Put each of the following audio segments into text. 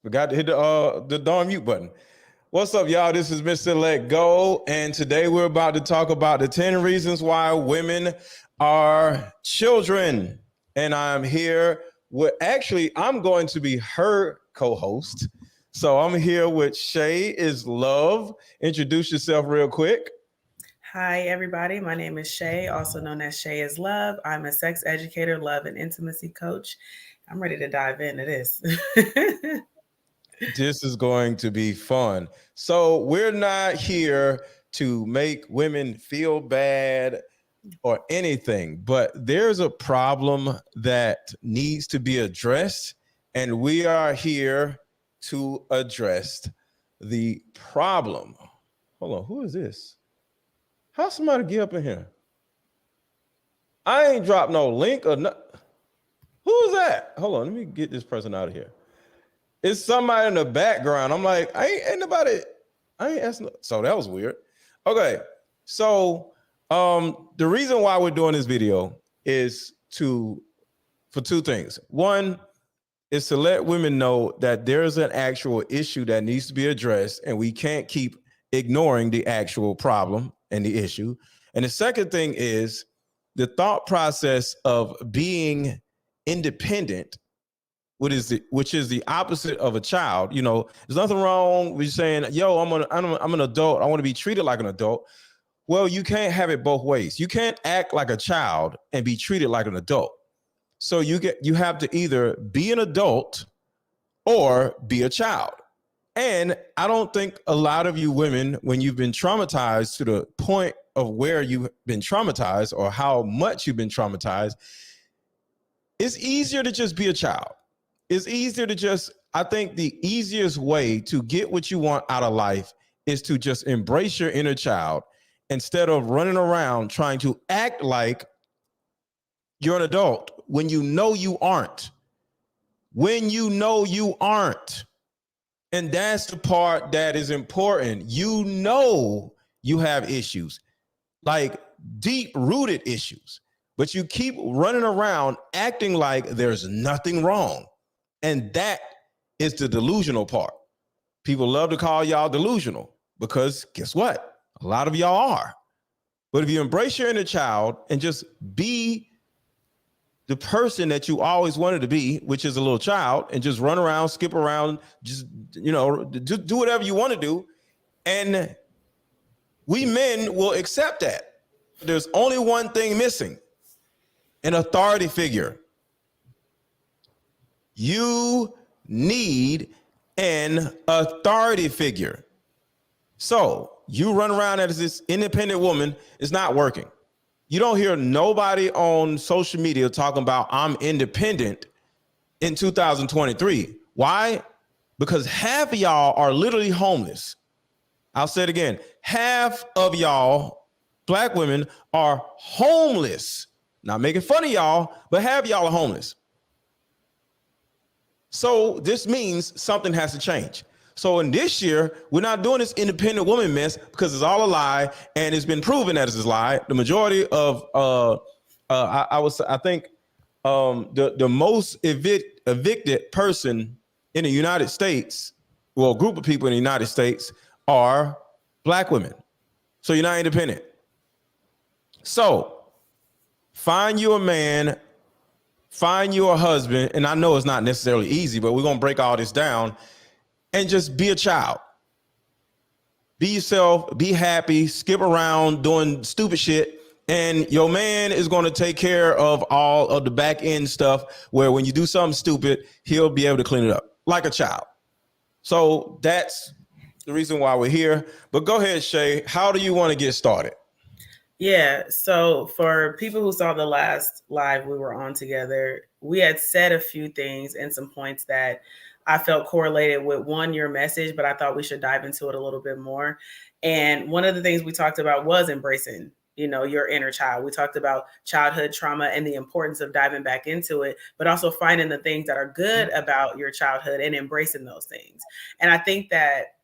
Forgot to hit the darn mute button. What's up, y'all? This is MrLetGo, and today we're about to talk about the 10 reasons why women are children. And I'm here with, actually, I'm going to be her co-host. So I'm here with Shay is Love. Introduce yourself real quick. Hi, everybody. My name is Shay, also known as Shay is Love. I'm a sex educator, love, and intimacy coach. I'm ready to dive into this. This is going to be fun. So we're not here to make women feel bad or anything, but there's a problem that needs to be addressed, and we are here to address the problem. Hold on, who is this? How somebody get up in here? I ain't dropped no link or no. Who is that? Hold on, let me get this person out of here. It's somebody in the background. I'm like, ain't nobody. I ain't asking. So that was weird. Okay, so the reason why we're doing this video is for two things. One is to let women know that there's an actual issue that needs to be addressed, and we can't keep ignoring the actual problem and the issue. And the second thing is the thought process of being independent, which is the opposite of a child. You know, there's nothing wrong with saying, yo, I'm an adult. I want to be treated like an adult. Well, you can't have it both ways. You can't act like a child and be treated like an adult. So you have to either be an adult or be a child. And I don't think a lot of you women, when you've been traumatized to the point of where you've been traumatized or how much you've been traumatized, it's easier to just be a child. It's easier to just, I think the easiest way to get what you want out of life is to just embrace your inner child instead of running around trying to act like you're an adult when you know you aren't. When you know you aren't. And that's the part that is important. You know you have issues, like deep-rooted issues, but you keep running around acting like there's nothing wrong. And that is the delusional part. People love to call y'all delusional because guess what? A lot of y'all are. But if you embrace your inner child and just be the person that you always wanted to be, which is a little child, and just run around, skip around, just, you know, do whatever you want to do. And we men will accept that. There's only one thing missing: an authority figure. You need an authority figure. So you run around as this independent woman, it's not working. You don't hear nobody on social media talking about I'm independent in 2023. Why? Because half of y'all are literally homeless. I'll say it again. Half of y'all, black women, are homeless. Not making fun of y'all, but half of y'all are homeless. So this means something has to change. So in this year, we're not doing this independent woman mess because it's all a lie, and it's been proven that it's a lie. The majority of I think the most evicted person in the United States, well, a group of people in the United States are black women. So you're not independent. So find you a man, find you a husband, and I know it's not necessarily easy, but we're gonna break all this down. And just be a child. Be yourself, be happy, skip around doing stupid shit. And your man is going to take care of all of the back end stuff where when you do something stupid, he'll be able to clean it up like a child. So that's the reason why we're here. But go ahead, Shay. How do you want to get started? Yeah. So for people who saw the last live we were on together, we had said a few things and some points that I felt correlated with your message, but I thought we should dive into it a little bit more. And one of the things we talked about was embracing, your inner child. We talked about childhood trauma and the importance of diving back into it, but also finding the things that are good about your childhood and embracing those things. And I think that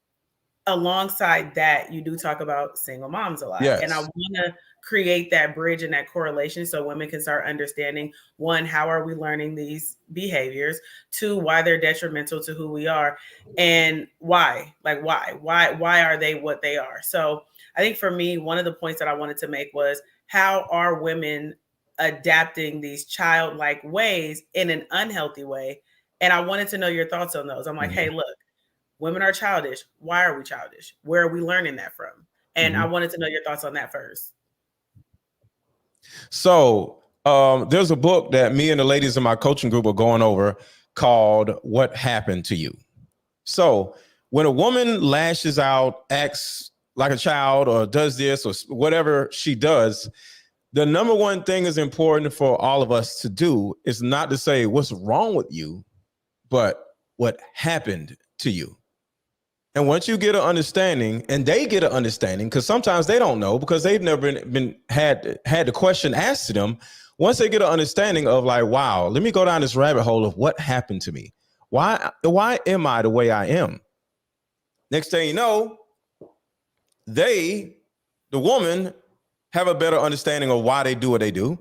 alongside that, you do talk about single moms a lot. Yes. And I want to create that bridge and that correlation so women can start understanding, one, how are we learning these behaviors, two, why they're detrimental to who we are, and why are they what they are. So I think for me, one of the points that I wanted to make was, how are women adapting these childlike ways in an unhealthy way? And I wanted to know your thoughts on those. I'm like, hey, look, women are childish. Why are we childish? Where are we learning that from? And I wanted to know your thoughts on that first. So there's a book that me and the ladies in my coaching group are going over called What Happened to You. So when a woman lashes out, acts like a child, or does this or whatever she does, the number one thing is important for all of us to do is not to say what's wrong with you, but what happened to you. And once you get an understanding, and they get an understanding, because sometimes they don't know because they've never been had the question asked to them. Once they get an understanding of like, wow, let me go down this rabbit hole of what happened to me. Why am I the way I am? Next thing you know, the woman, have a better understanding of why they do what they do,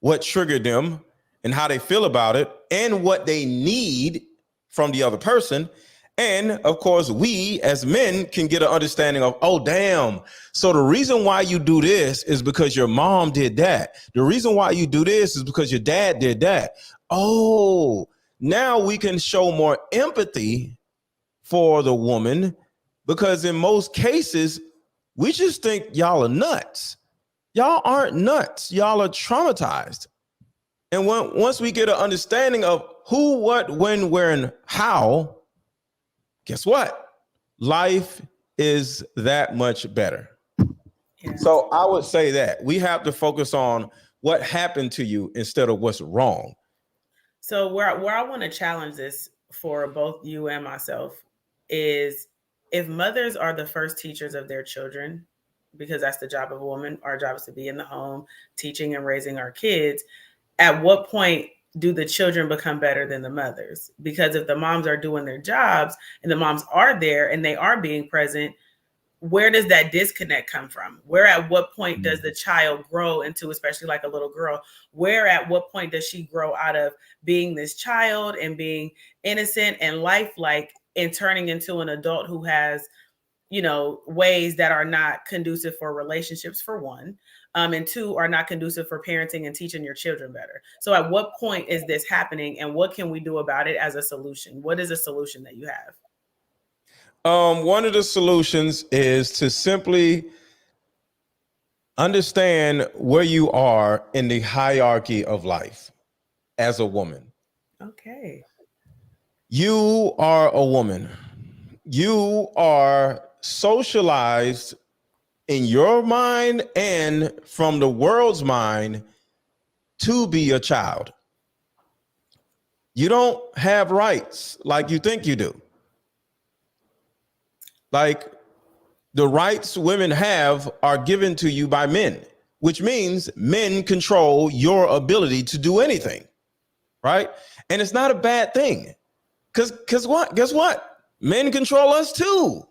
what triggered them, and how they feel about it, and what they need from the other person. And of course, we as men can get an understanding of, oh, damn. So the reason why you do this is because your mom did that. The reason why you do this is because your dad did that. Oh, now we can show more empathy for the woman, because in most cases, we just think y'all are nuts. Y'all aren't nuts. Y'all are traumatized. And once we get an understanding of who, what, when, where, and how, guess what? Life is that much better. Yeah. So I would say that we have to focus on what happened to you instead of what's wrong. So where I want to challenge this for both you and myself is, if mothers are the first teachers of their children, because that's the job of a woman, our job is to be in the home, teaching and raising our kids, at what point do the children become better than the mothers? Because if the moms are doing their jobs and the moms are there and they are being present, where does that disconnect come from? Where at what point does the child grow into, especially like a little girl, where at what point does she grow out of being this child and being innocent and lifelike and turning into an adult who has, you know, ways that are not conducive for relationships, for one, and two, are not conducive for parenting and teaching your children better. So at what point is this happening, and what can we do about it as a solution? What is a solution that you have? One of the solutions is to simply understand where you are in the hierarchy of life as a woman. Okay. You are a woman. You are socialized in your mind and from the world's mind to be a child. You don't have rights like you think you do. Like, the rights women have are given to you by men, which means men control your ability to do anything, right? And it's not a bad thing, because what? Guess what? Men control us too.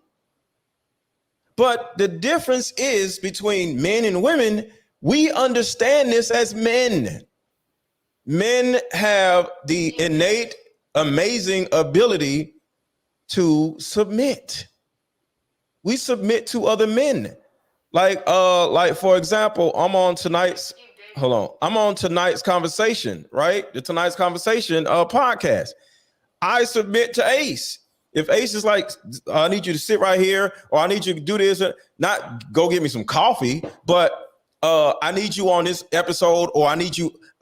But the difference is between men and women, we understand this as men. Men have the innate, amazing ability to submit. We submit to other men. Like for example, I'm on tonight's conversation, right? The tonight's conversation podcast. I submit to Ace. If Ace is like, I need you to sit right here, or I need you to do this, not go get me some coffee, but I need you on this episode, or I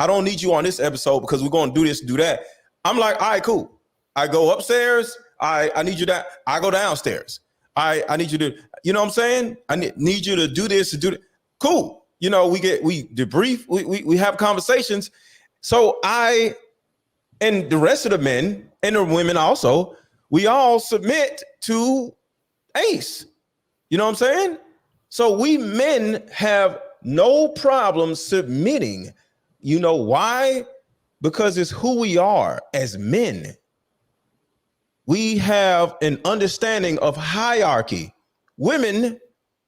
don't need you on this episode because we're going to do this, do that. I'm like, all right, cool. I go upstairs. I need you that. I go downstairs. I need you to, you know what I'm saying? I need you to do this, to do that. Cool. You know, we debrief, we have conversations. So I, and the rest of the men and the women also, we all submit to Ace. You know what I'm saying? So we men have no problem submitting. You know why? Because it's who we are as men. We have an understanding of hierarchy. Women,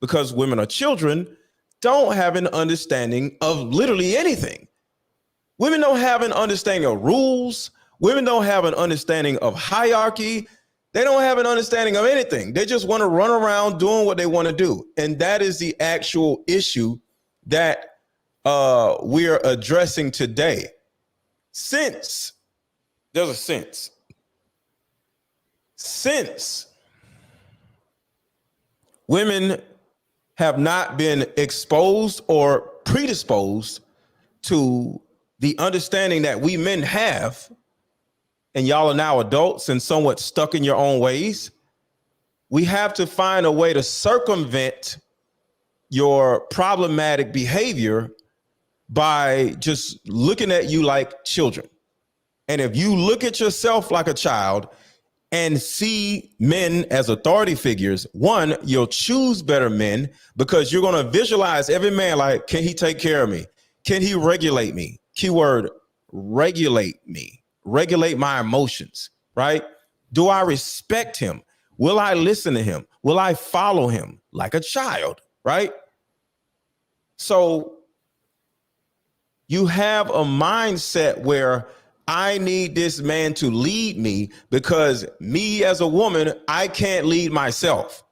because women are children, don't have an understanding of literally anything. Women don't have an understanding of rules. Women don't have an understanding of hierarchy. They don't have an understanding of anything. They just want to run around doing what they want to do. And that is the actual issue that we're addressing today. Since women have not been exposed or predisposed to the understanding that we men have, and y'all are now adults and somewhat stuck in your own ways, we have to find a way to circumvent your problematic behavior by just looking at you like children. And if you look at yourself like a child and see men as authority figures, one, you'll choose better men because you're going to visualize every man like, can he take care of me? Can he regulate me? Keyword, regulate me, regulate my emotions, right? Do I respect him? Will I listen to him? Will I follow him like a child, right? So you have a mindset where I need this man to lead me because me as a woman, I can't lead myself.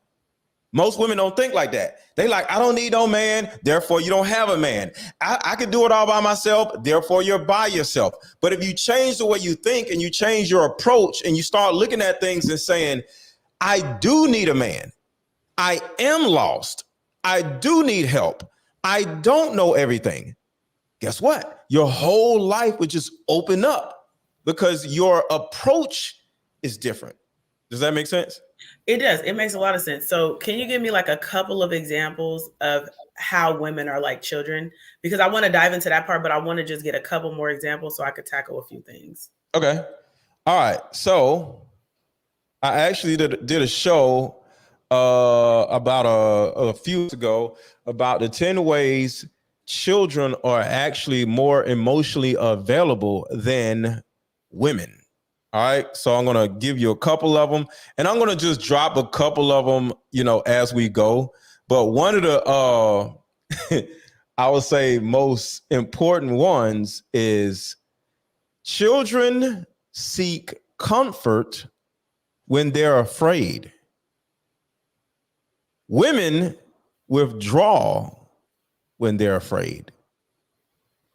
Most women don't think like that. They like, I don't need no man, therefore you don't have a man. I can do it all by myself, therefore you're by yourself. But if you change the way you think and you change your approach and you start looking at things and saying, I do need a man. I am lost. I do need help. I don't know everything. Guess what? Your whole life would just open up because your approach is different. Does that make sense? It does. It makes a lot of sense. So can you give me like a couple of examples of how women are like children? Because I want to dive into that part, but I want to just get a couple more examples so I could tackle a few things. Okay. All right. So I actually did a show about a few weeks ago about the 10 ways children are actually more emotionally available than women. All right. So I'm going to give you a couple of them and I'm going to just drop a couple of them, as we go. But one of the, I would say most important ones is children seek comfort when they're afraid. Women withdraw when they're afraid.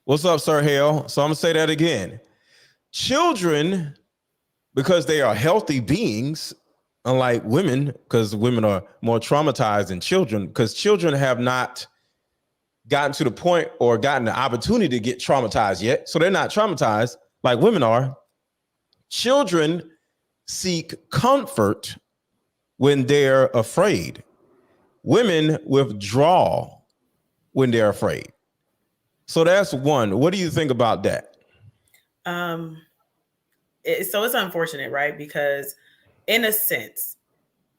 What's up, Sir Hale? So I'm going to say that again. Children, because they are healthy beings, unlike women, because women are more traumatized than children, because children have not gotten to the point or gotten the opportunity to get traumatized yet. So they're not traumatized like women are. Children seek comfort when they're afraid. Women withdraw when they're afraid. So that's one. What do you think about that? So it's unfortunate, right? Because in a sense,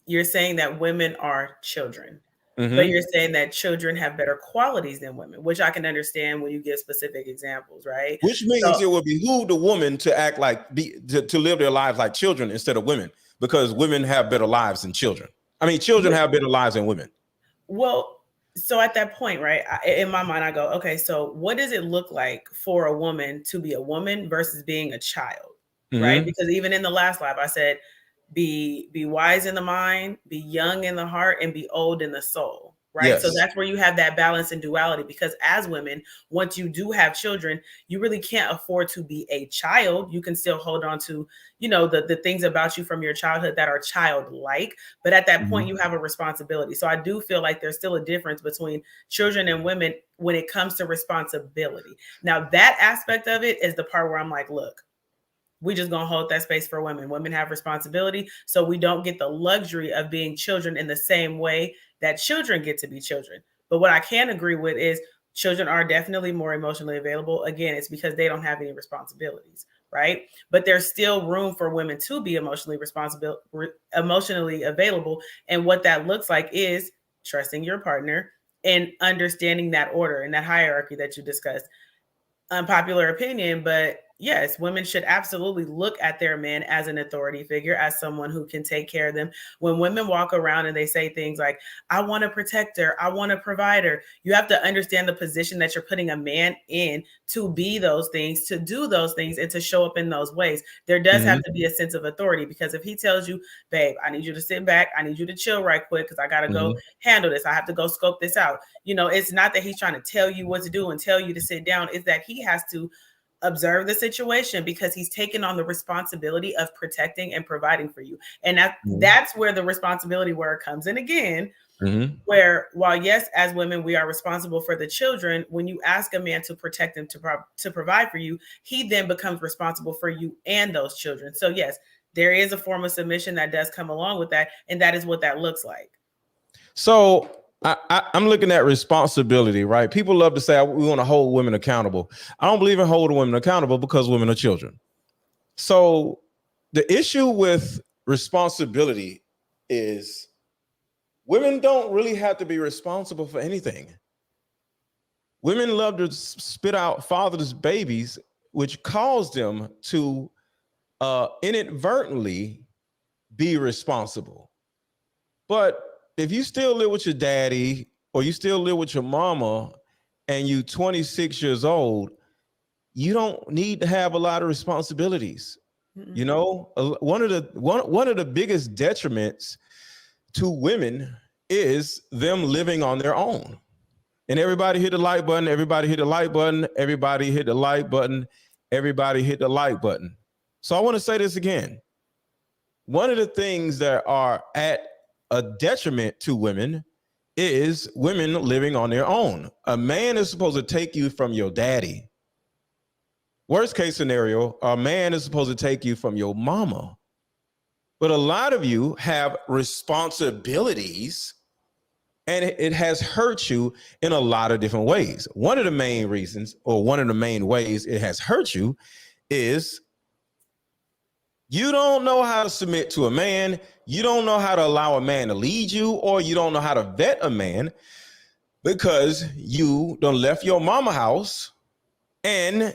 you're saying that women are children, but you're saying that children have better qualities than women, which I can understand when you give specific examples, right? Which means it would behoove the woman to act like to live their lives like children instead of women, because women have better lives than children. I mean, children have better lives than women. Well, so at that point, right, in my mind, I go, okay, so what does it look like for a woman to be a woman versus being a child, right? Because even in the last live, I said, be wise in the mind, be young in the heart, and be old in the soul, right? Yes. So that's where you have that balance and duality, because as women, once you do have children, you really can't afford to be a child. You can still hold on to, the things about you from your childhood that are childlike, but at that point you have a responsibility. So I do feel like there's still a difference between children and women when it comes to responsibility. Now that aspect of it is the part where I'm like, look, we just gonna hold that space for women. Women have responsibility, so we don't get the luxury of being children in the same way that children get to be children. But what I can agree with is children are definitely more emotionally available. Again, it's because they don't have any responsibilities, right? But there's still room for women to be emotionally available. And what that looks like is trusting your partner and understanding that order and that hierarchy that you discussed. Unpopular opinion, but yes, women should absolutely look at their man as an authority figure, as someone who can take care of them. When women walk around and they say things like, I want a protector, I want a provider, you have to understand the position that you're putting a man in to be those things, to do those things, and to show up in those ways. There does have to be a sense of authority, because if he tells you, babe, I need you to sit back, I need you to chill right quick because I got to go handle this, I have to go scope this out. You know, it's not that he's trying to tell you what to do and tell you to sit down. It's that he has to observe the situation, because he's taken on the responsibility of protecting and providing for you. And that's where the responsibility word comes in again, where while yes, as women, we are responsible for the children, when you ask a man to protect them, to provide for you, he then becomes responsible for you and those children. So yes, there is a form of submission that does come along with that. And that is what that looks like. So I'm looking at responsibility, right? People love to say we want to hold women accountable. I don't believe in holding women accountable, because women are children. So the issue with responsibility is women don't really have to be responsible for anything. Women love to spit out fatherless babies, which cause them to inadvertently be responsible. But if you still live with your daddy, or you still live with your mama, and you 26 years old, you don't need to have a lot of responsibilities. You know, one of the biggest detriments to women is them living on their own. And everybody hit the like button, everybody hit the like button, everybody hit the like button, everybody hit the like button. So I want to say this again. One of the things that are at a detriment to women is women living on their own. A man is supposed to take you from your daddy. Worst case scenario, a man is supposed to take you from your mama. But a lot of you have responsibilities, and it has hurt you in a lot of different ways. One of the main reasons, or one of the main ways it has hurt you, is you don't know how to submit to a man. You don't know how to allow a man to lead you, or you don't know how to vet a man, because you done left your mama house, and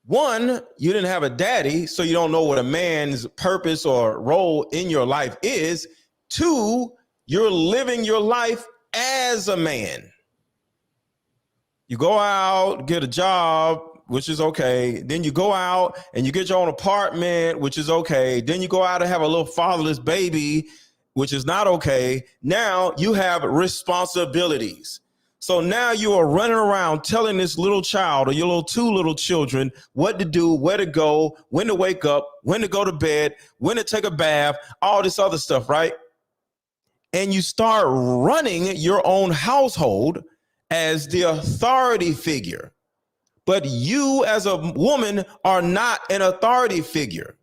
one, you didn't have a daddy, so you don't know what a man's purpose or role in your life is. Two, you're living your life as a man. You go out, get a job, which is okay. Then you go out and you get your own apartment, which is okay. Then you go out and have a little fatherless baby, which is not okay. Now you have responsibilities. So now you are running around telling this little child, or your two little children, what to do, where to go, when to wake up, when to go to bed, when to take a bath, all this other stuff, right? And you start running your own household as the authority figure. But you as a woman are not an authority figure.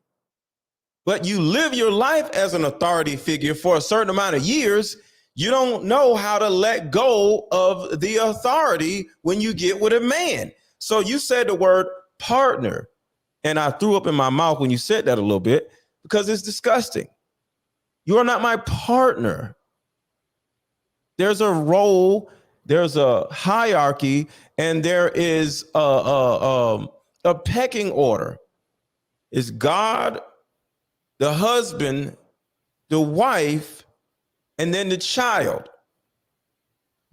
But you live your life as an authority figure for a certain amount of years. You don't know how to let go of the authority when you get with a man. So you said the word partner, and I threw up in my mouth when you said that a little bit, because it's disgusting. You are not my partner. There's a role, there's a hierarchy, and there is a pecking order. It's God, the husband, the wife, and then the child.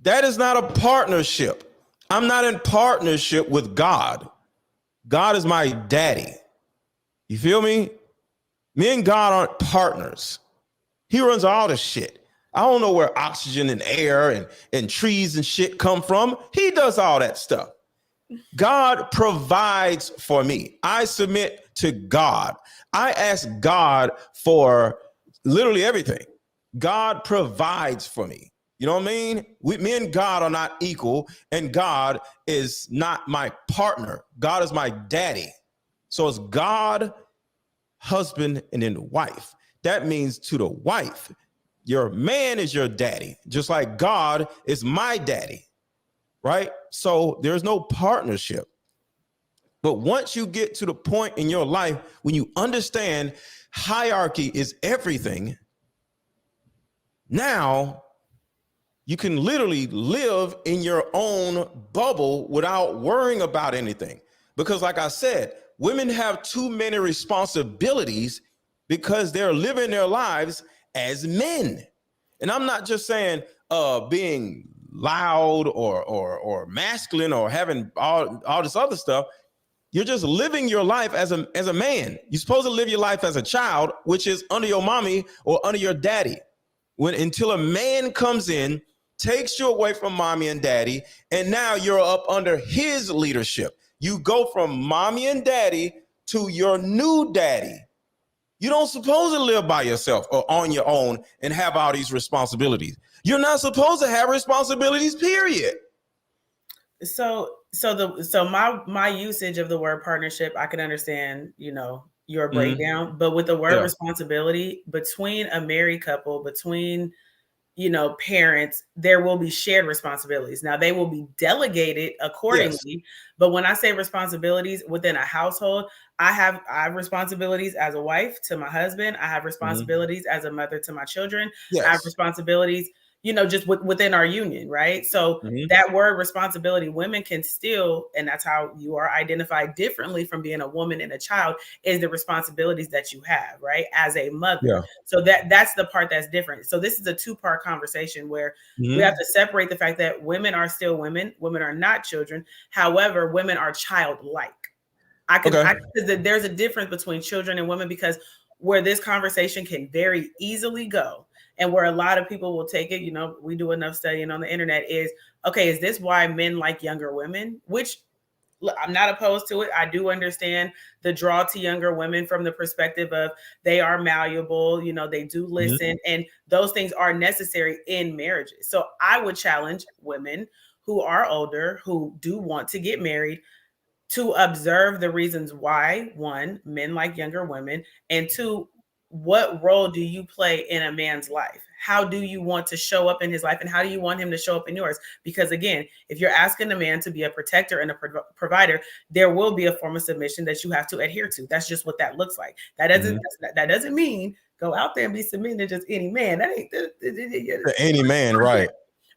That is not a partnership. I'm not in partnership with God. God is my daddy. You feel me? Me and God aren't partners. He runs all the shit. I don't know where oxygen and air and trees and shit come from. He does all that stuff. God provides for me. I submit to God. I ask God for literally everything. God provides for me. You know what I mean? Me and God are not equal, and God is not my partner. God is my daddy. So it's God, husband, and then wife. That means to the wife, your man is your daddy, just like God is my daddy, right? So there's no partnership. But once you get to the point in your life when you understand hierarchy is everything, now you can literally live in your own bubble without worrying about anything. Because like I said, women have too many responsibilities because they're living their lives as men. And I'm not just saying being loud or masculine or having all this other stuff. You're just living your life as a man. You're supposed to live your life as a child, which is under your mommy or under your daddy. Until a man comes in, takes you away from mommy and daddy, and now you're up under his leadership. You go from mommy and daddy to your new daddy. You don't supposed to live by yourself or on your own and have all these responsibilities. You're not supposed to have responsibilities, period. So my usage of the word partnership, I can understand, your breakdown, but with the word responsibility, between a married couple, between parents, there will be shared responsibilities. Now they will be delegated accordingly. But when I say responsibilities within a household, I have responsibilities as a wife to my husband. I have responsibilities as a mother to my children. I have responsibilities, just within our union, right? So that word responsibility, women can still, and that's how you are identified differently from being a woman and a child, is the responsibilities that you have, right? As a mother. So that's the part that's different. So this is a two-part conversation where we have to separate the fact that women are still women. Women are not children. However, women are childlike. There's a difference between children and women, because where this conversation can very easily go, and where a lot of people will take it, we do enough studying on the internet, is, okay, is this why men like younger women? Which, I'm not opposed to it. I do understand the draw to younger women from the perspective of they are malleable, they do listen, and those things are necessary in marriages. So I would challenge women who are older, who do want to get married, to observe the reasons why, one, men like younger women, and two, what role do you play in a man's life? How do you want to show up in his life, and how do you want him to show up in yours? Because again, if you're asking a man to be a protector and a provider, there will be a form of submission that you have to adhere to. That's just what that looks like. That doesn't mean go out there and be submitting to just any man. That ain't any man, right?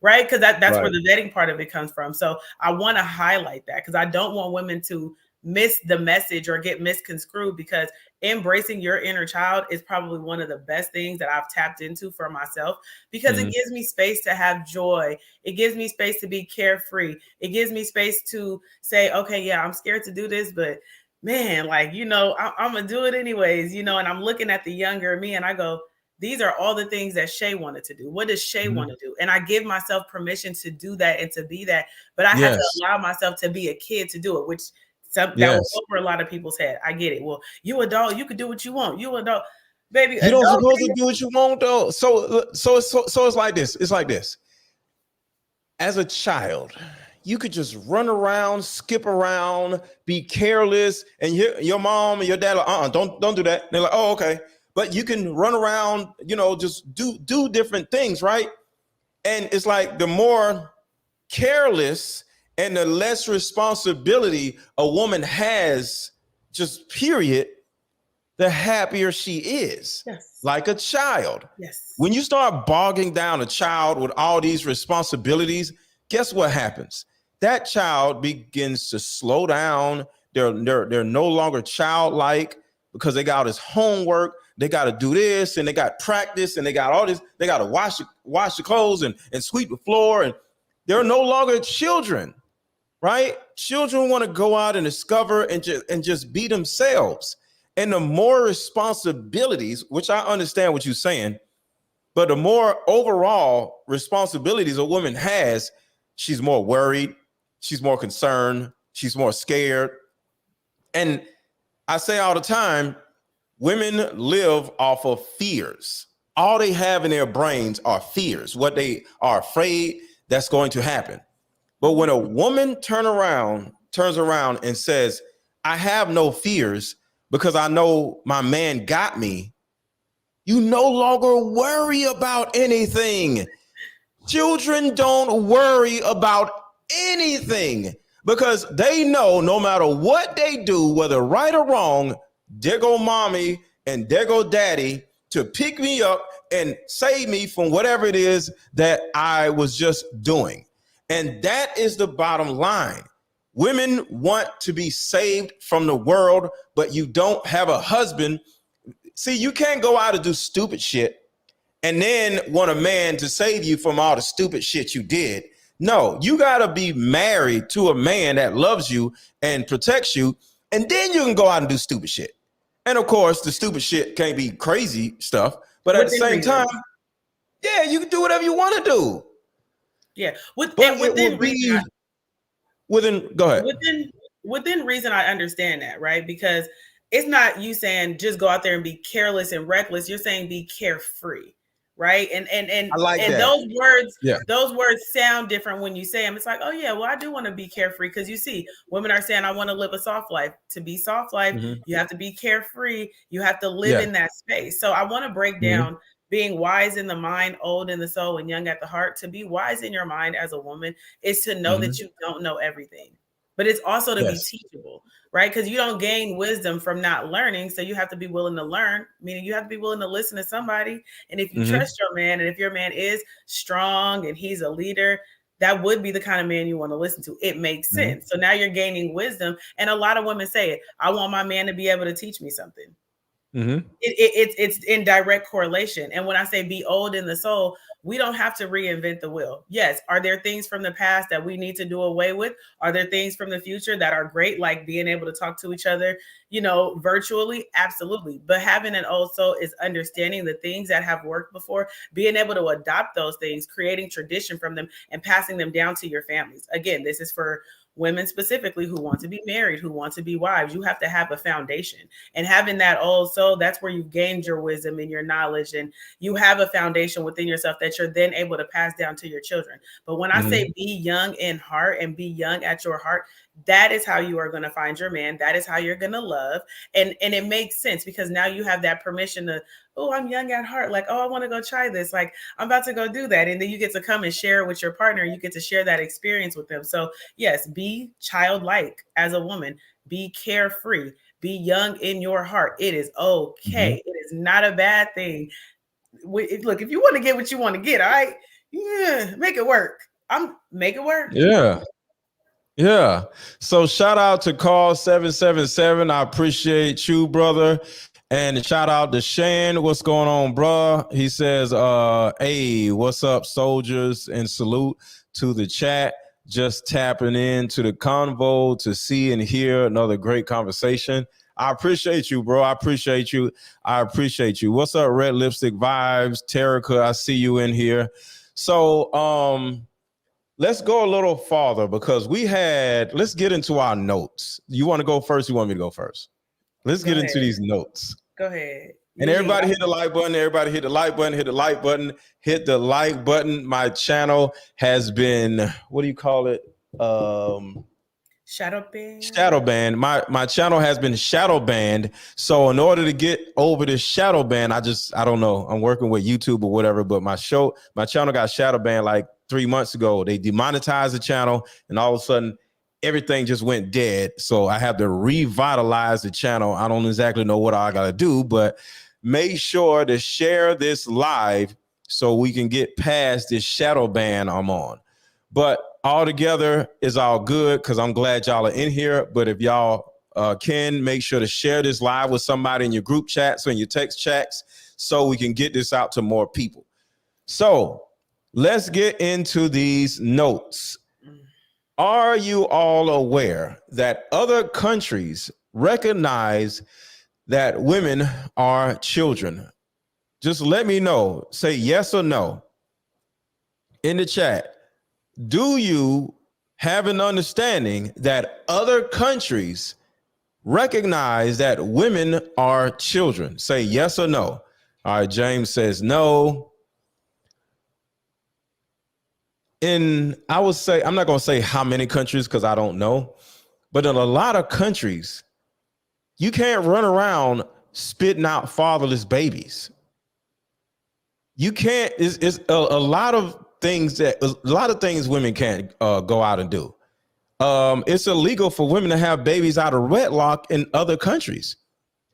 Right? Because that's where the vetting part of it comes from. So I want to highlight that, because I don't want women to miss the message or get misconstrued, because embracing your inner child is probably one of the best things that I've tapped into for myself, because it gives me space to have joy. It gives me space to be carefree. It gives me space to say, okay, yeah, I'm scared to do this, but man, I'm going to do it anyways, and I'm looking at the younger me and I go, these are all the things that Shay wanted to do. What does Shay want to do? And I give myself permission to do that and to be that. But I have to allow myself to be a kid to do it, which that was over a lot of people's head. I get it. Well, you adult, you could do what you want. You adult, baby. You don't supposed to do what you want, though. So it's like this. It's like this. As a child, you could just run around, skip around, be careless, and your mom and your dad are don't do that. And they're like, oh, okay. But you can run around, just do different things, right? And it's like the more careless and the less responsibility a woman has, just period, the happier she is. Yes. Like a child. Yes. When you start bogging down a child with all these responsibilities, guess what happens? That child begins to slow down. They're no longer childlike, because they got all this homework. They got to do this, and they got practice, and they got all this. They got to wash the clothes and sweep the floor, and they're no longer children, right? Children want to go out and discover and just be themselves. And the more responsibilities, which I understand what you're saying, but the more overall responsibilities a woman has, she's more worried, she's more concerned, she's more scared. And I say all the time, women live off of fears. All they have in their brains are fears, what they are afraid that's going to happen. But when a woman turns around and says, I have no fears because I know my man got me, you no longer worry about anything. Children don't worry about anything, because they know no matter what they do, whether right or wrong, there go mommy and there go daddy to pick me up and save me from whatever it is that I was just doing. And that is the bottom line. women want to be saved from the world, but you don't have a husband. See, you can't go out and do stupid shit and then want a man to save you from all the stupid shit you did. No, you got to be married to a man that loves you and protects you, and then you can go out and do stupid shit. And of course, the stupid shit can't be crazy stuff, but at the same time, yeah, you can do whatever you want to do. Yeah, within reason. Go ahead. Within reason, I understand that, right? Because it's not you saying just go out there and be careless and reckless. You're saying be carefree, right? And I like that. those words sound different when you say them. It's like, oh yeah, well, I do want to be carefree, because you see, women are saying, I want to live a soft life. To be soft life, you have to be carefree. You have to live in that space. So I want to break down being wise in the mind, old in the soul, and young at the heart. To be wise in your mind as a woman is to know that you don't know everything, but it's also to be teachable, right? Because you don't gain wisdom from not learning. So you have to be willing to learn, meaning you have to be willing to listen to somebody. And if you trust your man, and if your man is strong and he's a leader, that would be the kind of man you want to listen to. It makes sense. So now you're gaining wisdom. And a lot of women say it. I want my man to be able to teach me something. It's in direct correlation. And when I say be old in the soul, we don't have to reinvent the wheel. Yes. Are there things from the past that we need to do away with? Are there things from the future that are great, like being able to talk to each other, virtually? Absolutely. But having an old soul is understanding the things that have worked before, being able to adopt those things, creating tradition from them, and passing them down to your families. Again, this is for women specifically who want to be married, who want to be wives. You have to have a foundation, and having that old soul, that's where you've gained your wisdom and your knowledge, and you have a foundation within yourself that you're then able to pass down to your children. But when I say be young in heart and be young at your heart, that is how you are going to find your man. That is how you're going to love. And it makes sense, because now you have that permission to, oh, I'm young at heart. Like, oh, I want to go try this. Like, I'm about to go do that. And then you get to come and share it with your partner. You get to share that experience with them. So yes, be childlike as a woman, be carefree, be young in your heart. It is okay. It is not a bad thing. Look, if you want to get what you want to get, all right, make it work. Make it work. Yeah. So shout out to Call 777. I appreciate you, brother. And shout out to Shane. What's going on, bro? He says, hey, what's up, soldiers? And salute to the chat. Just tapping into the convo to see and hear another great conversation. I appreciate you, bro. I appreciate you. What's up, Red Lipstick Vibes? Terica, I see you in here. So, let's go a little farther, because let's get into our notes. You want to go first? You want me to go first? Let's get into these notes. Go ahead. And everybody hit the like button. Everybody hit the like button. Hit the like button. Hit the like button. My channel has been, what do you call it? Shadow banned. Shadow banned. My channel has been shadow banned. So in order to get over this shadow ban, I don't know. I'm working with YouTube or whatever, but my channel got shadow banned like 3 months ago. They demonetized the channel, and all of a sudden everything just went dead. So I have to revitalize the channel. I don't exactly know what I got to do, but make sure to share this live so we can get past this shadow ban I'm on. But all together is all good, because I'm glad y'all are in here. But if y'all can, make sure to share this live with somebody in your group chats or in your text chats so we can get this out to more people. So let's get into these notes. Are you all aware that other countries recognize that women are children? Just let me know. Say yes or no in the chat. Do you have an understanding that other countries recognize that women are children? Say yes or no. All right, James says no. I would say, I'm not going to say how many countries because I don't know, but in a lot of countries, you can't run around spitting out fatherless babies. You can't. It's a lot of things women can't go out and do. It's illegal for women to have babies out of wedlock in other countries.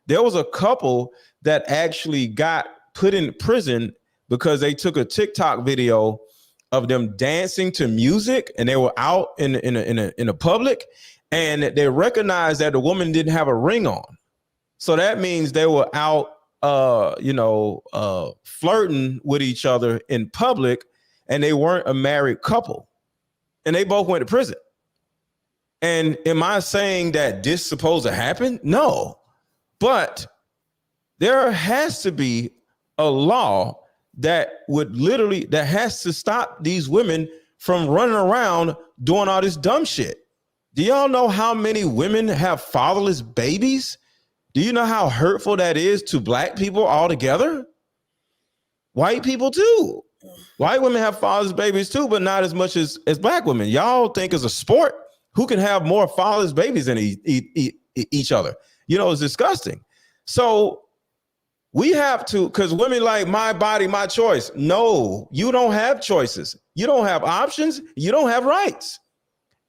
There was a couple that actually got put in prison because they took a TikTok video of them dancing to music, and they were out in a public, and they recognized that the woman didn't have a ring on. So that means they were out, flirting with each other in public, and they weren't a married couple, and they both went to prison. And am I saying that this is supposed to happen? No, but there has to be a law that has to stop these women from running around doing all this dumb shit. Do y'all know how many women have fatherless babies? Do you know how hurtful that is to black people altogether? White people too. White women have fatherless babies too, but not as much as black women. Y'all think it's a sport? Who can have more fatherless babies than each other? It's disgusting. So we have to, because women like my body, my choice. No, you don't have choices. You don't have options. You don't have rights.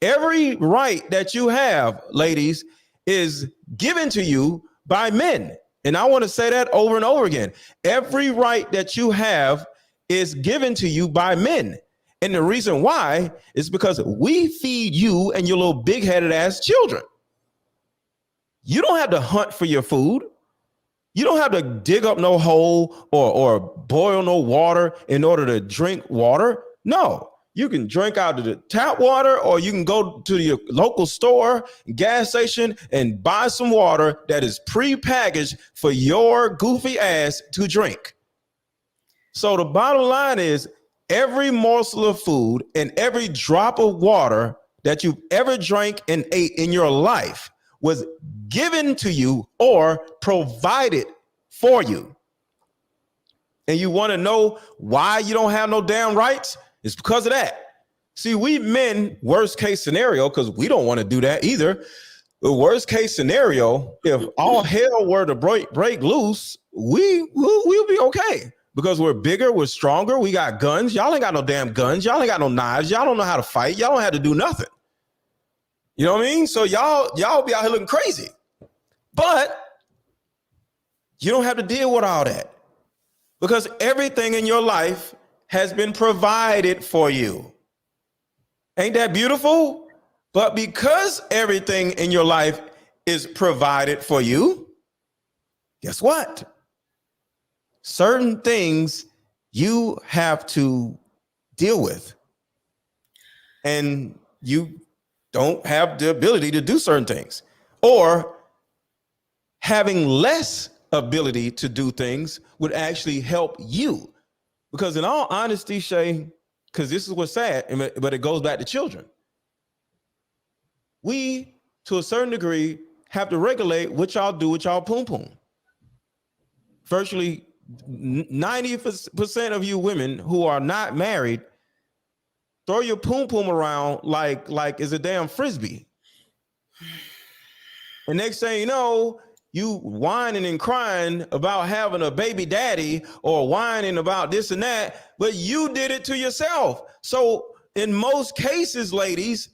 Every right that you have, ladies, is given to you by men. And I want to say that over and over again. Every right that you have is given to you by men. And the reason why is because we feed you and your little big-headed ass children. You don't have to hunt for your food. You don't have to dig up no hole or boil no water in order to drink water. No, you can drink out of the tap water, or you can go to your local store, gas station, and buy some water that is pre-packaged for your goofy ass to drink. So the bottom line is, every morsel of food and every drop of water that you've ever drank and ate in your life was given to you or provided for you. And you want to know why you don't have no damn rights? It's because of that. See, we men, worst case scenario, because we don't want to do that either. The worst case scenario, if all hell were to break loose, we'll be okay. Because we're bigger, we're stronger, we got guns. Y'all ain't got no damn guns. Y'all ain't got no knives. Y'all don't know how to fight. Y'all don't have to do nothing. You know what I mean? So y'all be out here looking crazy. But you don't have to deal with all that, because everything in your life has been provided for you. Ain't that beautiful? But because everything in your life is provided for you, guess what? Certain things you have to deal with, and you don't have the ability to do certain things, or having less ability to do things would actually help you. Because in all honesty, Shay, because this is what's sad, but it goes back to children. We, to a certain degree, have to regulate what y'all do with y'all poom poom. Virtually 90% of you women who are not married throw your poom poom around like it's a damn frisbee. And next thing you know, you whining and crying about having a baby daddy, or whining about this and that, but you did it to yourself. So in most cases, ladies,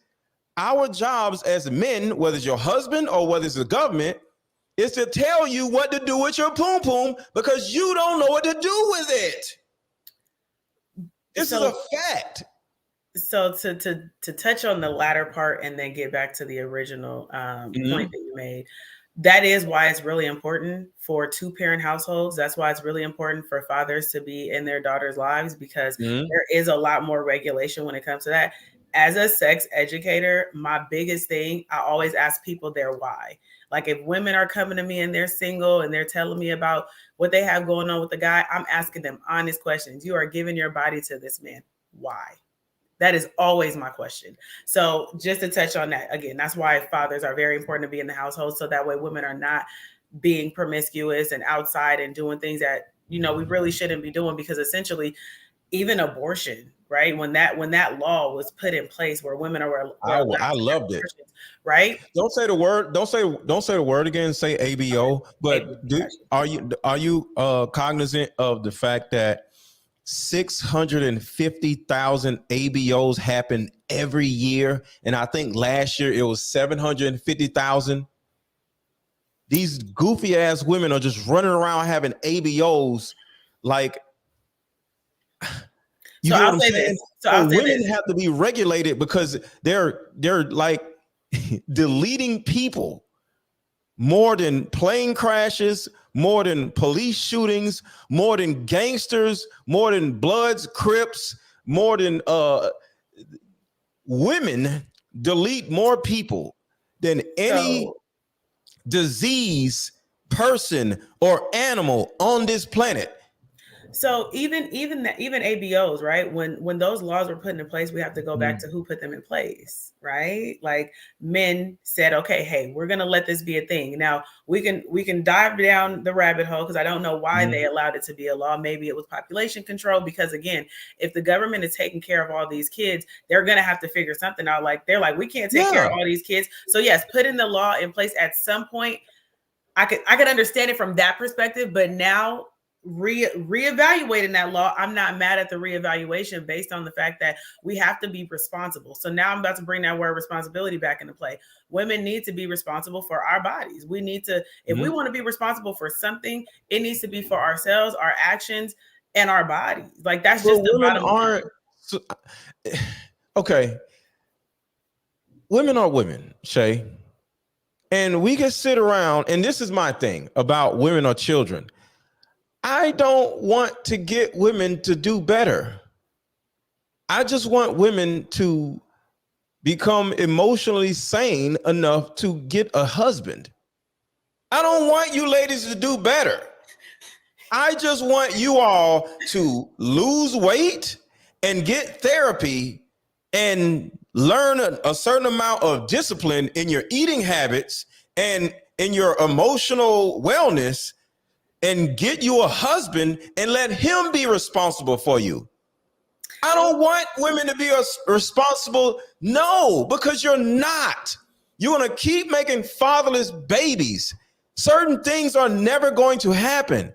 our jobs as men, whether it's your husband or whether it's the government, is to tell you what to do with your poom poom, because you don't know what to do with it. This is a fact. So to touch on the latter part and then get back to the original point that you made, that is why it's really important for two-parent households. That's why it's really important for fathers to be in their daughters' lives, because there is a lot more regulation when it comes to that. As a sex educator, my biggest thing, I always ask people their why. Like, if women are coming to me and they're single and they're telling me about what they have going on with the guy, I'm asking them honest questions. You are giving your body to this man. Why? That is always my question. So just to touch on that, again, that's why fathers are very important to be in the household. So that way women are not being promiscuous and outside and doing things that, we really shouldn't be doing. Because essentially, even abortion, right? When that law was put in place where women are I loved it. Right? Don't say the word. Don't say the word again. Say ABO. But are you cognizant of the fact that 650,000 ABOs happen every year, and I think last year it was 750,000? These goofy ass women are just running around having ABOs. Like, You So get what I'll I'm say saying? this. So So I'll say women this. have to be regulated because they're like deleting people more than plane crashes, more than police shootings, more than gangsters, more than Bloods, Crips, more than women delete more people than any So disease, person, or animal on this planet. So even ABOs, right? When those laws were put into place, we have to go back to who put them in place, right? Like men said, okay, hey, we're gonna let this be a thing. Now we can dive down the rabbit hole because I don't know why they allowed it to be a law. Maybe it was population control. Because again, if the government is taking care of all these kids, they're gonna have to figure something out. Like they're like, we can't take care of all these kids. So yes, putting the law in place at some point. I could understand it from that perspective, but now reevaluating that law, I'm not mad at the reevaluation based on the fact that we have to be responsible. So now I'm about to bring that word responsibility back into play. Women need to be responsible for our bodies. We need to, if we want to be responsible for something, it needs to be for ourselves, our actions, and our bodies. Like that's just the women bottom aren't. So, okay, women are women, Shay. And we can sit around, and this is my thing about women or children. I don't want to get women to do better. I just want women to become emotionally sane enough to get a husband. I don't want you ladies to do better. I just want you all to lose weight and get therapy and learn a certain amount of discipline in your eating habits and in your emotional wellness, and get you a husband and let him be responsible for you. I don't want women to be responsible. No, because you're not. You're going to keep making fatherless babies. Certain things are never going to happen.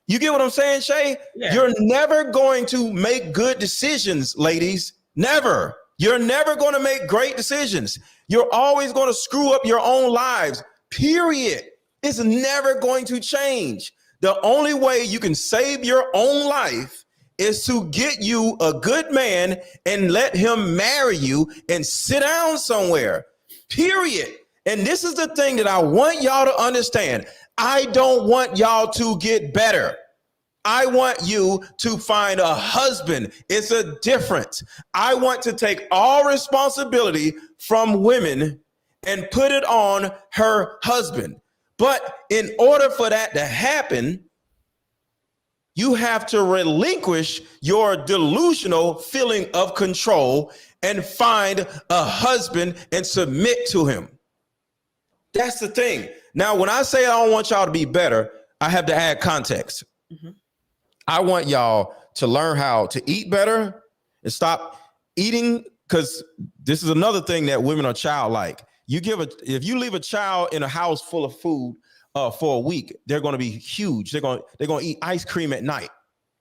You get what I'm saying, Shay? Yeah. You're never going to make good decisions, ladies. Never. You're never going to make great decisions. You're always going to screw up your own lives, period. It's never going to change. The only way you can save your own life is to get you a good man and let him marry you and sit down somewhere, period. And this is the thing that I want y'all to understand. I don't want y'all to get better. I want you to find a husband. It's a difference. I want to take all responsibility from women and put it on her husband. But in order for that to happen, you have to relinquish your delusional feeling of control and find a husband and submit to him. That's the thing. Now, when I say I don't want y'all to be better, I have to add context. I want y'all to learn how to eat better and stop eating, because this is another thing that women are childlike. If you leave a child in a house full of food for a week, they're going to be huge. They're going to eat ice cream at night.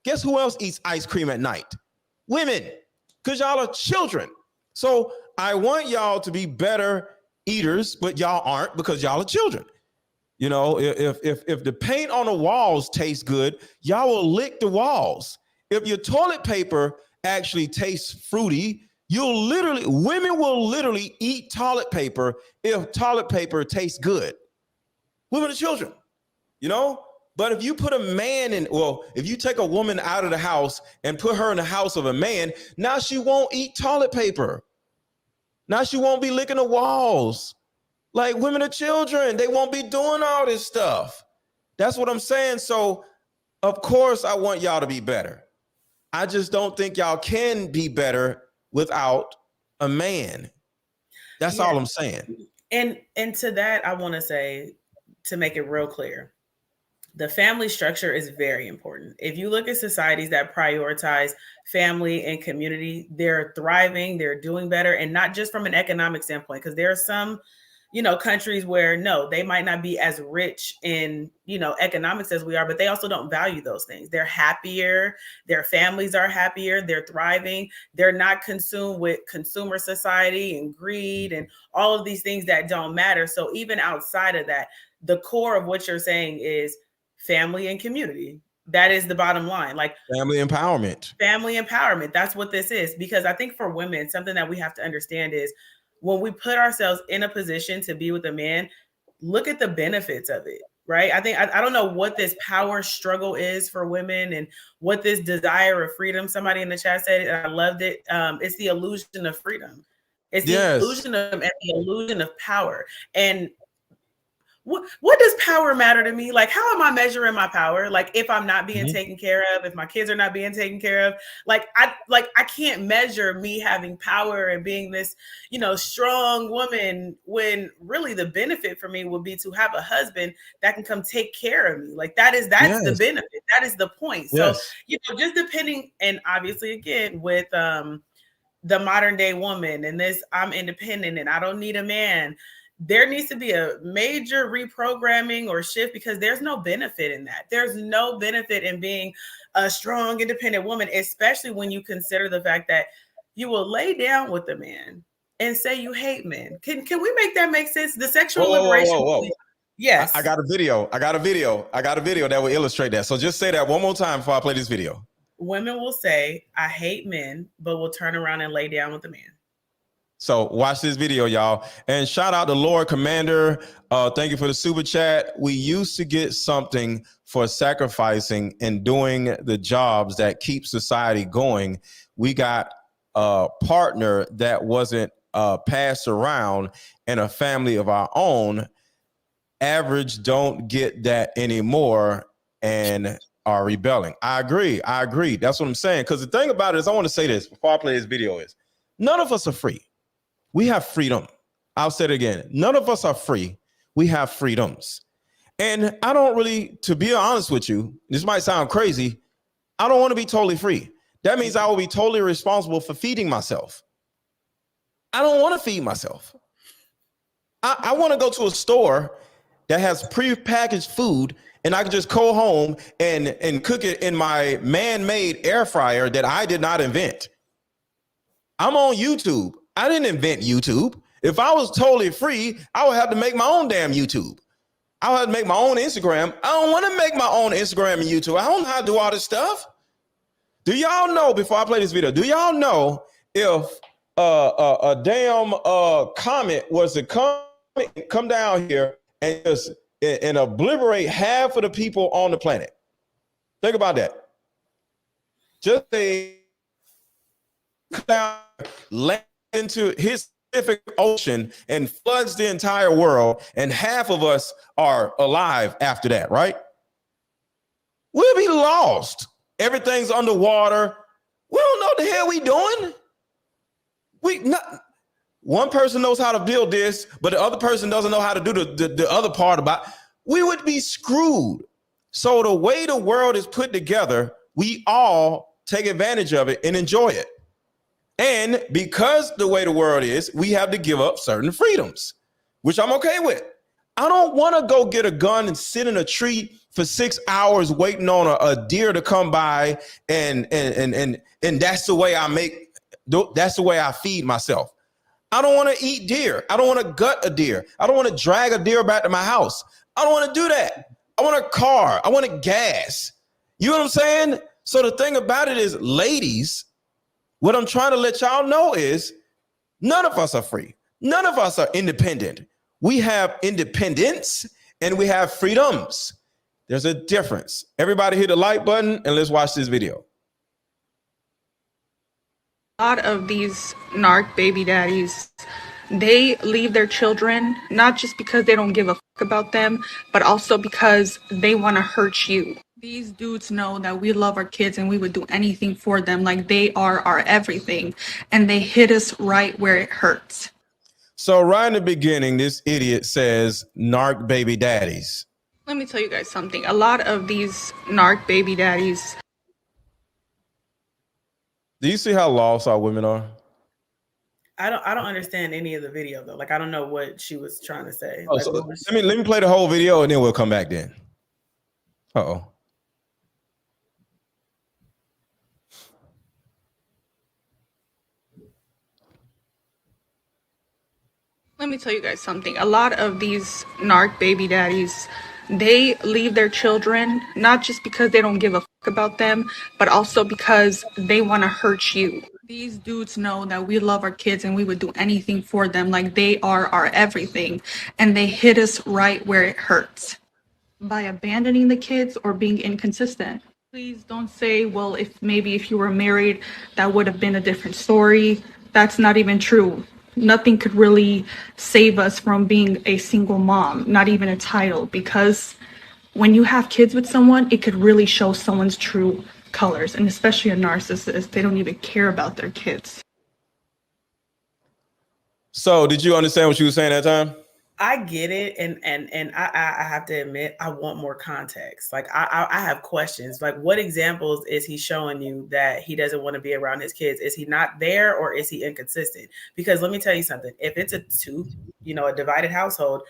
Guess who else eats ice cream at night? Women, because y'all are children. So I want y'all to be better eaters, but y'all aren't because y'all are children. You know, if the paint on the walls tastes good, y'all will lick the walls. If your toilet paper actually tastes fruity, women will literally eat toilet paper if toilet paper tastes good. Women are children, you know? But if you put a man if you take a woman out of the house and put her in the house of a man, now she won't eat toilet paper. Now she won't be licking the walls. Like, women are children. They won't be doing all this stuff. That's what I'm saying. So, of course, I want y'all to be better. I just don't think y'all can be better without a man. That's all I'm saying. And to that, I want to say, to make it real clear, the family structure is very important. If you look at societies that prioritize family and community, they're thriving, they're doing better, and not just from an economic standpoint, because there are some countries where no, they might not be as rich in, economics as we are, but they also don't value those things. They're happier. Their families are happier. They're thriving. They're not consumed with consumer society and greed and all of these things that don't matter. So even outside of that, the core of what you're saying is family and community. That is the bottom line. Like family empowerment. Family empowerment. That's what this is. Because I think for women, something that we have to understand is when we put ourselves in a position to be with a man, look at the benefits of it. Right. I don't know what this power struggle is for women and what this desire of freedom. Somebody in the chat said it, and I loved it. It's the illusion of freedom. It's the Yes. illusion of and the illusion of power. And what does power matter to me? Like, how am I measuring my power? Like, if I'm not being taken care of, if my kids are not being taken care of, I can't measure me having power and being this, strong woman, when really the benefit for me would be to have a husband that can come take care of me. Like that's the benefit. That is the point. So, just depending, and obviously again with the modern day woman and this, I'm independent and I don't need a man. There needs to be a major reprogramming or shift, because there's no benefit in that. There's no benefit in being a strong, independent woman, especially when you consider the fact that you will lay down with a man and say you hate men. Can we make that make sense? The sexual liberation. Whoa. Yes. I got a video that will illustrate that. So just say that one more time before I play this video. Women will say, I hate men, but will turn around and lay down with a man. So watch this video, y'all. And shout out to Lord Commander. Thank you for the super chat. We used to get something for sacrificing and doing the jobs that keep society going. We got a partner that wasn't passed around and a family of our own. Average don't get that anymore and are rebelling. I agree. That's what I'm saying. Because the thing about it is, I want to say this before I play this video, is none of us are free. We have freedom. I'll say it again. None of us are free. We have freedoms. And I don't really, to be honest with you, this might sound crazy, I don't want to be totally free. That means I will be totally responsible for feeding myself. I don't want to feed myself. I want to go to a store that has prepackaged food and I can just go home and cook it in my man-made air fryer that I did not invent. I'm on YouTube. I didn't invent YouTube. If I was totally free, I would have to make my own damn YouTube. I would have to make my own Instagram. I don't want to make my own Instagram and YouTube. I don't know how to do all this stuff. Do y'all know, before I play this video, do y'all know if a damn comet was to come down here and just and obliterate half of the people on the planet? Think about that. Just a down, land into his Pacific Ocean and floods the entire world, and half of us are alive after that, right? We'll be lost. Everything's underwater. We don't know what the hell we doing. One person knows how to build this, but the other person doesn't know how to do the other part about it. We would be screwed. So the way the world is put together, we all take advantage of it and enjoy it. And because the way the world is, we have to give up certain freedoms, which I'm okay with. I don't want to go get a gun and sit in a tree for 6 hours waiting on a deer to come by, and that's the way that's the way I feed myself. I don't want to eat deer. I don't want to gut a deer. I don't want to drag a deer back to my house. I don't want to do that. I want a car. I want a gas. You know what I'm saying? So the thing about it is, ladies, what I'm trying to let y'all know is none of us are free. None of us are independent. We have independence and we have freedoms. There's a difference. Everybody hit the like button and let's watch this video. A lot of these narc baby daddies, they leave their children not just because they don't give a fuck about them, but also because they want to hurt you. These dudes know that we love our kids and we would do anything for them. Like, they are our everything, and they hit us right where it hurts. So right in the beginning, this idiot says narc baby daddies. Let me tell you guys something. A lot of these narc baby daddies. Do you see how lost our women are? I don't understand any of the video though. Like, I don't know what she was trying to say. Oh, like, so let me play the whole video and then we'll come back then. Uh-oh. Let me tell you guys something. A lot of these narc baby daddies, They leave their children not just because they don't give a fuck about them, but also because they want to hurt you. These dudes know that we love our kids and we would do anything for them, like they are our everything, and they hit us right where it hurts by abandoning the kids or being inconsistent. Please don't say, well, if you were married, that would have been a different story. That's not even true. Nothing could really save us from being a single mom, not even a title, because when you have kids with someone, it could really show someone's true colors, and especially a narcissist, they don't even care about their kids. So did you understand what you were saying that time? I get it, and I have to admit I want more context. Like I have questions. Like, what examples is he showing you that he doesn't want to be around his kids? Is he not there, or is he inconsistent? Because let me tell you something. If it's a divided household,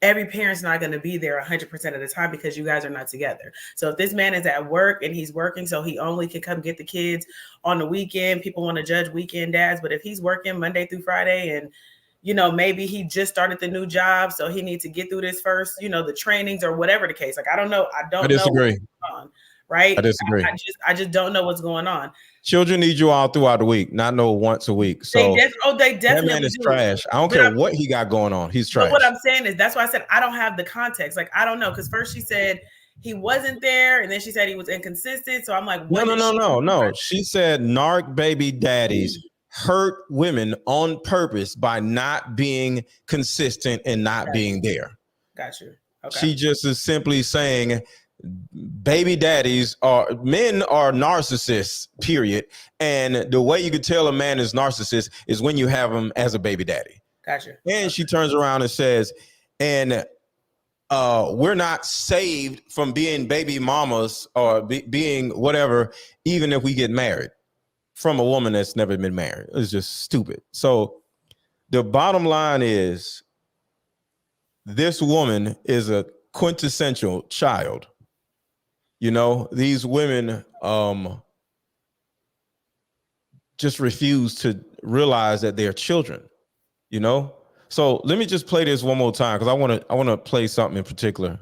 every parent's not going to be there 100% of the time because you guys are not together. So if this man is at work and he's working, so he only can come get the kids on the weekend. People want to judge weekend dads, but if he's working Monday through Friday and maybe he just started the new job, so he needs to get through this first, the trainings or whatever the case. Like, I don't know. I disagree. Know what's going on, right? I disagree. I just don't know what's going on. Children need you all throughout the week, not once a week. So they definitely that man is trash. I don't care what he got going on. He's trash. But what I'm saying is that's why I said I don't have the context. Like, I don't know, because first she said he wasn't there, and then she said he was inconsistent. So I'm like, no. She said narc baby daddies hurt women on purpose by not being consistent and not being there. Got you. Okay. She just is simply saying baby daddies men are narcissists, period. And the way you could tell a man is narcissist is when you have him as a baby daddy. Gotcha. And she turns around and says, and we're not saved from being baby mamas or being whatever, even if we get married from a woman that's never been married. It's just stupid. So the bottom line is this woman is a quintessential child. These women just refuse to realize that they're children, So let me just play this one more time because I want to play something in particular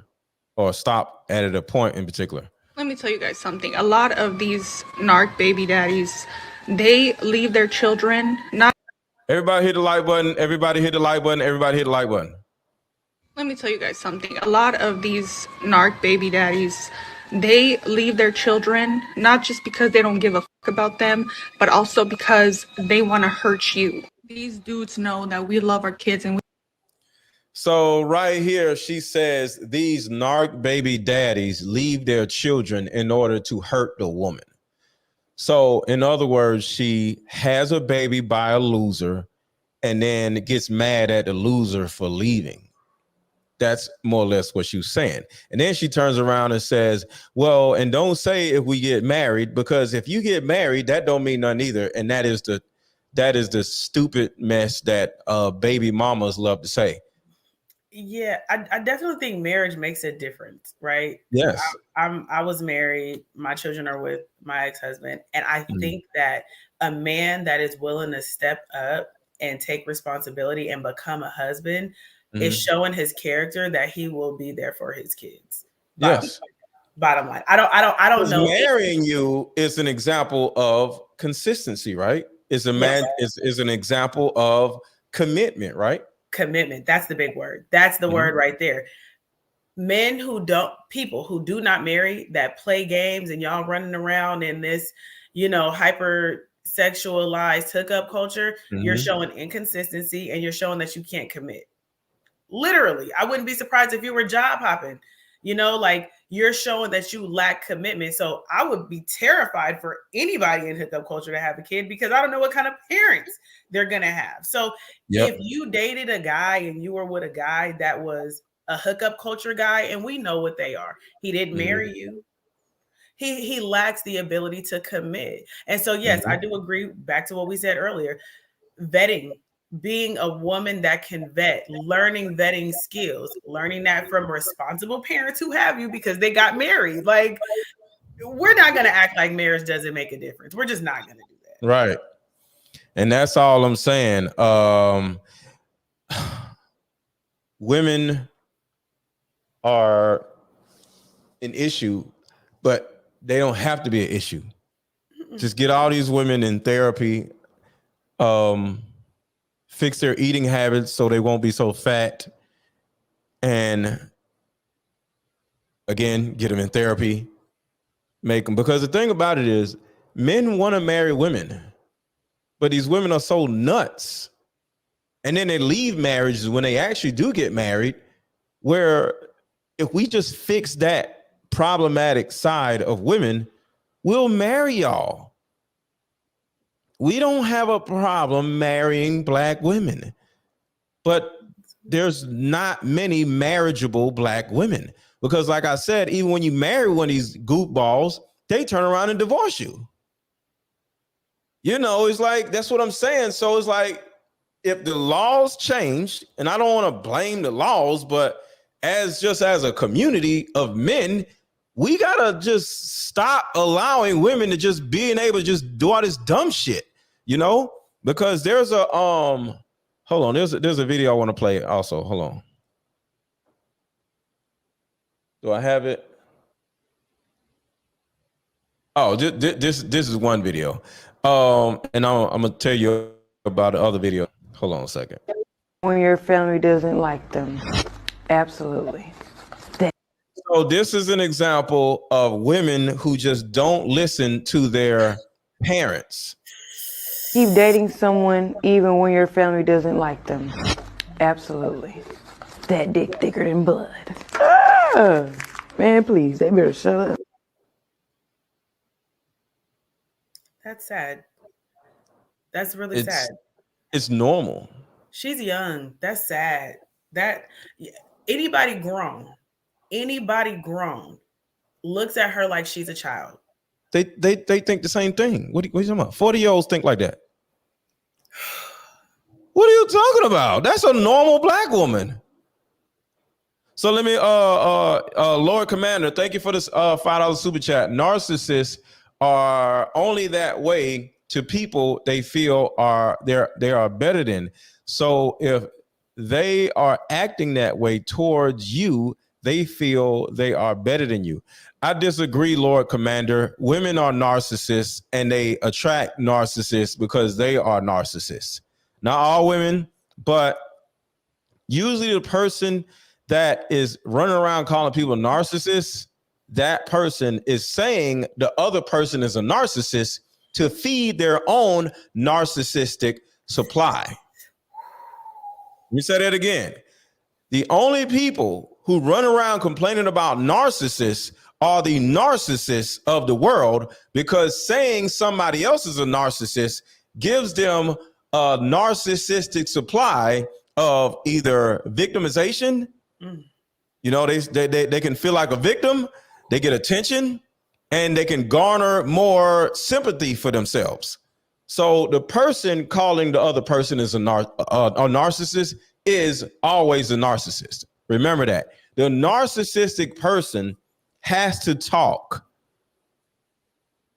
or stop at a point in particular. Let me tell you guys something. A lot of these narc baby daddies, they leave their children not. Everybody hit the like button. Everybody hit the like button. Everybody hit the like button. Let me tell you guys something. A lot of these narc baby daddies, they leave their children not just because they don't give a fuck about them, but also because they want to hurt you. These dudes know that we love our kids and So right here, she says these narc baby daddies leave their children in order to hurt the woman. So in other words, she has a baby by a loser and then gets mad at the loser for leaving. That's more or less what she was saying. And then she turns around and says, well, and don't say if we get married, because if you get married, that don't mean nothing either. And that is the stupid mess that baby mamas love to say. Yeah, I definitely think marriage makes a difference, right? Yes. I was married. My children are with my ex-husband. And I think that a man that is willing to step up and take responsibility and become a husband is showing his character that he will be there for his kids. Bottom line. I don't know. Marrying you is an example of consistency, right? It's is an example of commitment, right? Commitment. That's the big word. That's the word right there. People who do not marry, that play games and y'all running around in this, hyper sexualized hookup culture, you're showing inconsistency and you're showing that you can't commit. Literally, I wouldn't be surprised if you were job hopping, like you're showing that you lack commitment. So I would be terrified for anybody in hookup culture to have a kid because I don't know what kind of parents they're going to have. So if you dated a guy and you were with a guy that was a hookup culture guy, and we know what they are, he didn't marry you. He lacks the ability to commit. And so, yes, I do agree. Back to what we said earlier, vetting, being a woman that can vet, learning vetting skills, learning that from responsible parents who have you because they got married. Like, we're not going to act like marriage doesn't make a difference. We're just not going to do that. Right. And that's all I'm saying. Women are an issue, but they don't have to be an issue. Just get all these women in therapy, fix their eating habits so they won't be so fat, and again, get them in therapy, make them, because the thing about it is men want to marry women, but these women are so nuts. And then they leave marriages when they actually do get married, where if we just fix that problematic side of women, we'll marry y'all. We don't have a problem marrying Black women, but there's not many marriageable Black women, because like I said, even when you marry one of these goofballs, they turn around and divorce you. You know, it's like, that's what I'm saying. So it's like, if the laws changed, and I don't want to blame the laws, but as a community of men, we gotta just stop allowing women to just being able to just do all this dumb shit, you know? Because there's a hold on, there's a video I want to play also. Hold on. Do I have it? Oh, this is one video. And I'm gonna tell you about the other video. Hold on a second. When your family doesn't like them. Absolutely. So this is an example of women who just don't listen to their parents. Keep dating someone even when your family doesn't like them. Absolutely. That dick thicker than blood. Ah, man, please, they better shut up. That's sad. That's really sad. It's normal. She's young. That's sad. That anybody grown looks at her like she's a child. They think the same thing. What are you talking about? 40-year-olds think like that. What are you talking about? That's a normal Black woman. So let me, Lord Commander, thank you for this $5 super chat. Narcissists are only that way to people they feel they are better than. So if they are acting that way towards you, they feel they are better than you. I disagree, Lord Commander. Women are narcissists, and they attract narcissists because they are narcissists. Not all women, but usually the person that is running around calling people narcissists, that person is saying the other person is a narcissist to feed their own narcissistic supply. Let me say that again. The only people who run around complaining about narcissists are the narcissists of the world, because saying somebody else is a narcissist gives them a narcissistic supply of either victimization. You know, they can feel like a victim, they get attention, and they can garner more sympathy for themselves. So the person calling the other person is a narcissist is always a narcissist. Remember that. The narcissistic person has to talk.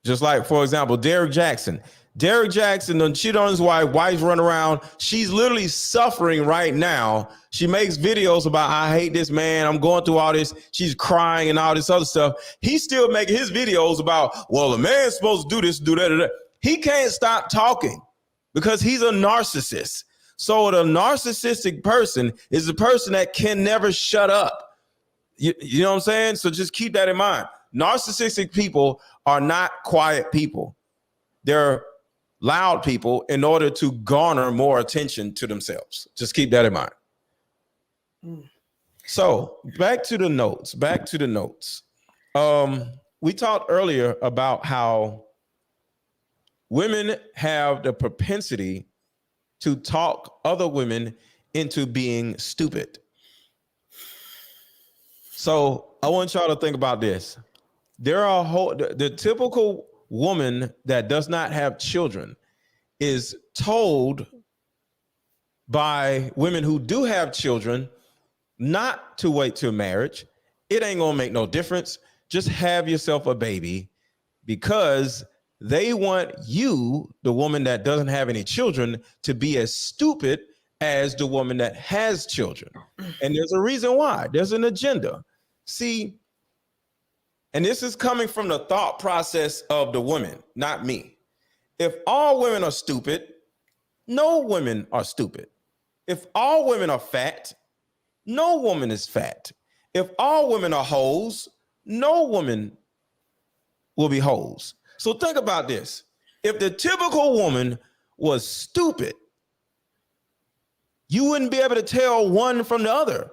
Just like, for example, Derek Jackson. Derek Jackson done cheated on his wife. Wife's run around. She's literally suffering right now. She makes videos about, I hate this man. I'm going through all this. She's crying and all this other stuff. He's still making his videos about, well, a man's supposed to do this, do that. He can't stop talking because he's a narcissist. So the narcissistic person is the person that can never shut up. You know what I'm saying? So just keep that in mind. Narcissistic people are not quiet people. They're loud people in order to garner more attention to themselves. Just keep that in mind. So back to the notes. We talked earlier about how women have the propensity to talk other women into being stupid. So I want y'all to think about this. There are the typical woman that does not have children is told by women who do have children not to wait till marriage. It ain't gonna make no difference. Just have yourself a baby, because they want you, the woman that doesn't have any children, to be as stupid as the woman that has children. And there's a reason why. There's an agenda. See, and this is coming from the thought process of the women, not me. If all women are stupid, no women are stupid. If all women are fat, no woman is fat. If all women are hoes, no woman will be hoes. So think about this. If the typical woman was stupid, you wouldn't be able to tell one from the other.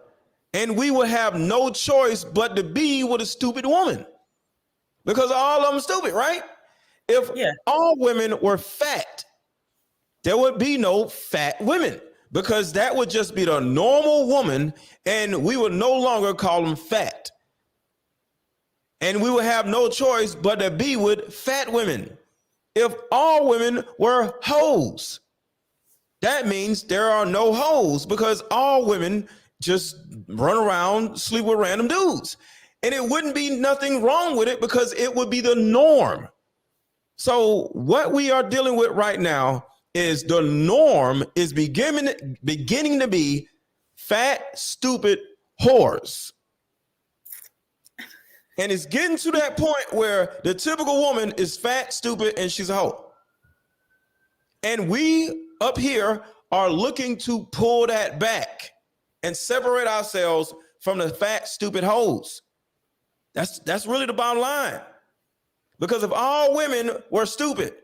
And we would have no choice but to be with a stupid woman. Because all of them stupid, right? If all women were fat, there would be no fat women, because that would just be the normal woman, and we would no longer call them fat. And we would have no choice but to be with fat women. If all women were hoes, that means there are no hoes, because all women just run around, sleep with random dudes. And it wouldn't be nothing wrong with it, because it would be the norm. So what we are dealing with right now is the norm is beginning to be fat, stupid whores. And it's getting to that point where the typical woman is fat, stupid, and she's a hoe. And we up here are looking to pull that back and separate ourselves from the fat, stupid hoes. That's really the bottom line. Because if all women were stupid,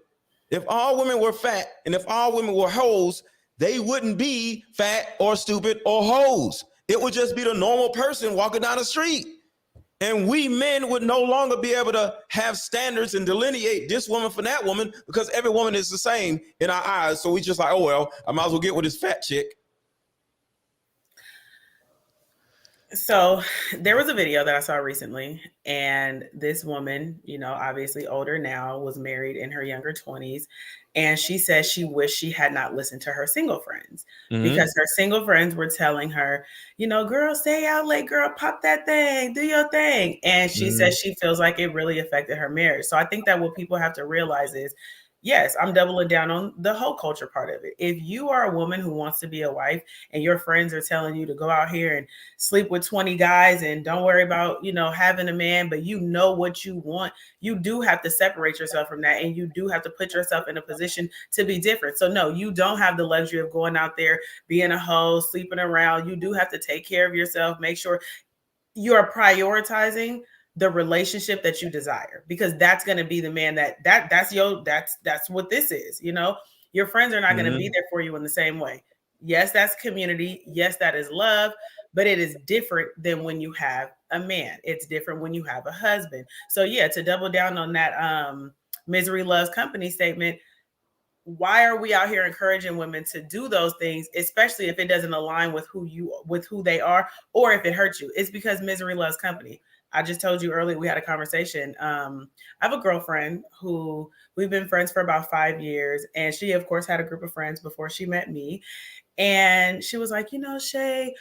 if all women were fat, and if all women were hoes, they wouldn't be fat or stupid or hoes. It would just be the normal person walking down the street. And we men would no longer be able to have standards and delineate this woman from that woman, because every woman is the same in our eyes. So we just like, oh, well, I might as well get with this fat chick. So there was a video that I saw recently, and this woman, you know, obviously older now, was married in her younger 20s. And she said she wished she had not listened to her single friends, because her single friends were telling her, you know, girl, stay out late, girl, pop that thing, do your thing. And she says she feels like it really affected her marriage. So I think that what people have to realize is, yes, I'm doubling down on the whole culture part of it. If you are a woman who wants to be a wife and your friends are telling you to go out here and sleep with 20 guys and don't worry about, you know, having a man, but you know what you want, you do have to separate yourself from that, and you do have to put yourself in a position to be different. So no, you don't have the luxury of going out there, being a hoe, sleeping around. You do have to take care of yourself, make sure you are prioritizing the relationship that you desire, because that's going to be the man that's what this is. You know, your friends are not going to be there for you in the same way. Yes, that's community. Yes, that is love, but it is different than when you have a man. It's different when you have a husband. So yeah, to double down on that misery loves company statement, why are we out here encouraging women to do those things, especially if it doesn't align with who they are, or if it hurts you? It's because misery loves company. I just told you earlier, we had a conversation. I have a girlfriend who we've been friends for about 5 years. And she, of course, had a group of friends before she met me. And she was like, you know, Shay,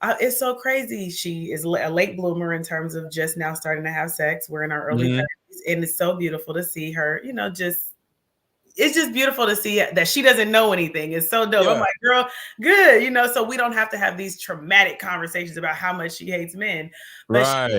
it's so crazy. She is a late bloomer in terms of just now starting to have sex. We're in our early 30s. And it's so beautiful to see her, you know, it's just beautiful to see that she doesn't know anything. It's so dope. Yeah. I'm like, girl, good. You know, so we don't have to have these traumatic conversations about how much she hates men. But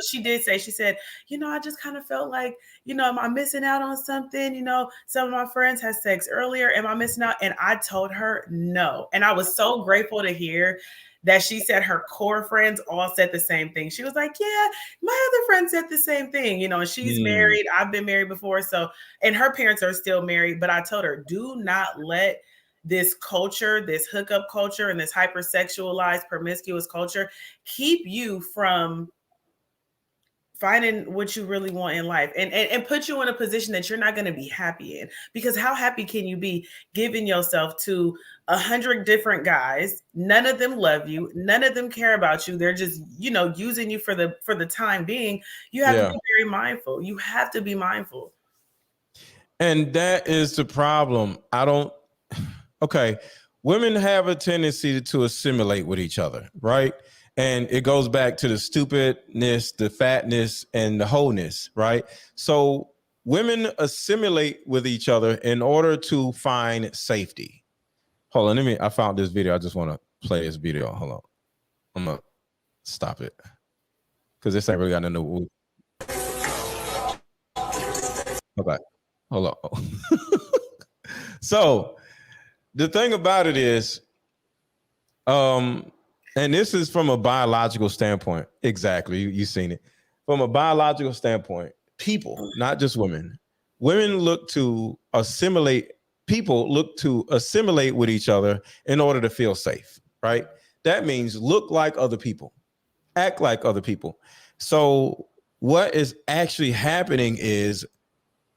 she did say, she said, you know, I just kind of felt like, you know, am I missing out on something? You know, some of my friends had sex earlier. Am I missing out? And I told her no. And I was so grateful to hear that she said her core friends all said the same thing. She was like, yeah, my other friend said the same thing, you know, and she's married. I've been married before. So, and her parents are still married, but I told her, do not let this culture, this hookup culture, and this hypersexualized, promiscuous culture keep you from finding what you really want in life, and put you in a position that you're not going to be happy in. Because how happy can you be giving yourself to 100 different guys? None of them love you. None of them care about you. They're just, you know, using you for the time being. You have to be very mindful. You have to be mindful. And that is the problem. Okay. Women have a tendency to assimilate with each other, right? And it goes back to the stupidness, the fatness, and the wholeness, right? So women assimilate with each other in order to find safety. Hold on, I found this video. I just want to play this video. Hold on. I'm going to stop it. because this ain't really got nothing to do. Okay, hold on. So the thing about it is, and this is from a biological standpoint. Exactly, you've seen it. From a biological standpoint, people, not just women, look to assimilate. People look to assimilate with each other in order to feel safe, right? That means look like other people, act like other people. So what is actually happening is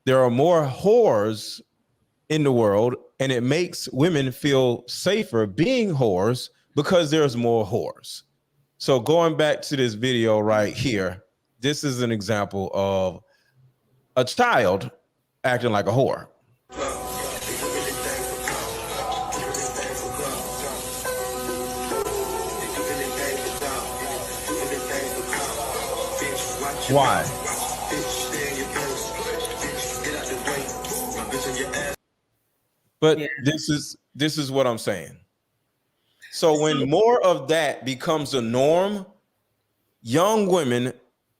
there are more whores in the world, and it makes women feel safer being whores because there's more whores. So going back to this video right here, this is an example of a child acting like a whore. Why? But yeah. This is what I'm saying. So when more of that becomes a norm, young women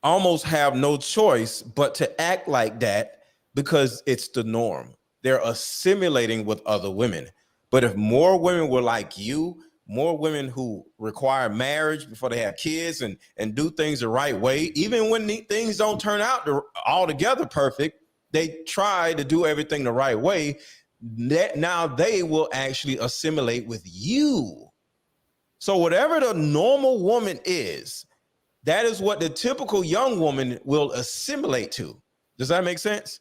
almost have no choice but to act like that because it's the norm. They're assimilating with other women. But if more women were like you, more women who require marriage before they have kids and do things the right way, even when things don't turn out altogether perfect, they try to do everything the right way. Now they will actually assimilate with you. So whatever the normal woman is, that is what the typical young woman will assimilate to. Does that make sense?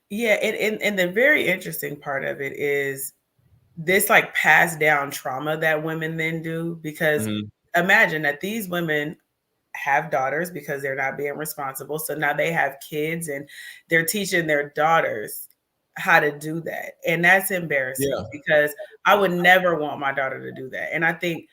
Yeah, and the very interesting part of it is this like passed down trauma that women then do, because imagine that these women have daughters because they're not being responsible. So now they have kids and they're teaching their daughters how to do that. And that's embarrassing because I would never want my daughter to do that. And I think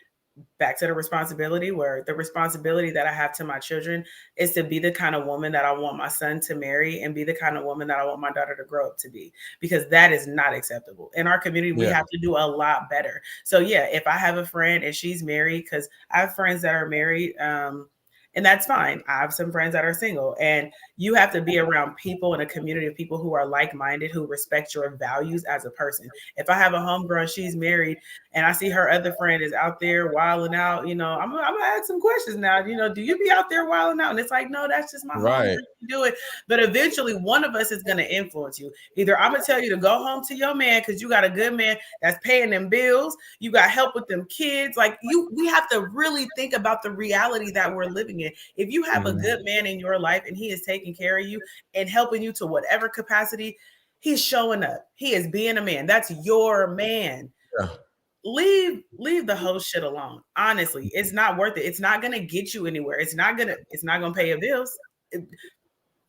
back to the responsibility, where the responsibility that I have to my children is to be the kind of woman that I want my son to marry and be the kind of woman that I want my daughter to grow up to be, because that is not acceptable. In our community, we have to do a lot better. So yeah, if I have a friend and she's married, because I have friends that are married, and that's fine. I have some friends that are single, and you have to be around people in a community of people who are like-minded, who respect your values as a person. If I have a homegirl, she's married, and I see her other friend is out there wilding out, you know, I'm gonna ask some questions now. You know, do you be out there wilding out? And it's like, no, that's just my homegirl. You do it. But eventually one of us is gonna influence you. Either I'm gonna tell you to go home to your man because you got a good man that's paying them bills, you got help with them kids. Like we have to really think about the reality that we're living in. If you have a good man in your life and he is taking care of you and helping you to whatever capacity, he's showing up. He is being a man. That's your man. Yeah. Leave the whole shit alone. Honestly, it's not worth it. It's not gonna get you anywhere. It's not gonna pay your bills.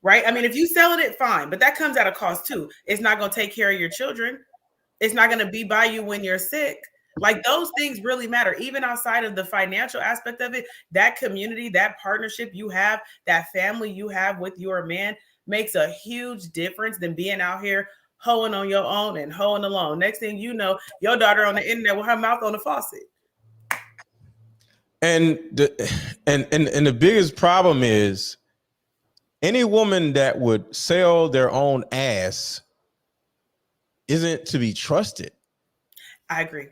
Right? I mean, if you selling it, fine, but that comes at a cost too. It's not gonna take care of your children. It's not gonna be by you when you're sick. Like those things really matter, even outside of the financial aspect of it. That community, that partnership you have, that family you have with your man makes a huge difference than being out here hoeing on your own and hoeing alone. Next thing you know, your daughter on the internet with her mouth on the faucet. And the biggest problem is any woman that would sell their own ass isn't to be trusted. I agree.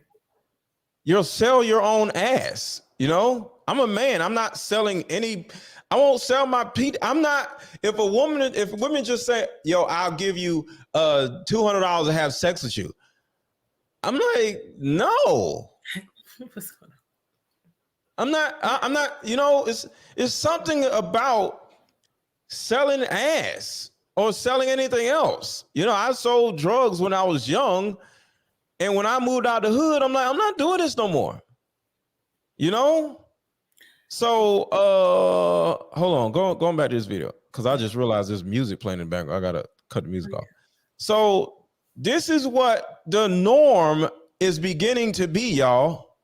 You'll sell your own ass. You know, I'm a man. I'm not selling any. I won't sell my Pete. I'm not. If women just say, yo, I'll give you $200 to have sex with you, I'm like, no. What's going on? I'm not, you know, it's something about selling ass or selling anything else. You know, I sold drugs when I was young. And when I moved out the hood, I'm like, I'm not doing this no more. You know? So hold on, going back to this video, because I just realized there's music playing in the background. I gotta cut the music off. So this is what the norm is beginning to be, y'all.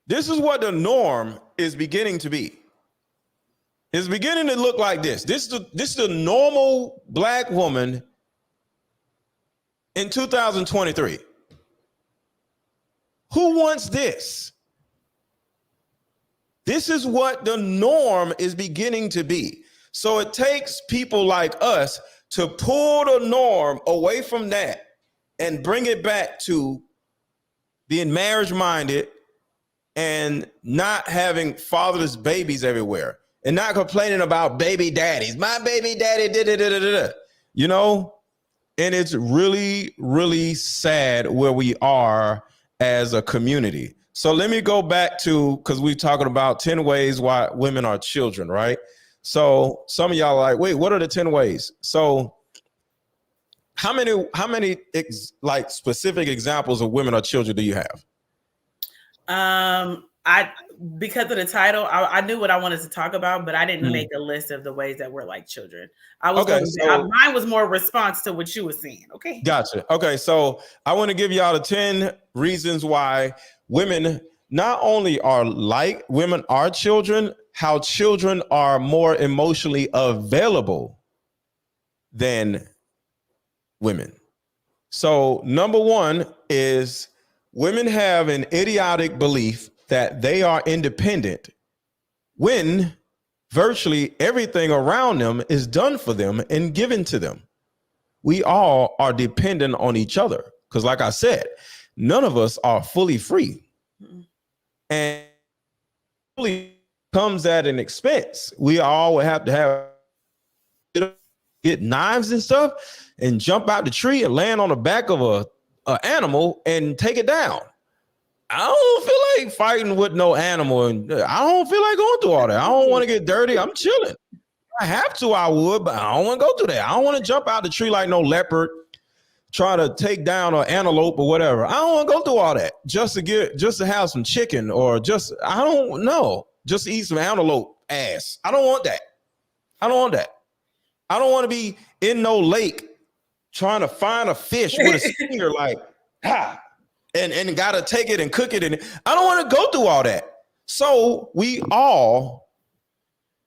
This is what the norm is beginning to be. It's beginning to look like this. This is the normal Black woman in 2023. Who wants this? This is what the norm is beginning to be. So it takes people like us to pull the norm away from that and bring it back to being marriage minded and not having fatherless babies everywhere and not complaining about baby daddies. My baby daddy did. You know, and it's really, really sad where we are as a community. So let me go back to, because we're talking about 10 ways why women are children, right? So some of y'all are like, wait, what are the 10 ways? So how many like specific examples of women or children do you have? Because of the title, I knew what I wanted to talk about, but I didn't make a list of the ways that we're like children. I was mine was more response to what you were saying. Okay. Gotcha. Okay. So I want to give y'all the 10 reasons why women not only are like women are children, how children are more emotionally available than women. So number one is women have an idiotic belief that they are independent when virtually everything around them is done for them and given to them. We all are dependent on each other because, like I said, none of us are fully free. And it really comes at an expense. We all have to get knives and stuff and jump out the tree and land on the back of a animal and take it down. I don't feel like fighting with no animal, and I don't feel like going through all that. I don't want to get dirty. I'm chilling. If I have to, I would, but I don't want to go through that. I don't want to jump out the tree like no leopard trying to take down an antelope or whatever. I don't want to go through all that just to have some chicken or just to eat some antelope ass. I don't want that. I don't want to be in no lake trying to find a fish with a spear like, and got to take it and cook it. And I don't want to go through all that. So we all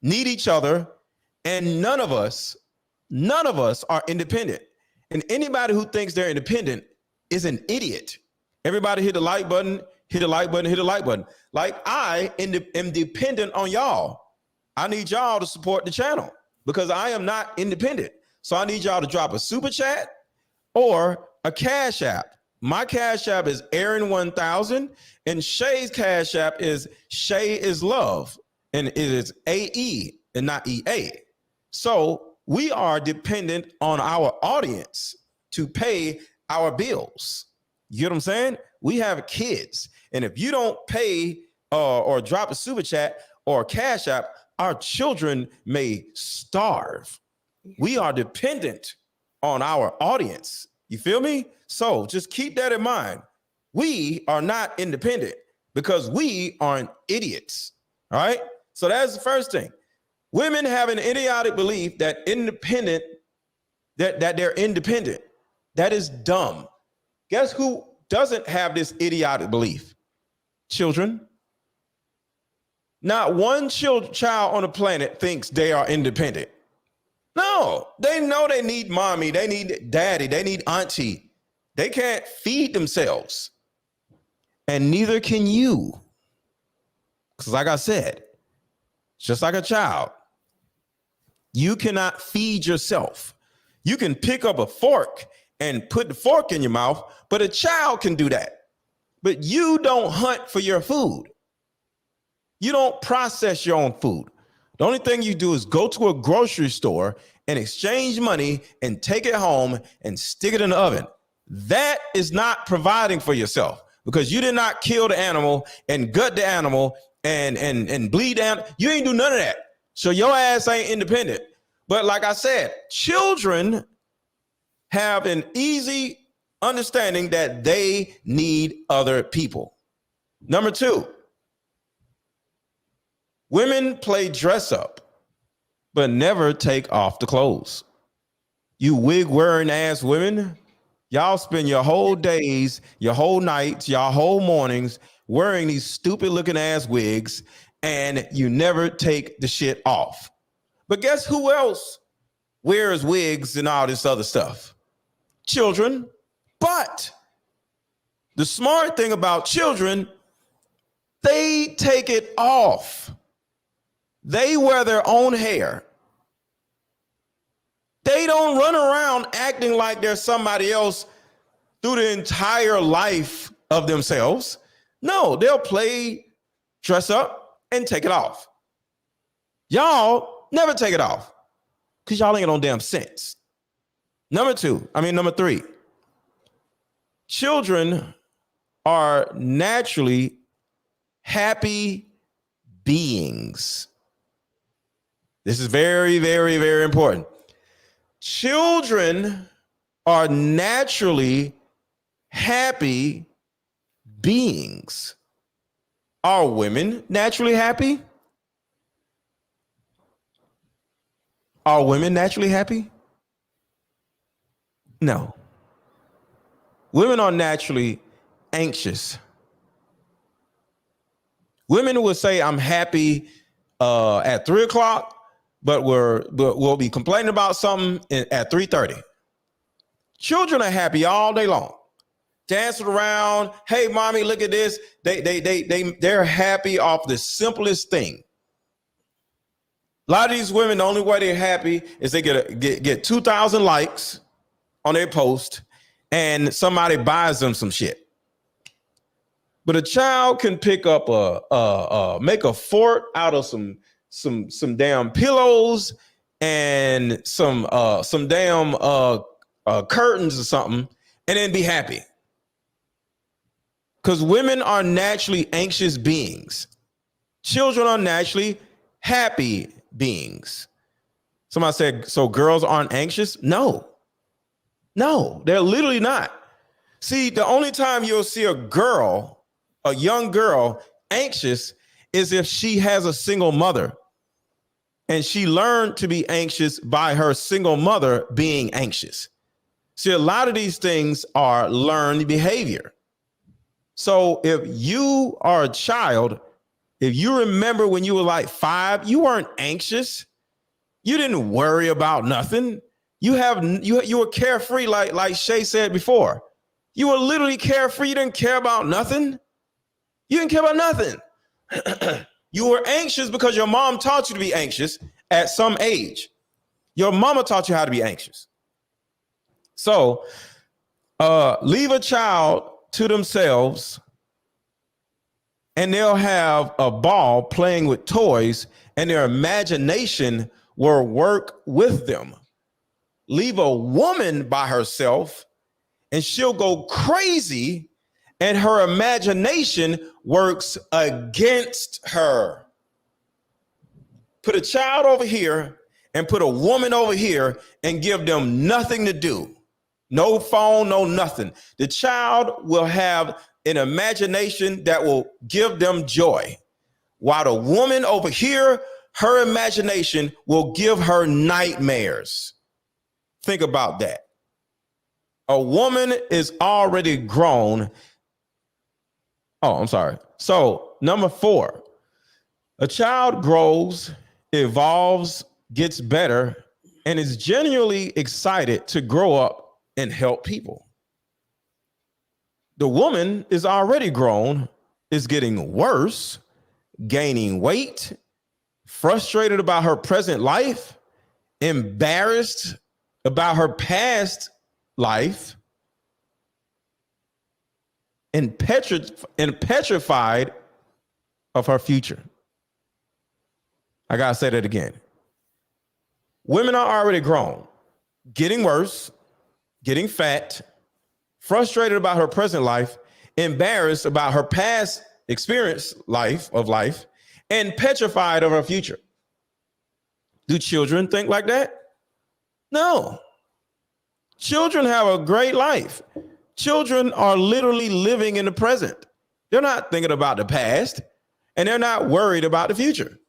need each other, and none of us are independent. And anybody who thinks they're independent is an idiot. Everybody hit the like button, hit the like button, hit the like button. Like I am dependent on y'all. I need y'all to support the channel because I am not independent. So I need y'all to drop a super chat or a cash app. My cash app is Aaron1000 and Shay's cash app is Shay is Love. And it is AE and not EA. So we are dependent on our audience to pay our bills. You know what I'm saying? We have kids. And if you don't pay or drop a super chat or a cash app, our children may starve. We are dependent on our audience. You feel me? So just keep that in mind. We are not independent because we aren't idiots. All right. So that's the first thing. Women have an idiotic belief that they're independent. That is dumb. Guess who doesn't have this idiotic belief? Children. Not one child on the planet thinks they are independent. No, they know they need mommy, they need daddy, they need auntie. They can't feed themselves. And neither can you. Because like I said, just like a child, you cannot feed yourself. You can pick up a fork and put the fork in your mouth, but a child can do that. But you don't hunt for your food. You don't process your own food. The only thing you do is go to a grocery store and exchange money and take it home and stick it in the oven. That is not providing for yourself because you did not kill the animal and gut the animal and bleed down. You ain't do none of that. So your ass ain't independent. But like I said, children have an easy understanding that they need other people. Number two, women play dress up, but never take off the clothes. You wig wearing ass women, y'all spend your whole days, your whole nights, your whole mornings wearing these stupid looking ass wigs, and you never take the shit off. But guess who else wears wigs and all this other stuff? Children. But the smart thing about children, They take it off. They wear their own hair. They don't run around acting like they're somebody else through the entire life of themselves. No, they'll play, dress up, and take it off. Y'all never take it off because y'all ain't got no damn sense. Number three, children are naturally happy beings. This is very, very, very important. Children are naturally happy beings. Are women naturally happy? Are women naturally happy? No. Women are naturally anxious. Women will say, I'm happy at 3 o'clock, but we'll be complaining about something at 3:30. Children are happy all day long, dancing around. Hey, mommy, look at this. They're happy off the simplest thing. A lot of these women, the only way they're happy is they get 2,000 likes on their post and somebody buys them some shit. But a child can pick up make a fort out of some damn pillows and some damn curtains or something, and then be happy. Because women are naturally anxious beings. Children are naturally happy beings. Somebody said, so girls aren't anxious? No, they're literally not. See, the only time you'll see a young girl anxious is if she has a single mother and she learned to be anxious by her single mother being anxious. See, a lot of these things are learned behavior. So if you are a child, if you remember when you were like 5, you weren't anxious. You didn't worry about nothing. You were carefree, like Shay said before. You were literally carefree. You didn't care about nothing. You didn't care about nothing. You were anxious because your mom taught you to be anxious at some age. Your mama taught you how to be anxious. So leave a child to themselves and they'll have a ball playing with toys and their imagination will work with them. Leave a woman by herself and she'll go crazy and her imagination works against her. Put a child over here and put a woman over here and give them nothing to do. No phone, no nothing. The child will have an imagination that will give them joy. While the woman over here, her imagination will give her nightmares. Think about that. A woman is already grown. Oh, I'm sorry. So number 4, a child grows, evolves, gets better, and is genuinely excited to grow up and help people. The woman is already grown, is getting worse, gaining weight, frustrated about her present life, embarrassed about her past life, and petrified of her future. I gotta say that again. Women are already grown, getting worse, getting fat, frustrated about her present life, embarrassed about her past experience life, and petrified of her future. Do children think like that? No. Children have a great life. Children are literally living in the present. They're not thinking about the past, and they're not worried about the future.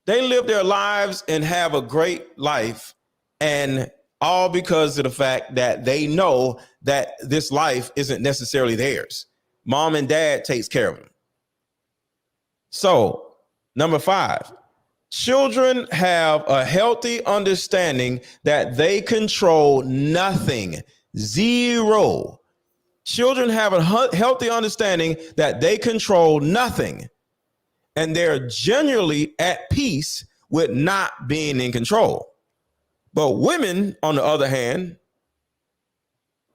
They live their lives and have a great life, and all because of the fact that they know that this life isn't necessarily theirs. Mom and dad takes care of them. So, number 5, children have a healthy understanding that they control nothing. 0. Children have a healthy understanding that they control nothing, and they're genuinely at peace with not being in control. But women, on the other hand,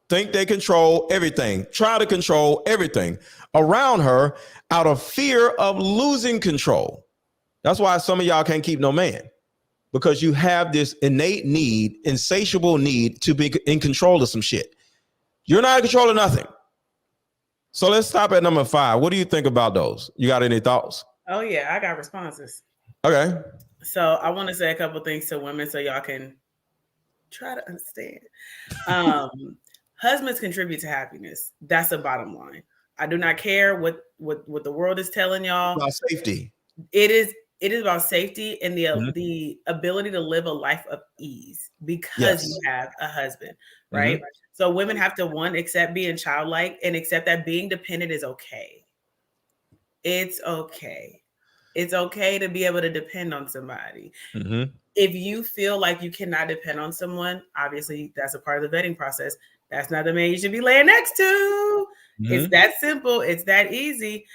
think they control everything, try to control everything around her out of fear of losing control. That's why some of y'all can't keep no man, because you have this innate need, insatiable need to be in control of some shit. You're not in control of nothing. So let's stop at number 5. What do you think about those? You got any thoughts? Oh yeah, I got responses. Okay. So I want to say a couple things to women so y'all can try to understand. Husbands contribute to happiness. That's the bottom line. I do not care what the world is telling y'all. About safety. It is about safety and the ability to live a life of ease because you have a husband, right? So women have to, one, accept being childlike and accept that being dependent is okay. It's okay. It's okay to be able to depend on somebody. If you feel like you cannot depend on someone, obviously that's a part of the vetting process. That's not the man you should be laying next to. It's that simple. It's that easy.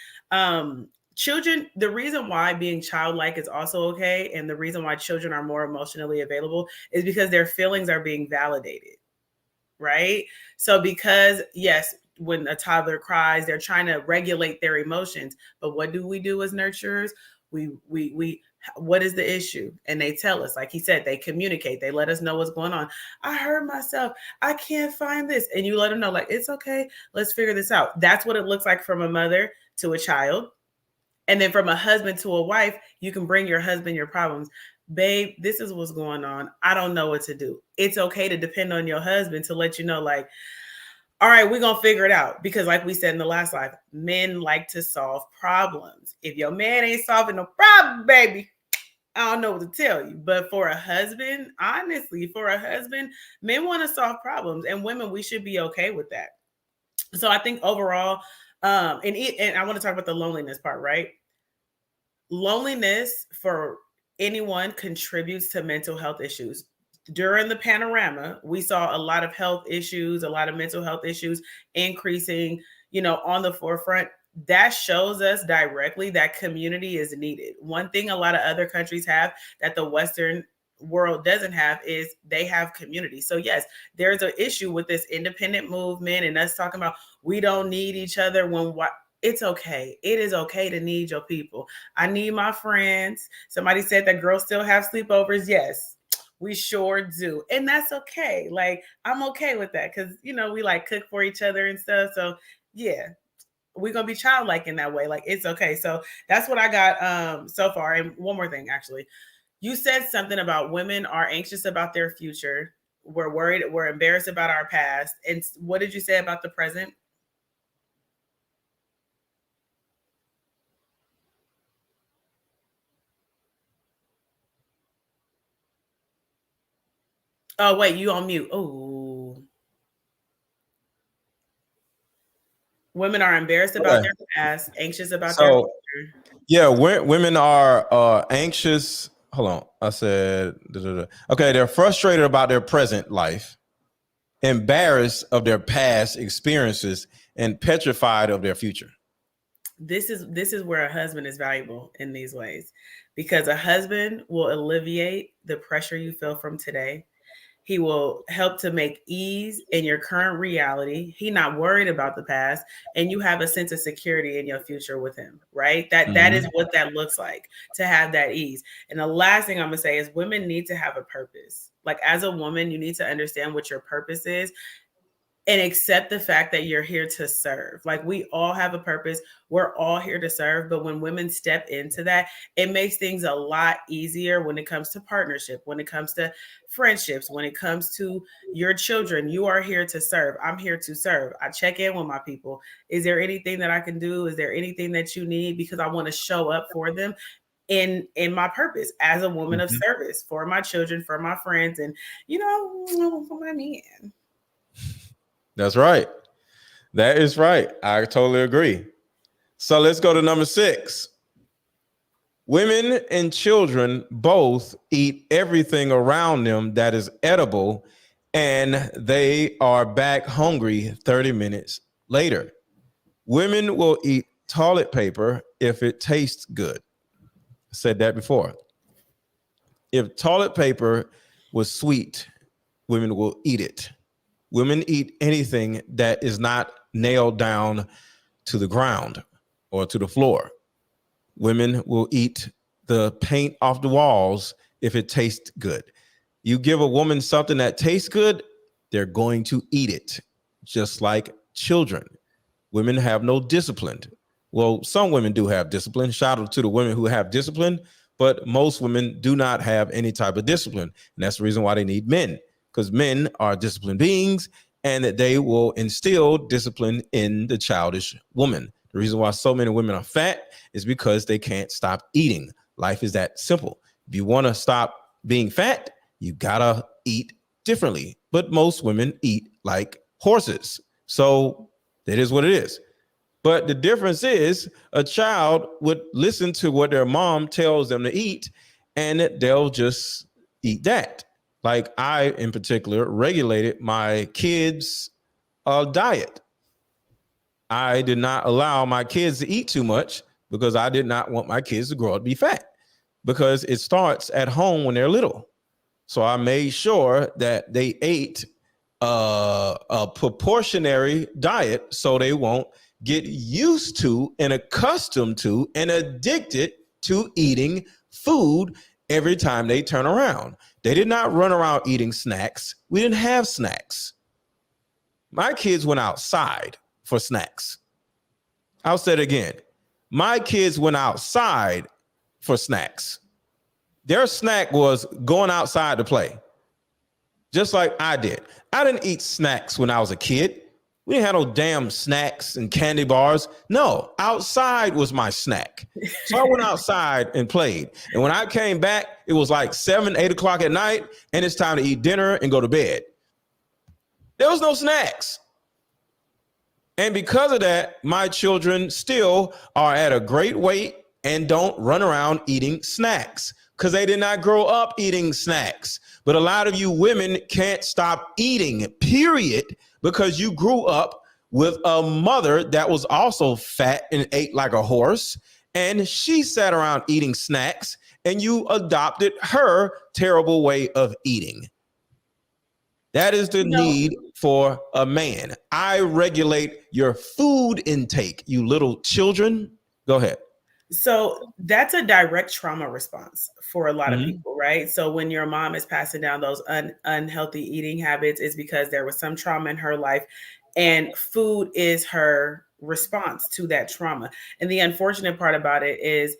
Children, the reason why being childlike is also okay, and the reason why children are more emotionally available is because their feelings are being validated, right? So because, yes, when a toddler cries, they're trying to regulate their emotions. But what do we do as nurturers? We what is the issue? And they tell us, like he said, they communicate. They let us know what's going on. I hurt myself. I can't find this. And you let them know, like, it's okay. Let's figure this out. That's what it looks like from a mother to a child. And then from a husband to a wife, you can bring your husband your problems. Babe, this is what's going on. I don't know what to do. It's okay to depend on your husband to let you know, like, all right, we're going to figure it out. Because like we said in the last live, men like to solve problems. If your man ain't solving no problem, baby, I don't know what to tell you. But for a husband, honestly, for a husband, men want to solve problems. And women, we should be okay with that. So I think overall, and I want to talk about the loneliness part, right? Loneliness for anyone contributes to mental health issues. During the panorama, we saw a lot of health issues, a lot of mental health issues increasing, on the forefront. That shows us directly that community is needed. One thing a lot of other countries have that the Western world doesn't have is they have community. So yes, there's an issue with this independent movement and us talking about we don't need each other when it's okay. It is okay to need your people. I need my friends. Somebody said that girls still have sleepovers. Yes, we sure do. And that's okay. Like, I'm okay with that because, we like cook for each other and stuff. So yeah, we're going to be childlike in that way. Like, it's okay. So that's what I got so far. And one more thing, actually. You said something about women are anxious about their future. We're worried. We're embarrassed about our past. And what did you say about the present? Oh, wait, you on mute. Oh. Women are embarrassed about their past, anxious about their future. Yeah, women are anxious. Hold on. I said, okay, they're frustrated about their present life, embarrassed of their past experiences, and petrified of their future. This is where a husband is valuable in these ways, because a husband will alleviate the pressure you feel from today. He will help to make ease in your current reality. He's not worried about the past, and you have a sense of security in your future with him, right? That is what that looks like, to have that ease. And the last thing I'm gonna say is women need to have a purpose. Like, as a woman, you need to understand what your purpose is and accept the fact that you're here to serve. Like, we all have a purpose. We're all here to serve. But when women step into that, it makes things a lot easier when it comes to partnership, when it comes to friendships, when it comes to your children. You are here to serve. I'm here to serve. I check in with my people. Is there anything that I can do? Is there anything that you need? Because I want to show up for them in my purpose as a woman of service for my children, for my friends, and, for my man. That's right. That is right. I totally agree. So let's go to number 6. Women and children both eat everything around them that is edible, and they are back hungry 30 minutes later. Women will eat toilet paper if it tastes good. I said that before. If toilet paper was sweet, women will eat it. Women eat anything that is not nailed down to the ground or to the floor. Women will eat the paint off the walls if it tastes good. You give a woman something that tastes good, they're going to eat it, just like children. Women have no discipline. Well, some women do have discipline. Shout out to the women who have discipline, but most women do not have any type of discipline. And that's the reason why they need men, because men are disciplined beings and that they will instill discipline in the childish woman. The reason why so many women are fat is because they can't stop eating. Life is that simple. If you want to stop being fat, you gotta eat differently. But most women eat like horses. So that is what it is. But the difference is a child would listen to what their mom tells them to eat, and they'll just eat that. Like I, in particular, regulated my kids' diet. I did not allow my kids to eat too much because I did not want my kids to grow up to be fat, because it starts at home when they're little. So I made sure that they ate a proportionary diet so they won't get used to and accustomed to and addicted to eating food every time they turn around. They did not run around eating snacks. We didn't have snacks. My kids went outside for snacks. I'll say it again. My kids went outside for snacks. Their snack was going outside to play, just like I did. I didn't eat snacks when I was a kid. We didn't have no damn snacks and candy bars. No, outside was my snack. So I went outside and played. And when I came back, it was like 7, 8 o'clock at night, and it's time to eat dinner and go to bed. There was no snacks. And because of that, my children still are at a great weight and don't run around eating snacks because they did not grow up eating snacks. But a lot of you women can't stop eating, period, because you grew up with a mother that was also fat and ate like a horse, and she sat around eating snacks, and you adopted her terrible way of eating. That is the need for a man. I regulate your food intake, you little children. Go ahead. So that's a direct trauma response for a lot of people, right? So when your mom is passing down those unhealthy eating habits, it's because there was some trauma in her life, and food is her response to that trauma. And the unfortunate part about it is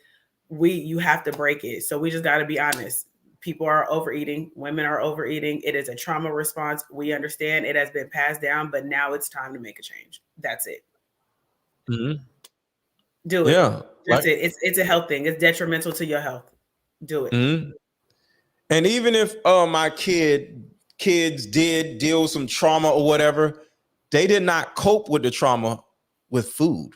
you have to break it. So we just got to be honest. People are overeating. Women are overeating. It is a trauma response. We understand it has been passed down, but now it's time to make a change. That's it. Do it. Yeah. That's it. It's a health thing. It's detrimental to your health. Do it. And even if my kids did deal with some trauma or whatever, they did not cope with the trauma with food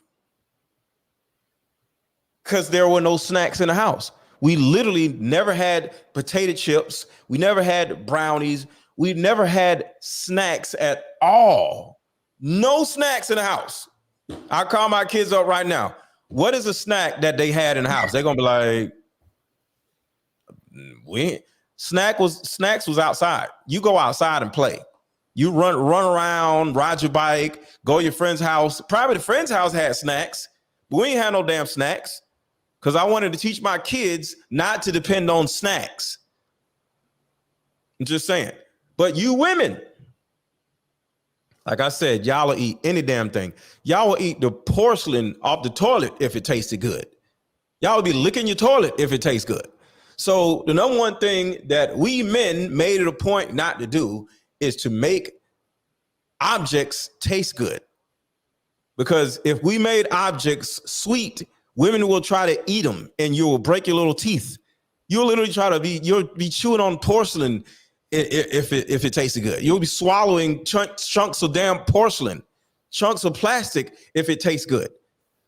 because there were no snacks in the house. We literally never had potato chips. We never had brownies. We never had snacks at all. No snacks in the house. I call my kids up right now. What is a snack that they had in the house? They're gonna be like, snacks was outside. You go outside and play. You run around, ride your bike, go to your friend's house. Probably the friend's house had snacks, but we ain't had no damn snacks because I wanted to teach my kids not to depend on snacks. I'm just saying. But you women, like I said, y'all will eat any damn thing. Y'all will eat the porcelain off the toilet if it tasted good. Y'all will be licking your toilet if it tastes good. So the number one thing that we men made it a point not to do is to make objects taste good. Because if we made objects sweet, women will try to eat them and you will break your little teeth. You'll literally you'll be chewing on porcelain if it tasted good. You'll be swallowing chunks of damn porcelain, chunks of plastic if it tastes good.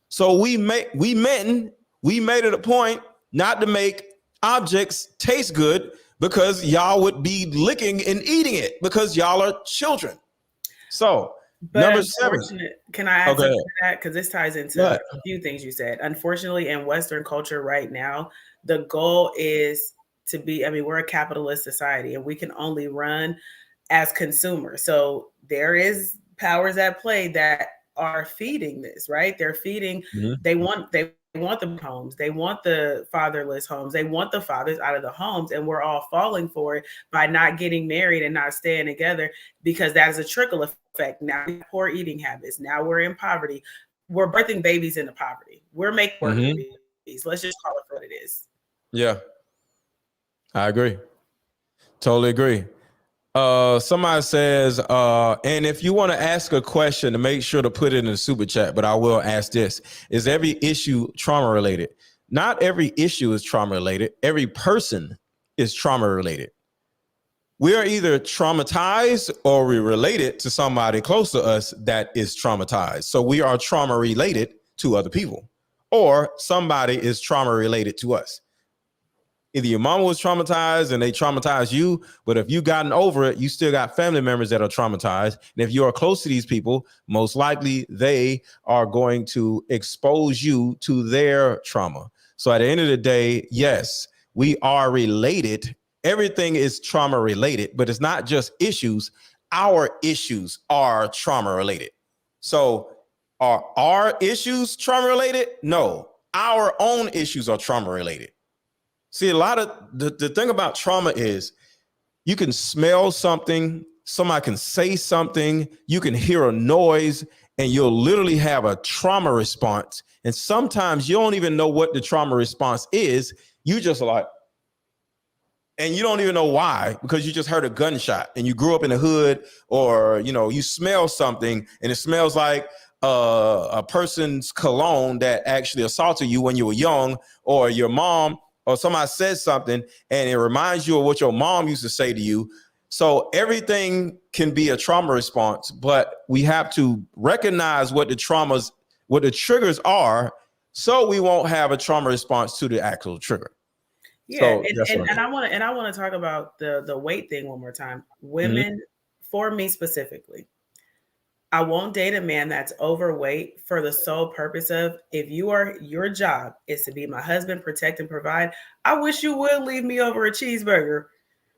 So we made it a point not to make objects taste good because y'all would be licking and eating it because y'all are children. So But Number 7. can I add Okay. something to that? Because this ties into a few things you said. Unfortunately, in Western culture right now, the goal is to be, I mean, we're a capitalist society and we can only run as consumers. So there is powers at play that are feeding this, right? They're feeding, they want the homes, they want the fatherless homes, they want the fathers out of the homes, and we're all falling for it by not getting married and not staying together, because that is a trickle effect. Now we have poor eating habits, now we're in poverty, we're birthing babies into poverty, we're making work babies. Let's just call it for what it is. Yeah, I agree. Totally agree. Somebody says, and if you want to ask a question, to make sure to put it in the super chat, but I will ask this: is every issue trauma related? Not every issue is trauma related. Every person is trauma related. We are either traumatized or we're related to somebody close to us that is traumatized. So we are trauma related to other people, or somebody is trauma related to us. Either your mama was traumatized and they traumatized you, but if you've gotten over it, you still got family members that are traumatized. And if you are close to these people, most likely they are going to expose you to their trauma. So at the end of the day, yes, we are related. Everything is trauma related, but it's not just issues. Our issues are trauma related. So are our issues trauma related? No, our own issues are trauma related. See, a lot of the thing about trauma is you can smell something, somebody can say something, you can hear a noise, and you'll literally have a trauma response. And sometimes you don't even know what the trauma response is. You just like, and you don't even know why, because you just heard a gunshot and you grew up in the hood, or, you know, you smell something and it smells like a person's cologne that actually assaulted you when you were young, or your mom or somebody says something and it reminds you of what your mom used to say to you. So everything can be a trauma response, but we have to recognize what the triggers are, so we won't have a trauma response to the actual trigger. Yeah, so and I want to talk about the weight thing one more time. Women, for me specifically, I won't date a man that's overweight for the sole purpose of, if your job is to be my husband, protect and provide, I wish you would leave me over a cheeseburger.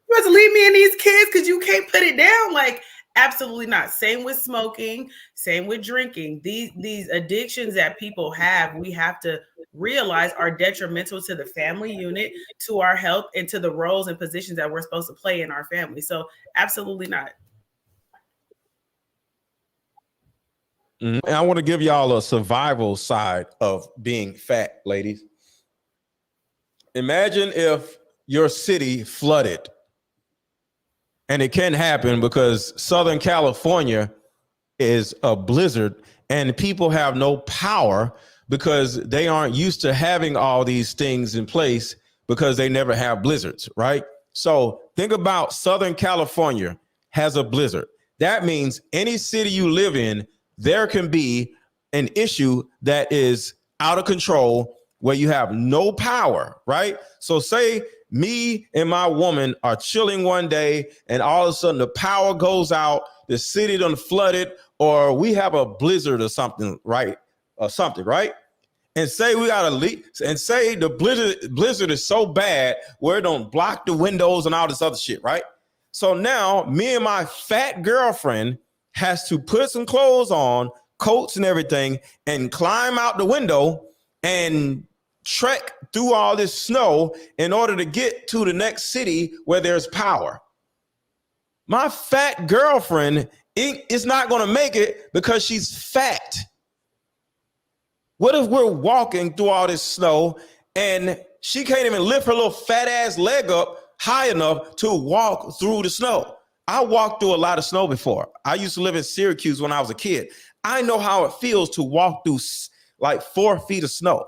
You have to leave me and these kids because you can't put it down. Like, absolutely not. Same with smoking, same with drinking. These addictions that people have, we have to realize are detrimental to the family unit, to our health, and to the roles and positions that we're supposed to play in our family. So absolutely not. And I want to give y'all a survival side of being fat, ladies. Imagine if your city flooded, and it can happen because Southern California is a blizzard and people have no power because they aren't used to having all these things in place because they never have blizzards, right? So think about Southern California has a blizzard. That means any city you live in, there can be an issue that is out of control where you have no power, right? So say me and my woman are chilling one day and all of a sudden the power goes out, the city done flooded, or we have a blizzard or something, right? And say we got a leak, and say the blizzard is so bad where it don't block the windows and all this other shit, right? So now me and my fat girlfriend has to put some clothes on, coats and everything, and climb out the window and trek through all this snow in order to get to the next city where there's power. My fat girlfriend is not going to make it because she's fat. What if we're walking through all this snow and she can't even lift her little fat ass leg up high enough to walk through the snow? I walked through a lot of snow before. I used to live in Syracuse when I was a kid. I know how it feels to walk through like 4 feet of snow.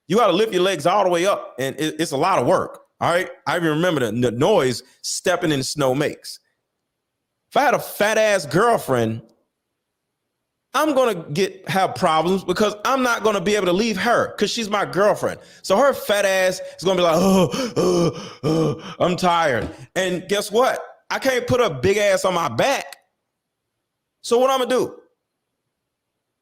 You got to lift your legs all the way up, and it's a lot of work. All right. I even remember the noise stepping in the snow makes. If I had a fat ass girlfriend, I'm going to have problems because I'm not going to be able to leave her because she's my girlfriend. So her fat ass is going to be like, I'm tired. And guess what? I can't put a big ass on my back. So what I'm going to do?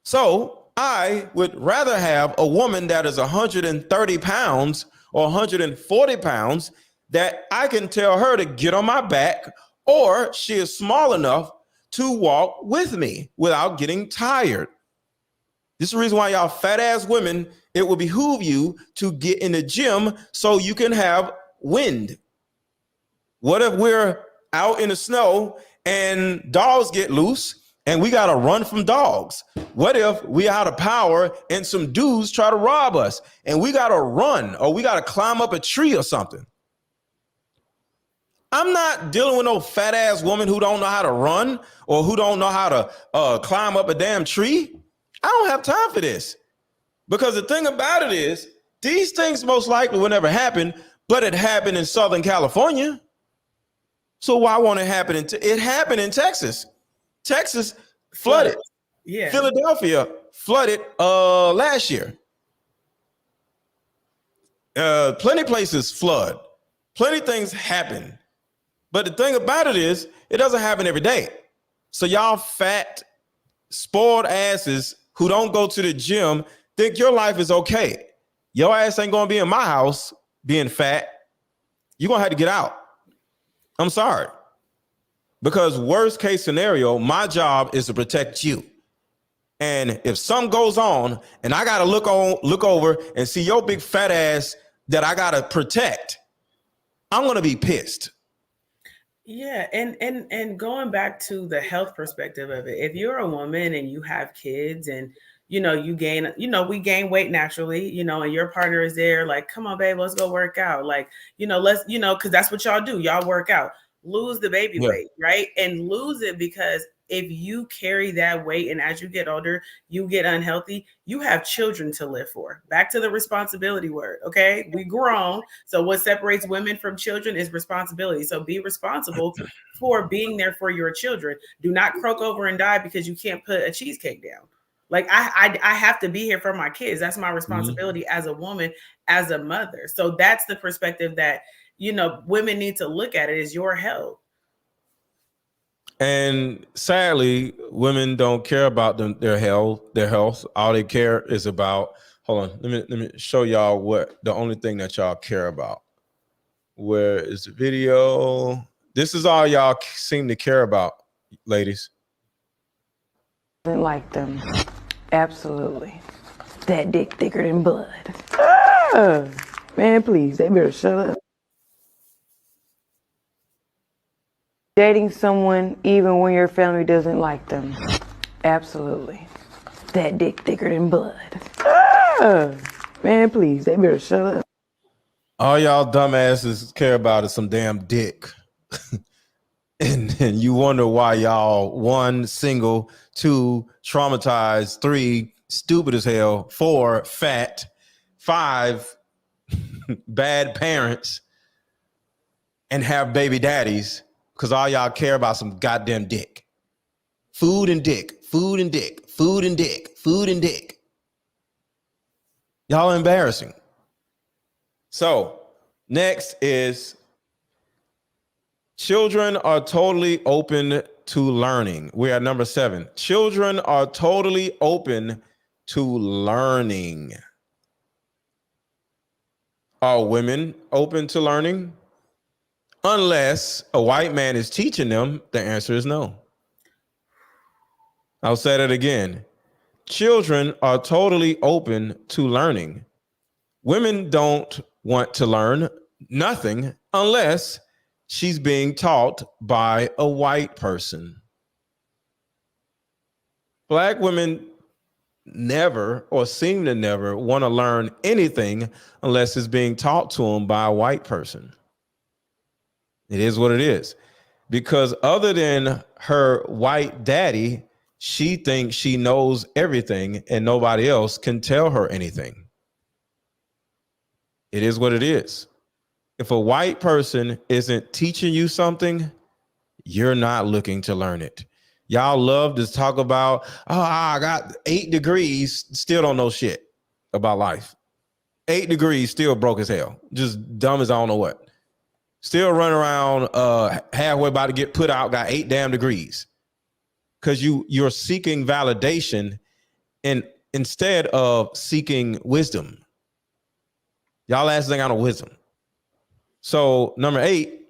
So I would rather have a woman that is 130 pounds or 140 pounds that I can tell her to get on my back, or she is small enough to walk with me without getting tired. This is the reason why y'all fat ass women, it will behoove you to get in the gym so you can have wind. What if we're out in the snow and dogs get loose and we got to run from dogs? What if we out of power and some dudes try to rob us and we got to run, or we got to climb up a tree or something? I'm not dealing with no fat ass woman who don't know how to run or who don't know how to climb up a damn tree. I don't have time for this, because the thing about it is these things most likely will never happen, but it happened in Southern California. So why won't it happen? It happened in Texas. Texas flooded. Yeah. Philadelphia flooded last year. Plenty places flood. Plenty things happen. But the thing about it is, it doesn't happen every day. So y'all fat, spoiled asses who don't go to the gym think your life is okay. Your ass ain't gonna be in my house being fat. You're gonna have to get out. I'm sorry. Because worst case scenario, my job is to protect you. And if something goes on and I gotta look over and see your big fat ass that I gotta protect, I'm gonna be pissed. Yeah, and going back to the health perspective of it, if you're a woman and you have kids and you gain, we gain weight naturally, and your partner is there like, come on, babe, let's go work out. Like, let's, because that's what y'all do. Y'all work out, lose the baby weight, right? And lose it, because if you carry that weight and as you get older, you get unhealthy, you have children to live for. Back to the responsibility word. Okay. We grown. So what separates women from children is responsibility. So be responsible for being there for your children. Do not croak over and die because you can't put a cheesecake down. Like I have to be here for my kids. That's my responsibility as a woman, as a mother. So that's the perspective that, women need to look at it, is your health. And sadly, women don't care about their health. All they care is about, hold on, let me show y'all what the only thing that y'all care about. Where is the video? This is all y'all seem to care about, ladies. Didn't like them. Absolutely. That dick thicker than blood. Man, please, they better shut up. Dating someone even when your family doesn't like them. Absolutely. That dick thicker than blood. Man, please, they better shut up. All y'all dumbasses care about is some damn dick. and you wonder why y'all, 1, single, 2, traumatized, 3, stupid as hell, 4, fat, 5, bad parents, and have baby daddies. Because all y'all care about some goddamn dick. Food and dick, food and dick, food and dick, food and dick. Y'all embarrassing. So next is children are totally open to learning. We are number 7. Children are totally open to learning. Are women open to learning? Unless a white man is teaching them, the answer is no. I'll say that again. Children are totally open to learning. Women don't want to learn nothing unless she's being taught by a white person. Black women never, or seem to never, want to learn anything unless it's being taught to them by a white person. It is what it is. Because other than her white daddy, she thinks she knows everything and nobody else can tell her anything. It is what it is. If a white person isn't teaching you something, you're not looking to learn it. Y'all love to talk about, I got 8 degrees, still don't know shit about life. 8 degrees, still broke as hell. Just dumb as I don't know what. Still running around halfway about to get put out, got 8 damn degrees. Because you're seeking validation and instead of seeking wisdom. Y'all asses ain't got no wisdom. So number 8,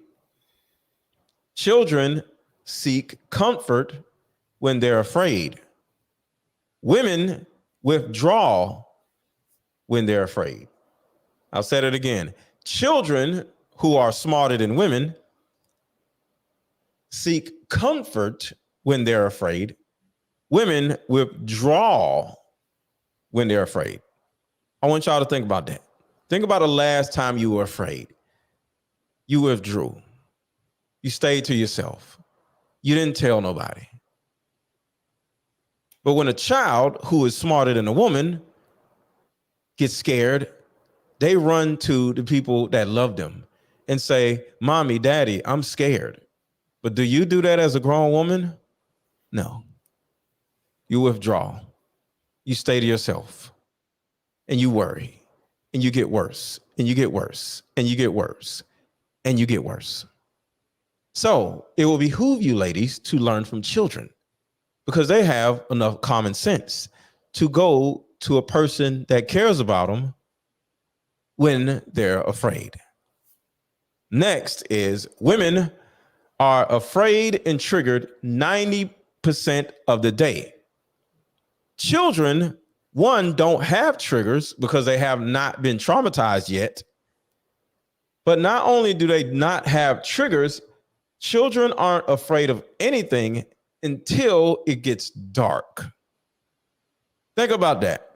children seek comfort when they're afraid. Women withdraw when they're afraid. I'll say it again. Children who are smarter than women seek comfort when they're afraid. Women withdraw when they're afraid. I want y'all to think about that. Think about the last time you were afraid. You withdrew. You stayed to yourself. You didn't tell nobody. But when a child who is smarter than a woman gets scared, they run to the people that love them and say, Mommy, Daddy, I'm scared. But do you do that as a grown woman? No. You withdraw. You stay to yourself. And you worry. And you get worse. And you get worse. And you get worse. And you get worse. So it will behoove you, ladies, to learn from children, because they have enough common sense to go to a person that cares about them when they're afraid. Next is women are afraid and triggered 90% of the day. Children, one, don't have triggers because they have not been traumatized yet. But not only do they not have triggers, children aren't afraid of anything until it gets dark. Think about that.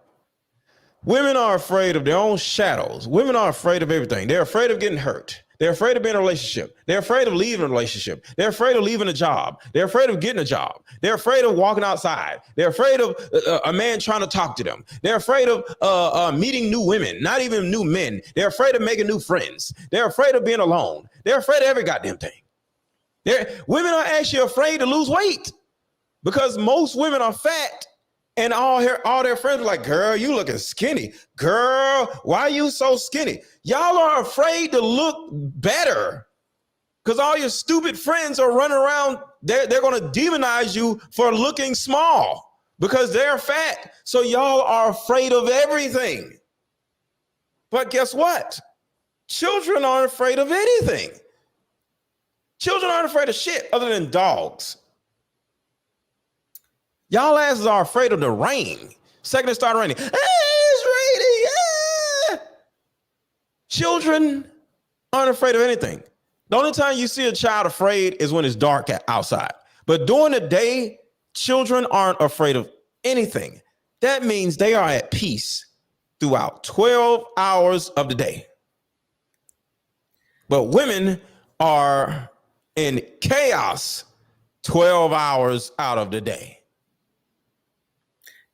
Women are afraid of their own shadows. Women are afraid of everything. They're afraid of getting hurt. They're afraid of being in a relationship. They're afraid of leaving a relationship. They're afraid of leaving a job. They're afraid of getting a job. They're afraid of walking outside. They're afraid of a man trying to talk to them. They're afraid of meeting new women, not even new men. They're afraid of making new friends. They're afraid of being alone. They're afraid of every goddamn thing. Women are actually afraid to lose weight because most women are fat. And all their friends are like, girl, you looking skinny. Girl, why are you so skinny? Y'all are afraid to look better because all your stupid friends are running around. They're going to demonize you for looking small because they're fat. So y'all are afraid of everything. But guess what? Children aren't afraid of anything. Children aren't afraid of shit other than dogs. Y'all asses are afraid of the rain. Second it started raining. Hey, it's raining. Yeah. Children aren't afraid of anything. The only time you see a child afraid is when it's dark outside. But during the day, children aren't afraid of anything. That means they are at peace throughout 12 hours of the day. But women are in chaos 12 hours out of the day.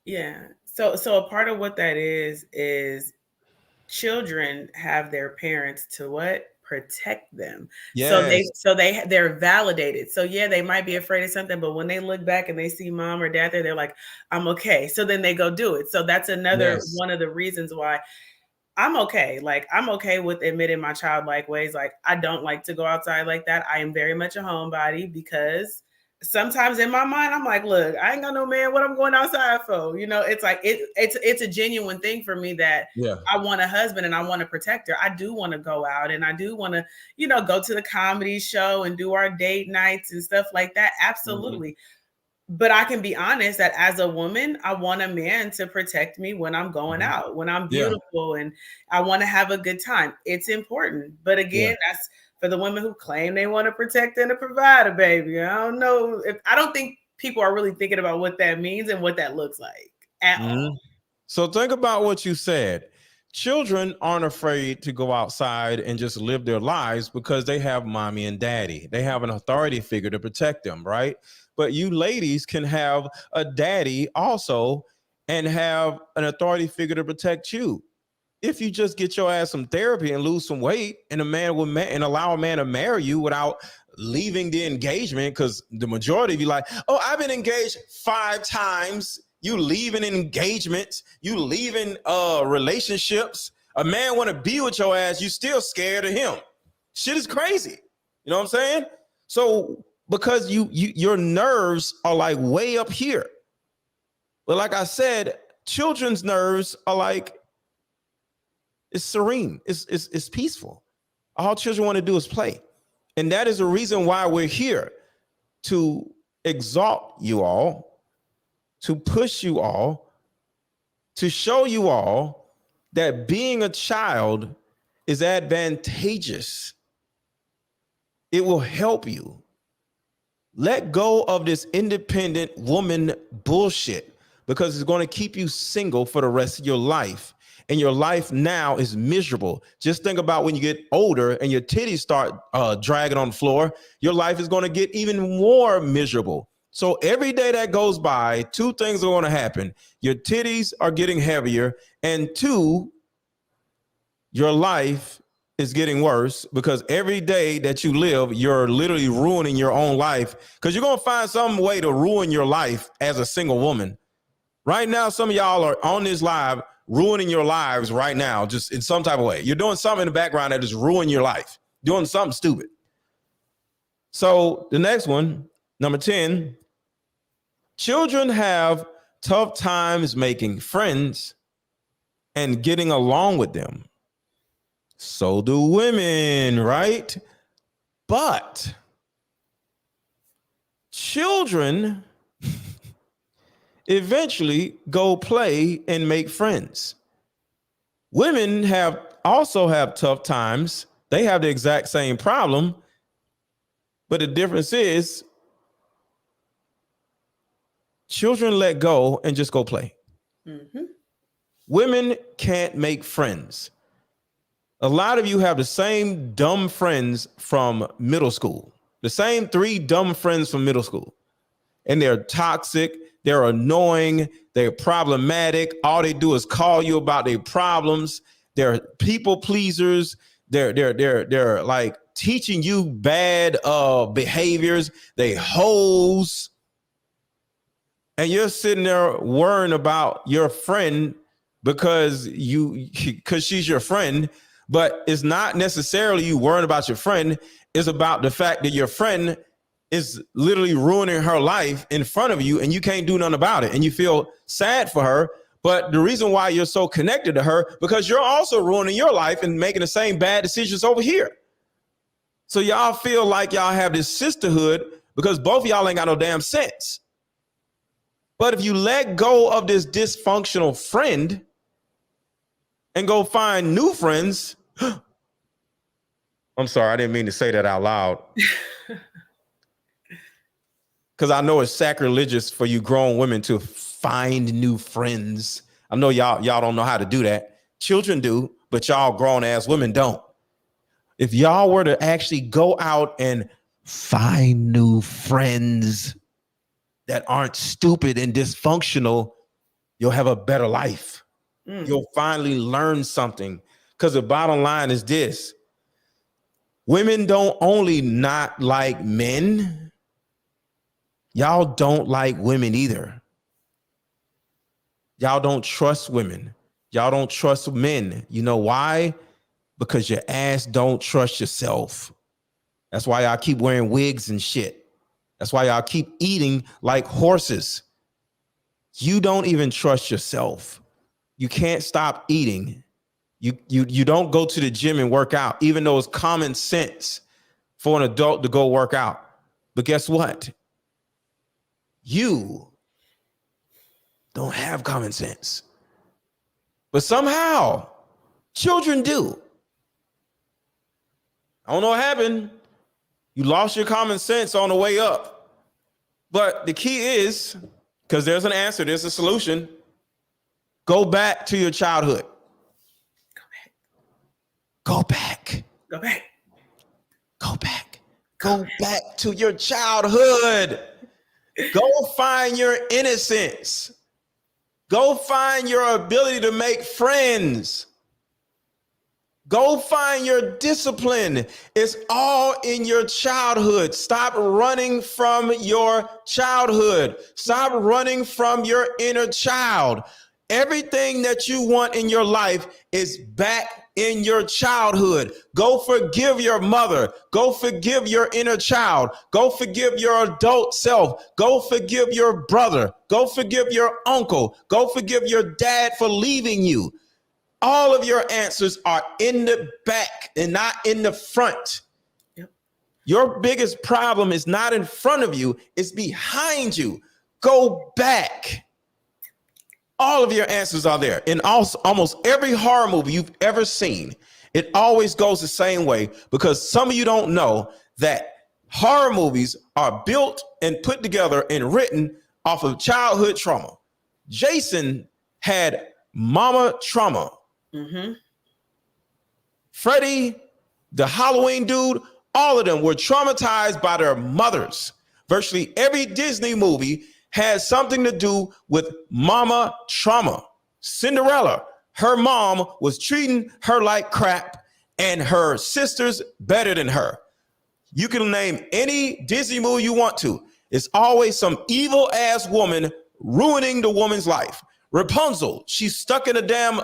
Yeah. So a part of what that is children have their parents to what? Protect them. Yes. So they're validated. So yeah, they might be afraid of something, but when they look back and they see mom or dad there, they're like, I'm okay. So then they go do it. So that's another one of the reasons why I'm okay. Like, I'm okay with admitting my childlike ways. Like, I don't like to go outside like that. I am very much a homebody because sometimes in my mind, I'm like, look, I ain't got no man. What I'm going outside for? You know, it's like, it's a genuine thing for me that I want a husband and I want a protector. I do want to go out and I do want to, you know, go to the comedy show and do our date nights and stuff like that. Absolutely. Mm-hmm. But I can be honest that as a woman, I want a man to protect me when I'm going out, when I'm beautiful and I want to have a good time. It's important. But again, that's for the women who claim they want to protect and to provide a baby. I don't know. I don't think people are really thinking about what that means and what that looks like at all. So think about what you said. Children aren't afraid to go outside and just live their lives because they have mommy and daddy. They have an authority figure to protect them, right? But you ladies can have a daddy also and have an authority figure to protect you. If you just get your ass some therapy and lose some weight, and a man will and allow a man to marry you without leaving the engagement, because the majority of you like, oh, I've been engaged 5 times. You leaving engagements, you leaving relationships. A man want to be with your ass, you still scared of him. Shit is crazy. You know what I'm saying? So because your nerves are like way up here. But like I said, children's nerves are like, it's serene, it's peaceful. All children want to do is play. And that is the reason why we're here, to exalt you all, to push you all, to show you all that being a child is advantageous. It will help you. Let go of this independent woman bullshit, because it's going to keep you single for the rest of your life. And your life now is miserable. Just think about when you get older and your titties start dragging on the floor, your life is going to get even more miserable. So every day that goes by, two things are going to happen. Your titties are getting heavier, and two, your life is getting worse, because every day that you live, you're literally ruining your own life, because you're going to find some way to ruin your life as a single woman. Right now, some of y'all are on this live ruining your lives right now, just in some type of way. You're doing something in the background that is ruining your life, doing something stupid. So the next one, number 10, children have tough times making friends and getting along with them. So do women, right? But children eventually go play and make friends. Women also have tough times. They have the exact same problem, but the difference is children let go and just go play. Mm-hmm. Women can't make friends. A lot of you have the same dumb friends from middle school, the same 3 dumb friends from middle school, and they're toxic. They're annoying. They're problematic. All they do is call you about their problems. They're people pleasers. They're like teaching you bad behaviors. They hoes. And you're sitting there worrying about your friend because she's your friend, but it's not necessarily you worrying about your friend. It's about the fact that your friend is literally ruining her life in front of you, and you can't do nothing about it. And you feel sad for her. But the reason why you're so connected to her, because you're also ruining your life and making the same bad decisions over here. So y'all feel like y'all have this sisterhood because both of y'all ain't got no damn sense. But if you let go of this dysfunctional friend and go find new friends, I'm sorry, I didn't mean to say that out loud. Because I know it's sacrilegious for you grown women to find new friends. I know y'all don't know how to do that. Children do, but y'all grown ass women don't. If y'all were to actually go out and find new friends that aren't stupid and dysfunctional, you'll have a better life. You'll finally learn something. Because the bottom line is this: women don't only not like men, y'all don't like women either. Y'all don't trust women. Y'all don't trust men. You know why? Because your ass don't trust yourself. That's why y'all keep wearing wigs and shit. That's why y'all keep eating like horses. You don't even trust yourself. You can't stop eating. You don't go to the gym and work out, even though it's common sense for an adult to go work out. But guess what? You don't have common sense. But somehow, children do. I don't know what happened. You lost your common sense on the way up. But the key is, because there's an answer, there's a solution. Go back to your childhood. Go back. Go back. Go back. Go back to your childhood. Go find your innocence. Go find your ability to make friends. Go find your discipline. It's all in your childhood. Stop running from your childhood. Stop running from your inner child. Everything that you want in your life is back in your childhood. Go forgive your mother. Go forgive your inner child. Go forgive your adult self. Go forgive your brother. Go forgive your uncle. Go forgive your dad for leaving you. All of your answers are in the back and not in the front. Yep. Your biggest problem is not in front of you, it's behind you. Go back. All of your answers are there. In almost every horror movie you've ever seen, it always goes the same way, because some of you don't know that horror movies are built and put together and written off of childhood trauma. Jason had mama trauma. Mm-hmm. Freddy, the Halloween dude, all of them were traumatized by their mothers. Virtually every Disney movie has something to do with mama trauma. Cinderella, her mom was treating her like crap and her sisters better than her. You can name any Disney movie you want to. It's always some evil ass woman ruining the woman's life. Rapunzel, she's stuck in a damn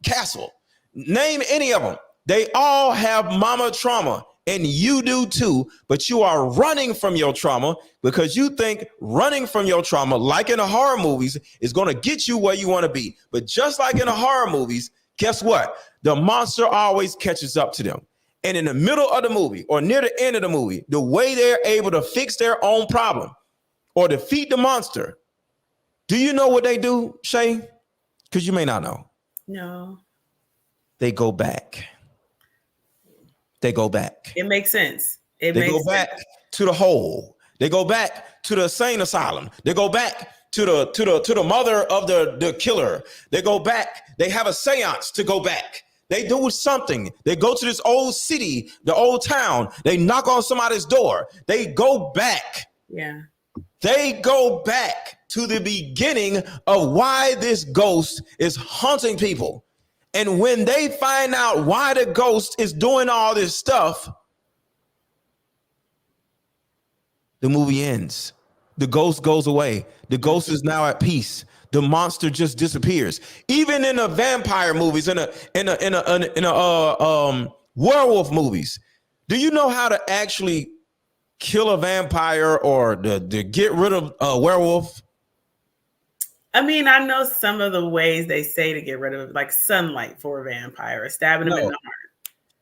castle. Name any of them. They all have mama trauma, and you do too, but you are running from your trauma because you think running from your trauma, like in the horror movies, is going to get you where you want to be. But just like in the horror movies, guess what? The monster always catches up to them. And in the middle of the movie or near the end of the movie, the way they're able to fix their own problem or defeat the monster, do you know what they do, Shay? Because you may not know. No. They go back. They go back. It makes sense. They go back to the hole. They go back to the insane asylum. They go back to the mother of the killer. They go back. They have a seance to go back. They do something. They go to this old city, the old town. They knock on somebody's door. They go back. Yeah. They go back to the beginning of why this ghost is haunting people. And when they find out why the ghost is doing all this stuff, the movie ends. The ghost goes away. The ghost is now at peace. The monster just disappears. Even in the vampire movies, in werewolf movies, do you know how to actually kill a vampire or to get rid of a werewolf? I mean, I know some of the ways they say to get rid of it, like sunlight for a vampire, stabbing him in the heart.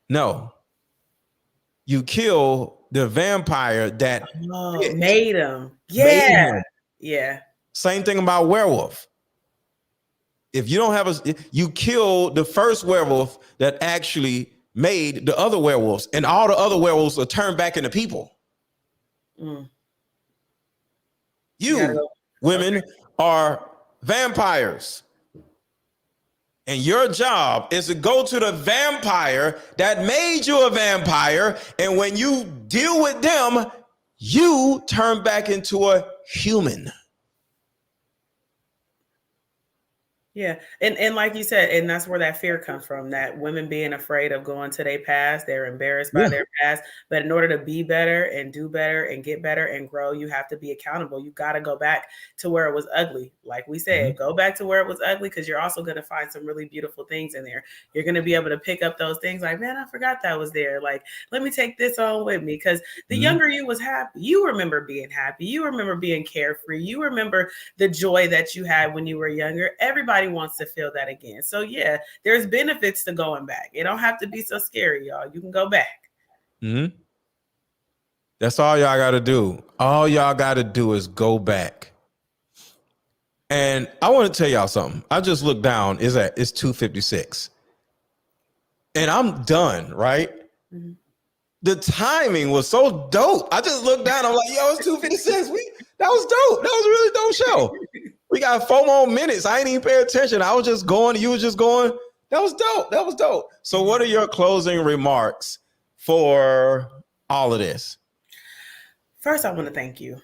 No. You kill the vampire that made him. Yeah. Made him. Yeah. Same thing about werewolf. If you don't have you kill the first werewolf that actually made the other werewolves, and all the other werewolves are turned back into people. Mm. You women are vampires. And your job is to go to the vampire that made you a vampire. And when you deal with them, you turn back into a human. Yeah. And like you said, and that's where that fear comes from, that women being afraid of going to their past, they're embarrassed by their past. But in order to be better and do better and get better and grow, you have to be accountable. You got to go back to where it was ugly. Like we said, go back to where it was ugly, because you're also going to find some really beautiful things in there. You're going to be able to pick up those things like, man, I forgot that was there. Like, let me take this on with me, because the younger you was happy. You remember being happy. You remember being carefree. You remember the joy that you had when you were younger. Everybody wants to feel that again. So yeah, there's benefits to going back. It don't have to be so scary, y'all. You can go back. That's all y'all got to do. All y'all got to do is go back. And I want to tell y'all something. I just looked down. It's 2:56. And I'm done, right? The timing was so dope. I just looked down. I'm like, yo, it's 2:56. That was dope. That was a really dope show. We got 4 more minutes. I ain't even pay attention. I was just going. You was just going. That was dope. That was dope. So what are your closing remarks for all of this? First, I want to thank you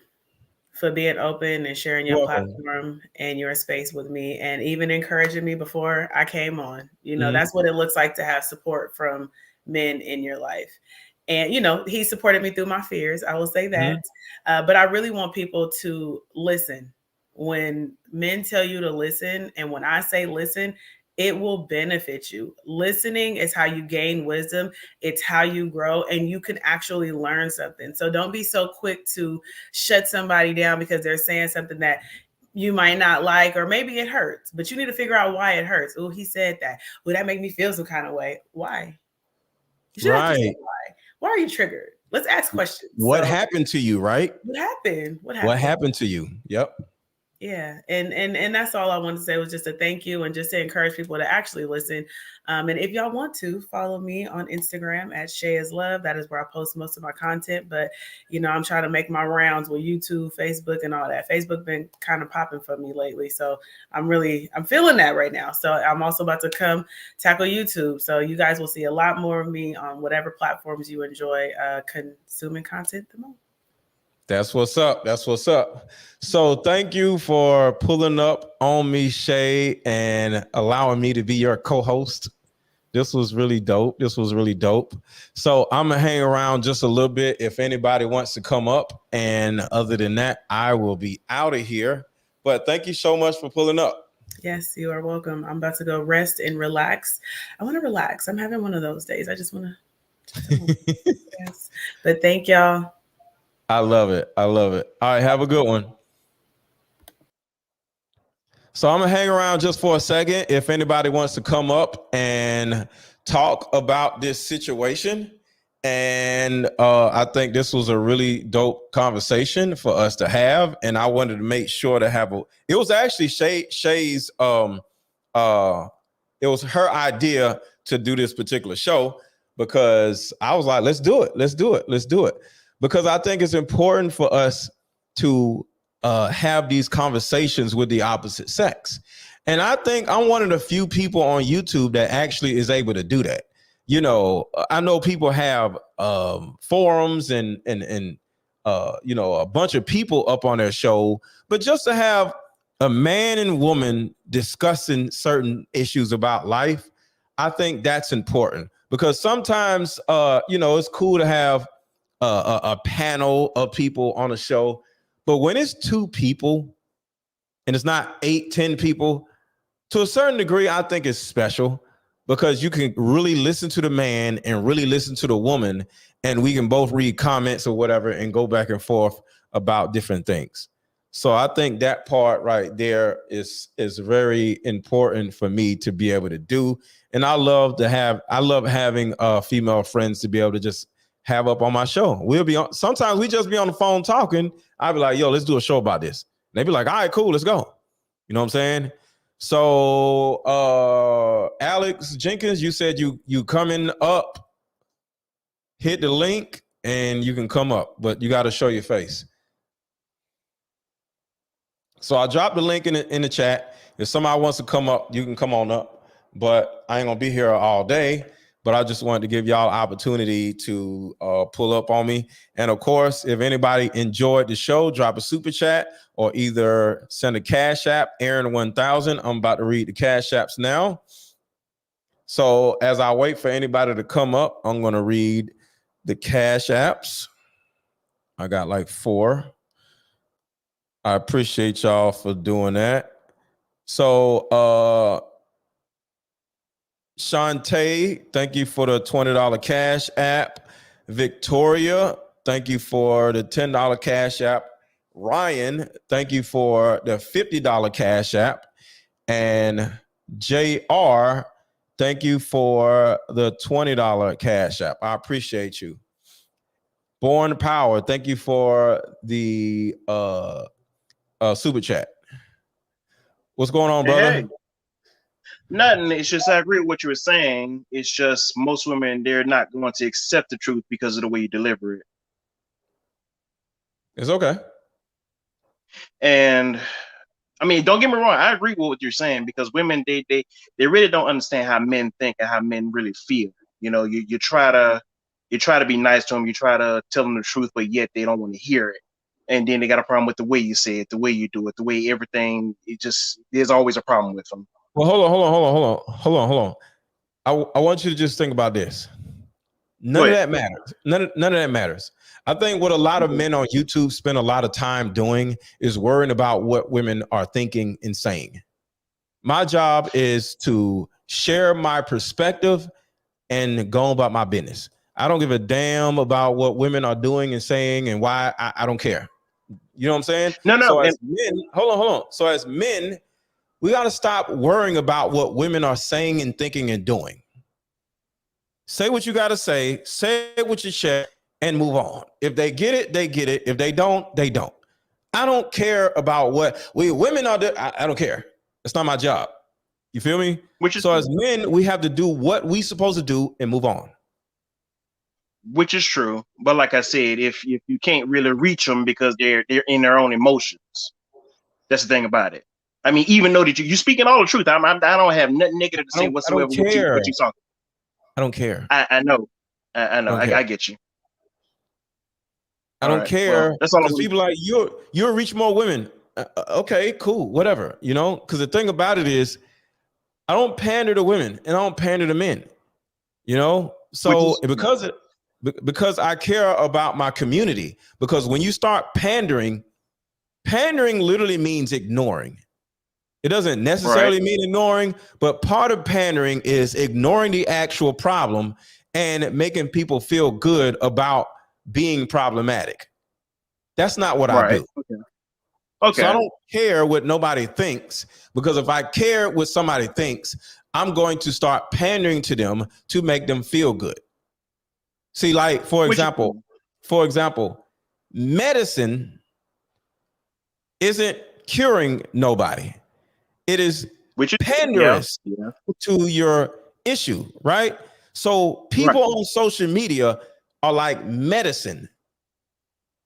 for being open and sharing your platform and your space with me, and even encouraging me before I came on. You know, that's what it looks like to have support from men in your life. And, you know, he supported me through my fears. I will say that. But I really want people to listen. When men tell you to listen, and when I say listen, it will benefit you. Listening is how you gain wisdom. It's how you grow, and you can actually learn something. So don't be so quick to shut somebody down because they're saying something that you might not like, or maybe it hurts, but you need to figure out why it hurts. Oh, he said that. Would that make me feel some kind of way? Why? You should have to say why. Why are you triggered? Let's ask questions. What happened to you, right? What happened? What happened to you? Yep. Yeah, and that's all I wanted to say was just a thank you and just to encourage people to actually listen. And if y'all want to follow me on Instagram at Shay is Love, that is where I post most of my content. But I'm trying to make my rounds with YouTube, Facebook, and all that. Facebook been kind of popping for me lately, so I'm feeling that right now. So I'm also about to come tackle YouTube. So you guys will see a lot more of me on whatever platforms you enjoy consuming content the most. That's what's up. That's what's up. So thank you for pulling up on me, Shay, and allowing me to be your co-host. This was really dope. So I'm going to hang around just a little bit if anybody wants to come up. And other than that, I will be out of here. But thank you so much for pulling up. Yes, you are welcome. I'm about to go rest and relax. I want to relax. I'm having one of those days. I just want to. Yes. But thank y'all. I love it. All right, have a good one. So I'm going to hang around just for a second if anybody wants to come up and talk about this situation. And I think this was a really dope conversation for us to have. And I wanted to make sure to have it was actually Shay's, it was her idea to do this particular show because I was like, let's do it. Because I think it's important for us to have these conversations with the opposite sex. And I think I'm one of the few people on YouTube that actually is able to do that. I know people have forums and a bunch of people up on their show, but just to have a man and woman discussing certain issues about life, I think that's important because sometimes, it's cool to have a panel of people on a show, but when it's 2 people and it's not 8-10 people, to a certain degree, I think it's special because you can really listen to the man and really listen to the woman, and we can both read comments or whatever and go back and forth about different things. So I think that part right there is very important for me to be able to do. And I love having female friends to be able to just have up on my show. Sometimes we just be on the phone talking. I'll be like, yo, let's do a show about this. And they be like, all right, cool, let's go. You know what I'm saying? So Alex Jenkins, you said you coming up, hit the link and you can come up, but you got to show your face. So I dropped the link in the chat. If somebody wants to come up, you can come on up, but I ain't gonna be here all day. But I just wanted to give y'all opportunity to pull up on me. And of course, if anybody enjoyed the show, drop a super chat or either send a cash app, Aaron 1000. I'm about to read the cash apps now. So as I wait for anybody to come up, I'm going to read the cash apps. I got like 4. I appreciate y'all for doing that. So, Shantae, thank you for the $20 cash app. Victoria, thank you for the $10 cash app. Ryan, thank you for the $50 cash app. And JR, thank you for the $20 cash app. I appreciate you. Born Power, thank you for the super chat. What's going on, brother? Hey. Nothing. It's just I agree with what you were saying. It's just most women, they're not going to accept the truth because of the way you deliver it. It's okay. And I mean, don't get me wrong. I agree with what you're saying because women, they really don't understand how men think and how men really feel. You try to be nice to them. You try to tell them the truth, but yet they don't want to hear it. And then they got a problem with the way you say it, the way you do it, the way everything. There's always a problem with them. Well, hold on. I want you to just think about this. None of that matters. None of that matters. I think what a lot of men on YouTube spend a lot of time doing is worrying about what women are thinking and saying. My job is to share my perspective and go about my business. I don't give a damn about what women are doing and saying and why. I don't care. You know what I'm saying? No, So and as men, hold on. So as men, we got to stop worrying about what women are saying and thinking and doing. Say what you got to say what you share, and move on. If they get it, they get it. If they don't, they don't. I don't care about what women are doing. I don't care. It's not my job. You feel me? So as men, we have to do what we supposed to do and move on. Which is true. But like I said, if you can't really reach them because they're in their own emotions, that's the thing about it. I mean, even though that you're speaking all the truth, I don't have nothing negative to say whatsoever. What you talking? I don't care. I know. I know. I get you. I don't care. Well, that's all. Because people like you'll reach more women. Okay, cool, whatever. You know, because the thing about it is, I don't pander to women and I don't pander to men. You know, so because I care about my community. Because when you start pandering literally means ignoring. It doesn't necessarily mean ignoring, but part of pandering is ignoring the actual problem and making people feel good about being problematic. That's not what I do. Okay. So I don't care what nobody thinks, because if I care what somebody thinks, I'm going to start pandering to them to make them feel good. See, like, for example, medicine isn't curing nobody. It is panderous to your issue, right? So people on social media are like medicine.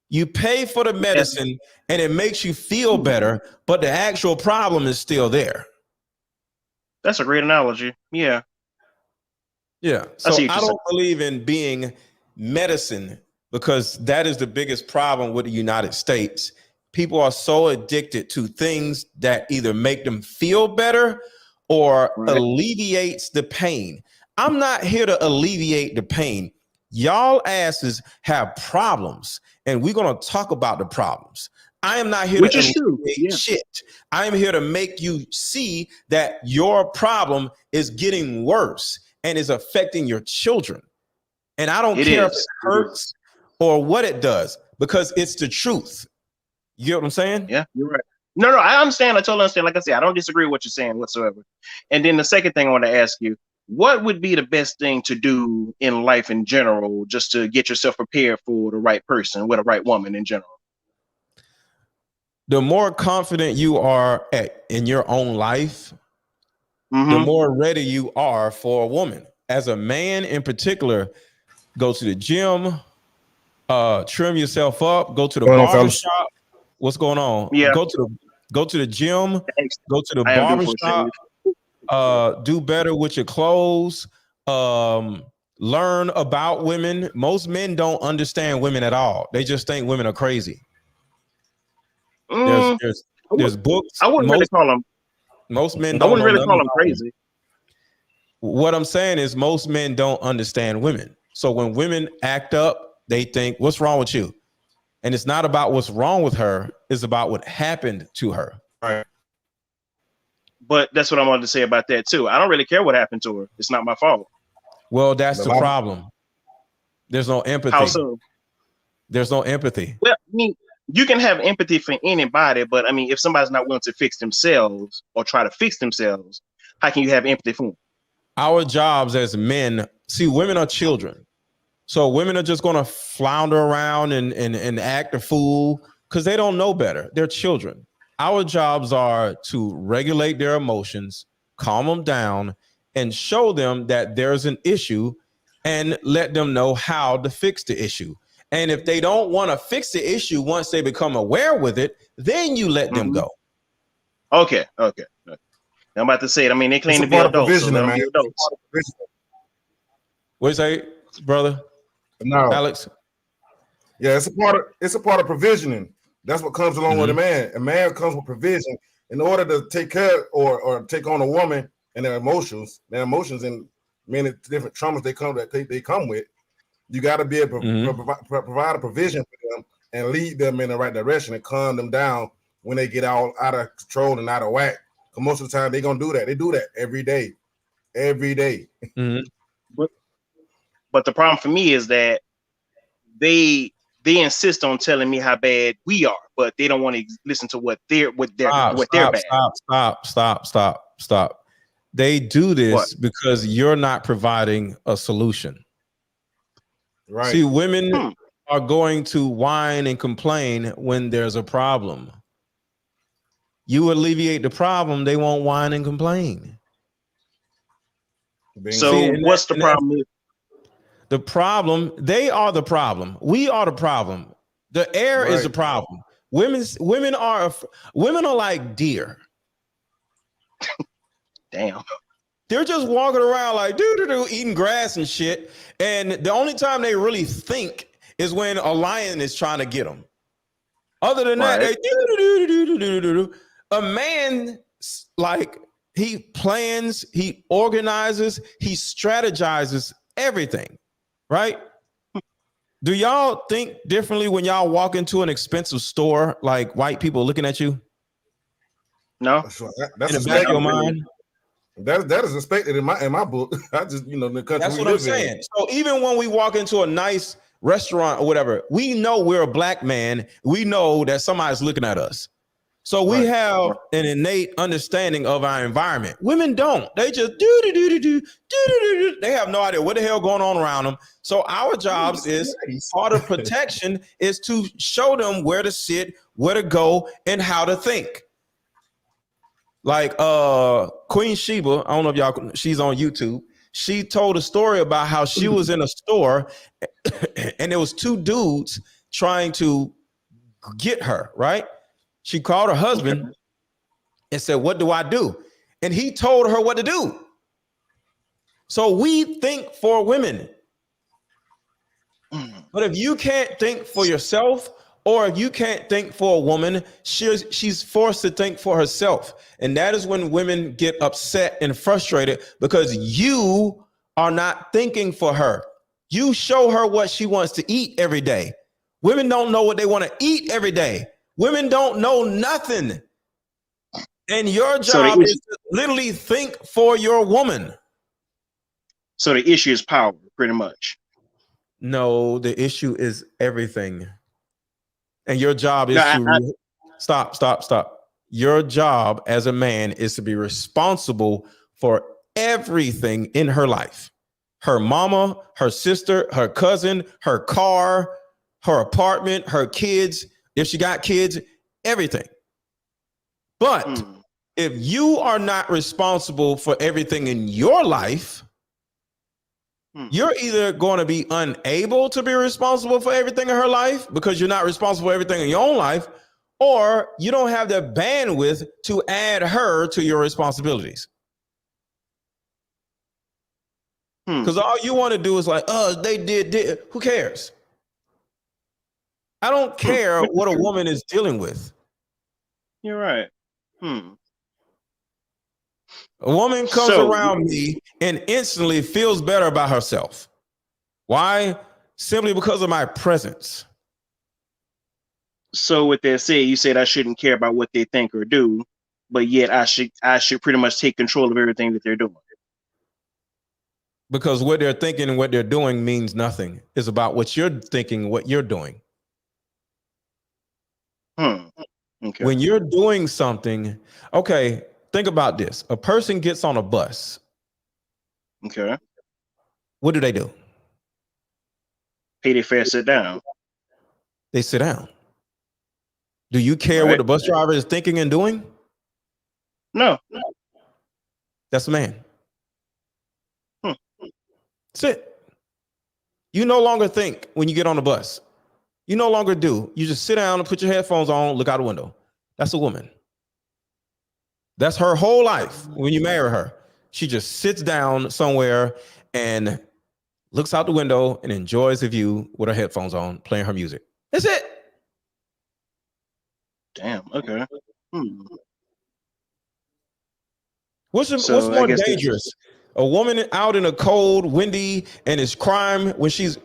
You pay for the medicine and it makes you feel better, but the actual problem is still there. That's a great analogy. Yeah. Yeah. So I don't believe in being medicine, because that is the biggest problem with the United States. People are so addicted to things that either make them feel better or alleviates the pain. I'm not here to alleviate the pain. Y'all asses have problems, and we're going to talk about the problems. I am not here to alleviate shit. I am here to make you see that your problem is getting worse and is affecting your children. And I don't care if it hurts or what it does, because it's the truth. You get what I'm saying? Yeah, you're right. No, I understand. I totally understand. Like I said, I don't disagree with what you're saying whatsoever. And then the second thing I want to ask you, what would be the best thing to do in life in general, just to get yourself prepared for the right person, with a right woman in general? The more confident you are in your own life, the more ready you are for a woman. As a man in particular, go to the gym, trim yourself up, go to the barber shop. What's going on? Yeah. Go to the gym, go to the barber shop, do better with your clothes, learn about women. Most men don't understand women at all. They just think women are crazy. There's books. I wouldn't really call them. Most men don't. I wouldn't really call them crazy. What I'm saying is most men don't understand women. So when women act up, they think, what's wrong with you? And it's not about what's wrong with her. It's about what happened to her. Right. But that's what I wanted to say about that too. I don't really care what happened to her. It's not my fault. Well, that's the problem. There's no empathy. How so? There's no empathy. Well, I mean, you can have empathy for anybody, but I mean, if somebody's not willing to fix themselves or try to fix themselves, how can you have empathy for them? Our jobs as men, see, women are children. So women are just going to flounder around and act a fool because they don't know better. They're children. Our jobs are to regulate their emotions, calm them down, and show them that there's an issue and let them know how to fix the issue. And if they don't want to fix the issue once they become aware with it, then you let them go. Okay. I'm about to say it. I mean, they claim to be adults. So let them be adults. What do you say, brother? No, Alex. Yeah, it's a part of provisioning. That's what comes along with a man. A man comes with provision in order to take care or take on a woman and their emotions and many different traumas they come with. You got to be able to provide a provision for them and lead them in the right direction and calm them down when they get all out of control and out of whack. Because most of the time they're gonna do that. They do that every day. Every day. Mhm. But the problem for me is that they insist on telling me how bad we are, but they don't want to listen to what they're bad. Stop. They do this What? because you're not providing a solution. Right. See, women are going to whine and complain when there's a problem. You alleviate the problem, they won't whine and complain. So See, what's the problem? The problem, they are the problem. We are the problem. The air is the problem. Women are like deer. Damn. They're just walking around like eating grass and shit. And the only time they really think is when a lion is trying to get them. Other than that, they a man, like, he plans, he organizes, he strategizes everything, right? Do y'all think differently when y'all walk into an expensive store, like white people looking at you? No. That's in the back of your mind. That is expected in my book. I just, the country. That's what I'm saying. So even when we walk into a nice restaurant or whatever, we know we're a black man. We know that somebody's looking at us. So we have an innate understanding of our environment. Women don't. They just do. They have no idea what the hell going on around them. So our jobs is part of protection is to show them where to sit, where to go, and how to think. Like Queen Sheba, I don't know if y'all, she's on YouTube. She told a story about how she was in a store and there was two dudes trying to get her, right? She called her husband and said, "What do I do?" And he told her what to do. So we think for women. But if you can't think for yourself, or if you can't think for a woman, she's forced to think for herself. And that is when women get upset and frustrated because you are not thinking for her. You show her what she wants to eat every day. Women don't know what they want to eat every day. Women don't know nothing. And your job is to literally think for your woman. So the issue is power, pretty much. No, the issue is everything. And your job is to stop. Your job as a man is to be responsible for everything in her life. Her mama, her sister, her cousin, her car, her apartment, her kids, if she got kids, everything. But if you are not responsible for everything in your life, you're either going to be unable to be responsible for everything in her life because you're not responsible for everything in your own life, or you don't have the bandwidth to add her to your responsibilities. Because all you want to do is like, oh, they did. Who cares? I don't care what a woman is dealing with. You're right. A woman comes around me and instantly feels better about herself. Why? Simply because of my presence. So with that said, you said I shouldn't care about what they think or do, but yet I should pretty much take control of everything that they're doing. Because what they're thinking and what they're doing means nothing. It's about what you're thinking, what you're doing. Okay. When you're doing something, okay, think about this. A person gets on a bus. Okay. What do? Pay their fare, sit down. They sit down. Do you care what the bus driver is thinking and doing? No. That's a man. Sit. You no longer think when you get on the bus. You no longer do. You just sit down and put your headphones on, look out the window. That's a woman. That's her whole life. When you marry her, she just sits down somewhere and looks out the window and enjoys the view with her headphones on, playing her music. That's it. Damn. Okay. What's more dangerous? A woman out in a cold, windy, and it's crime when she's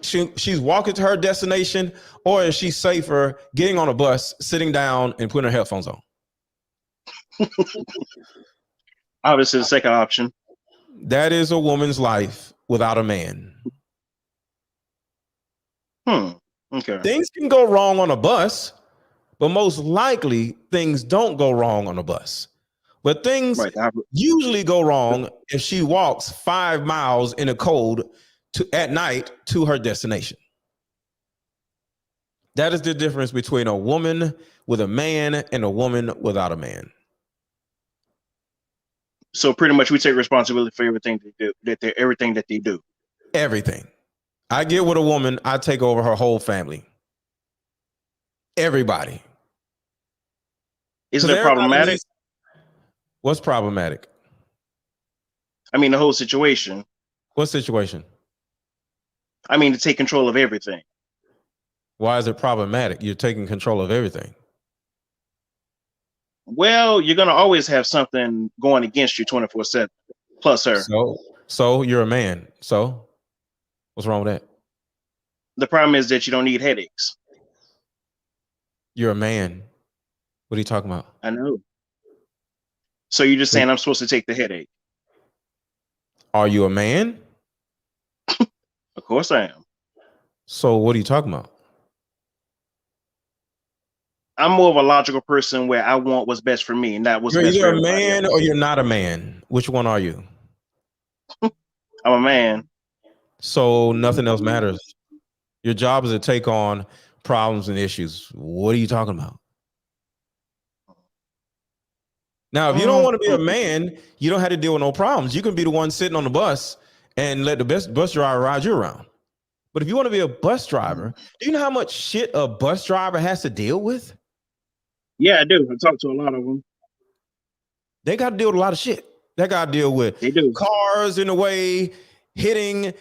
walking to her destination, or is she safer getting on a bus, sitting down, and putting her headphones on? Obviously, the second option. That is a woman's life without a man. Okay. Things can go wrong on a bus, but most likely things don't go wrong on a bus. But things usually go wrong if she walks 5 miles in the cold at night to her destination. That is the difference between a woman with a man and a woman without a man. So pretty much we take responsibility for everything they do, everything that they do. Everything. I get with a woman, I take over her whole family. Everybody. Isn't it problematic? What's problematic? I mean, the whole situation. What situation? I mean, to take control of everything. Why is it problematic? You're taking control of everything. Well, you're going to always have something going against you 24/7 plus her. So you're a man. So what's wrong with that? The problem is that you don't need headaches. You're a man. What are you talking about? I know. So you're just saying I'm supposed to take the headache. Are you a man? Of course I am. So what are you talking about? I'm more of a logical person where I want what's best for me, and that was best for everybody. You're either a man or you're not a man. Which one are you? I'm a man. So nothing else matters. Your job is to take on problems and issues. What are you talking about? Now, if you don't want to be a man, you don't have to deal with no problems. You can be the one sitting on the bus and let the bus driver ride you around. But if you want to be a bus driver, do you know how much shit a bus driver has to deal with? Yeah, I do. I talk to a lot of them. They got to deal with a lot of shit. They got to deal with cars in the way, hitting.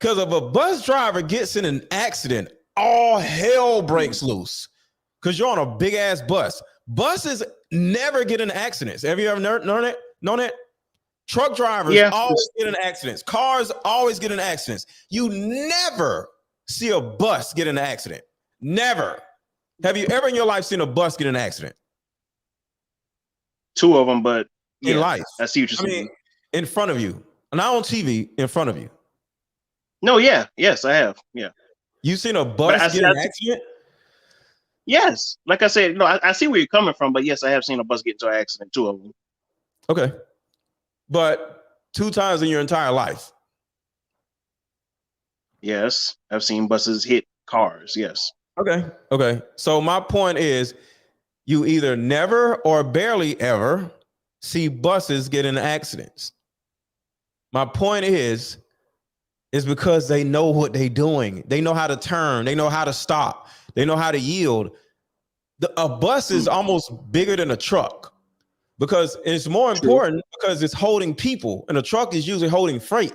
Because if a bus driver gets in an accident, all hell breaks loose. Because you're on a big ass bus. Buses never get in accidents. Have you ever known that? Truck drivers always get in accidents. Cars always get in accidents. You never see a bus get in an accident. Never. Have you ever in your life seen a bus get in an accident? 2 of them, but in life. I see what you're saying. I mean, in front of you. Not on TV, in front of you. No, yes, I have. Yeah. You seen a bus get in an accident? Yes. Like I said, I see where you're coming from, but yes, I have seen a bus get into an accident, 2 of them. Okay. But 2 times in your entire life. Yes. I've seen buses hit cars. Yes. Okay. So my point is, you either never or barely ever see buses get in accidents. My point is because they know what they're doing. They know how to turn. They know how to stop. They know how to yield. A bus is almost bigger than a truck because it's more important because it's holding people, and a truck is usually holding freight.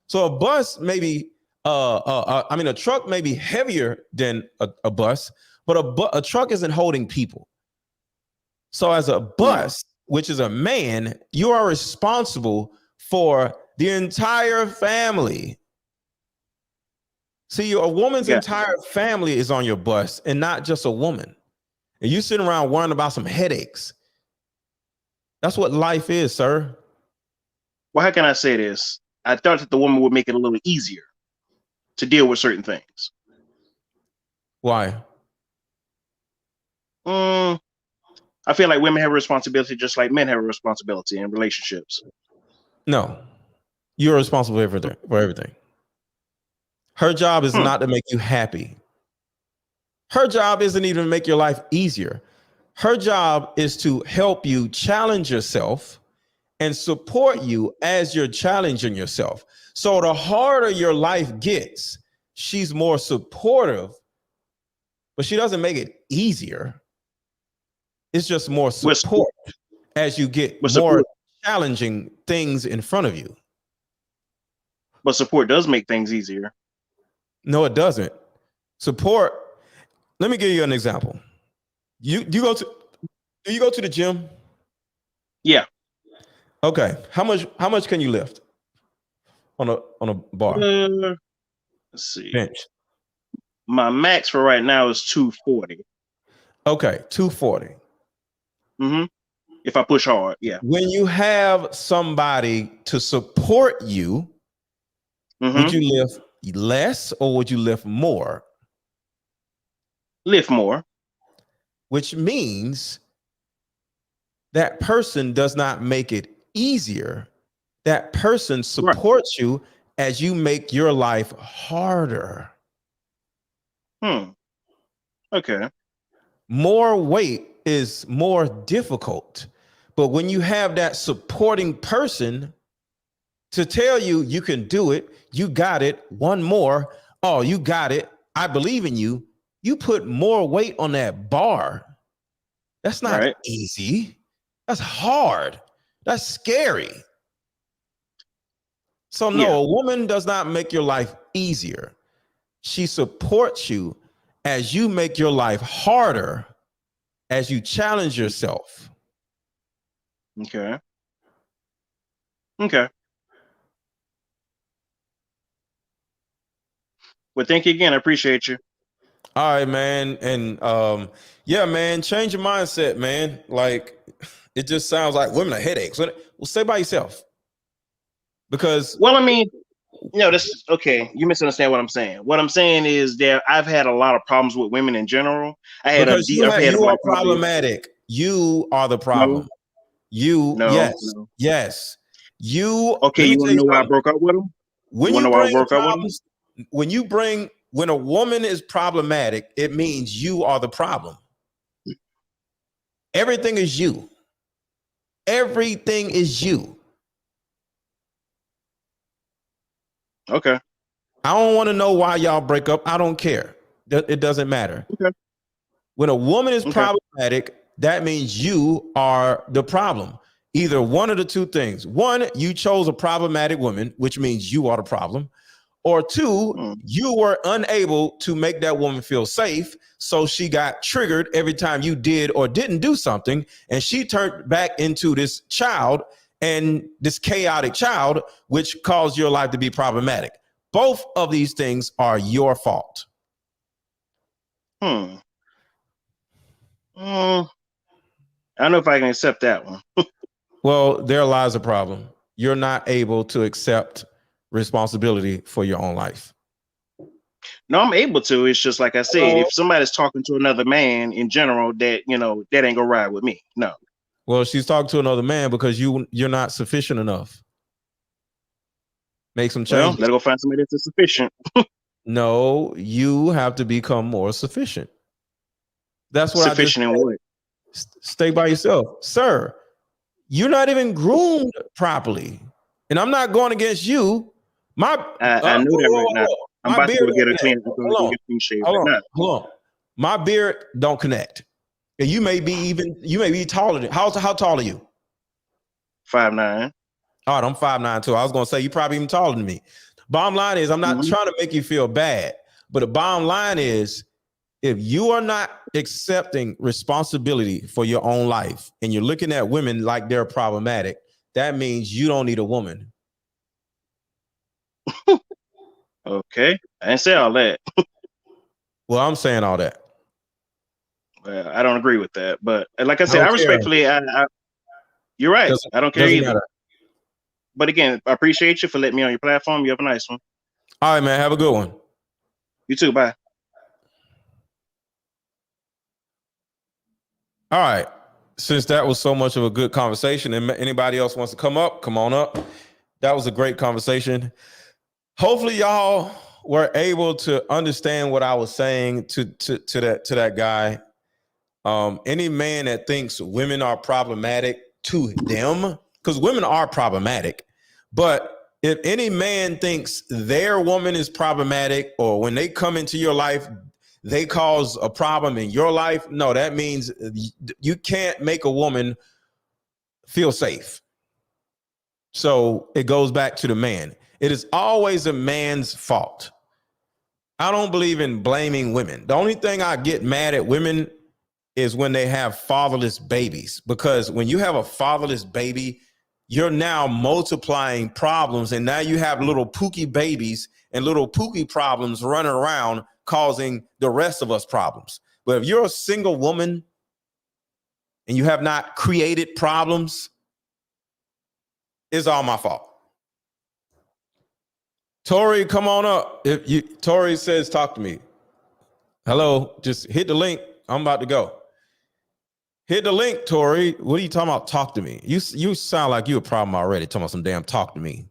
So a bus maybe, a truck may be heavier than a bus, but a truck isn't holding people. So as a bus, which is a man, you are responsible for the entire family. See, a woman's entire family is on your bus and not just a woman. And you sitting around worrying about some headaches. That's what life is, sir. Well, how can I say this? I thought that the woman would make it a little easier to deal with certain things. Why? I feel like women have a responsibility just like men have a responsibility in relationships. No, you're responsible for everything. Her job is not to make you happy. Her job isn't even to make your life easier. Her job is to help you challenge yourself and support you as you're challenging yourself. So the harder your life gets, she's more supportive, but she doesn't make it easier. It's just more support as you get more challenging things in front of you. But support does make things easier. No, it doesn't. Support. Let me give you an example. Do you go to the gym? Yeah. Okay. How much can you lift on a bar? Let's see. Bench. My max for right now is 240. Okay, 240. If I push hard, yeah. When you have somebody to support you, would you lift less or would you lift more? Lift more. Which means that person does not make it easier. That person supports you as you make your life harder. Okay. More weight is more difficult. But when you have that supporting person to tell you you can do it, you got it, one more, oh, you got it, I believe in you, you put more weight on that bar. That's not easy. That's hard. That's scary. So no, a woman does not make your life easier. She supports you as you make your life harder, as you challenge yourself. Okay. Well, thank you again. I appreciate you. All right, man. And yeah, man, change your mindset, man. Like, it just sounds like women are headaches. Well, stay by yourself. Because, well, I mean, this okay. You misunderstand what I'm saying. What I'm saying is that I've had a lot of problems with women in general. You are problematic. You are the problem. Yes. You. Okay, you want to know why I broke up with them? When a woman is problematic, it means you are the problem. Everything is you. Everything is you. Okay. I don't want to know why y'all break up. I don't care. It doesn't matter. Okay. When a woman is problematic, that means you are the problem. Either one of the two things. One, you chose a problematic woman, which means you are the problem. Or two, you were unable to make that woman feel safe. So she got triggered every time you did or didn't do something. And she turned back into this child and this chaotic child, which caused your life to be problematic. Both of these things are your fault. I don't know if I can accept that one. Well, there lies a problem. You're not able to accept responsibility for your own life. No, I'm able to. It's just like I said, if somebody's talking to another man in general, that that ain't gonna ride with me. No. Well, she's talking to another man because you're not sufficient enough. Make some changes. Well, let's go find somebody that's sufficient. No, you have to become more sufficient. That's what sufficient in what? Stay by yourself, sir. You're not even groomed properly, and I'm not going against you. I know that right now. I'm about to go get a clean shave. Hold on. My beard don't connect. And you may be taller than. How tall are you? 5'9". All right, I'm 5'9" too. I was gonna say you probably even taller than me. Bottom line is, I'm not trying to make you feel bad, but the bottom line is, if you are not accepting responsibility for your own life and you're looking at women like they're problematic, that means you don't need a woman. Okay, I didn't say all that. Well, I'm saying all that. Well, I don't agree with that, but like I said, I respectfully, you're right. I don't care either. Matter. But again, I appreciate you for letting me on your platform. You have a nice one. All right, man. Have a good one. You too. Bye. All right. Since that was so much of a good conversation, and anybody else wants to come up, come on up. That was a great conversation. Hopefully y'all were able to understand what I was saying to that guy. Any man that thinks women are problematic to them, because women are problematic, but if any man thinks their woman is problematic, or when they come into your life, they cause a problem in your life, no, that means you can't make a woman feel safe. So it goes back to the man. It is always a man's fault. I don't believe in blaming women. The only thing I get mad at women is when they have fatherless babies, because when you have a fatherless baby, you're now multiplying problems, and now you have little pookie babies and little pookie problems running around causing the rest of us problems. But if you're a single woman and you have not created problems, it's all my fault. Tori, come on up. Tori says, talk to me. Hello, just hit the link. I'm about to go. Hit the link, Tori. What are you talking about? Talk to me. You sound like you a problem already. Talking about some damn talk to me.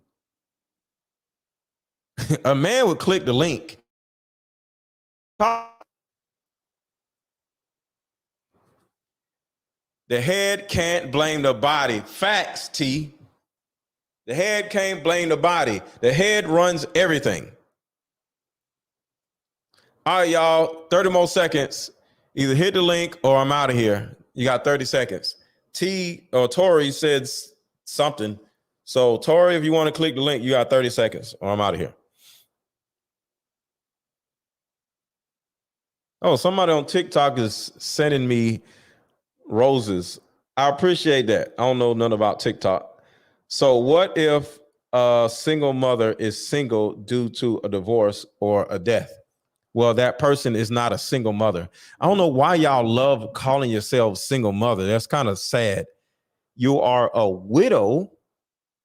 A man would click the link. The head can't blame the body. Facts, T. The head can't blame the body. The head runs everything. All right, y'all, 30 more seconds. Either hit the link or I'm out of here. You got 30 seconds. Tori said something. So, Tori, if you want to click the link, you got 30 seconds or I'm out of here. Oh, somebody on TikTok is sending me roses. I appreciate that. I don't know nothing about TikTok. So what if a single mother is single due to a divorce or a death? Well, that person is not a single mother. I don't know why y'all love calling yourselves single mother. That's kind of sad. You are a widow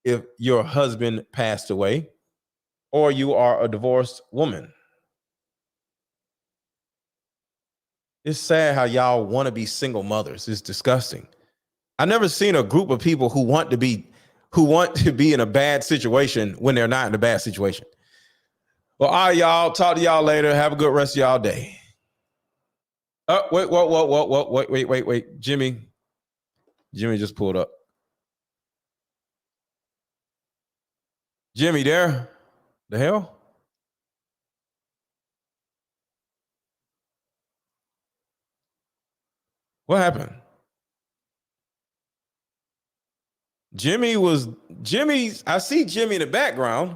if your husband passed away, or you are a divorced woman. It's sad how y'all want to be single mothers. It's disgusting. I've never seen a group of people who want to be in a bad situation when they're not in a bad situation. Well, all right, y'all. Talk to y'all later. Have a good rest of y'all day. Oh, wait. Jimmy just pulled up. Jimmy there? The hell? What happened? I see Jimmy in the background.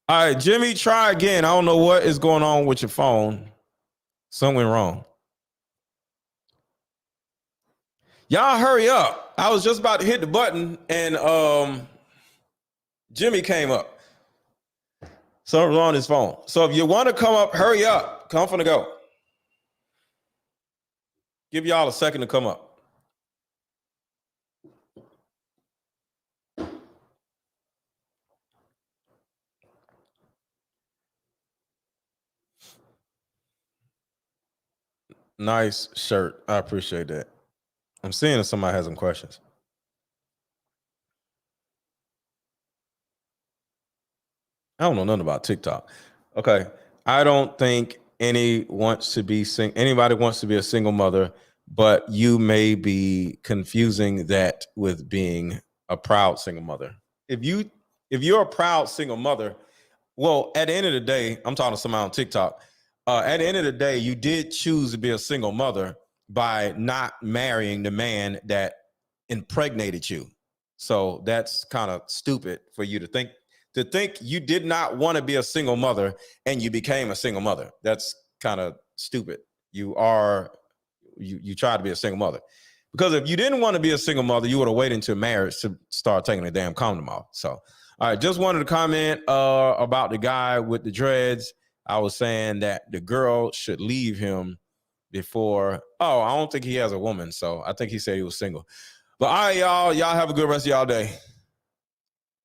All right, Jimmy, try again. I don't know what is going on with your phone. Something went wrong. Y'all hurry up. I was just about to hit the button and Jimmy came up. Something's on his phone. So if you want to come up, hurry up. Come from the go. Give y'all a second to come up. Nice shirt. I appreciate that. I'm seeing if somebody has some questions. I don't know nothing about TikTok. Okay. I don't think anybody wants to be a single mother, but you may be confusing that with being a proud single mother. If you're a proud single mother, well, at the end of the day, I'm talking to somebody on TikTok. At the end of the day, you did choose to be a single mother by not marrying the man that impregnated you. So that's kind of stupid for you to think you did not want to be a single mother and you became a single mother. That's kind of stupid. You tried to be a single mother. Because if you didn't want to be a single mother, you would have waited until marriage to start taking the damn condom off. So, all right, just wanted to comment about the guy with the dreads. I was saying that the girl should leave him before. Oh, I don't think he has a woman. So I think he said he was single. But all right, y'all have a good rest of y'all day.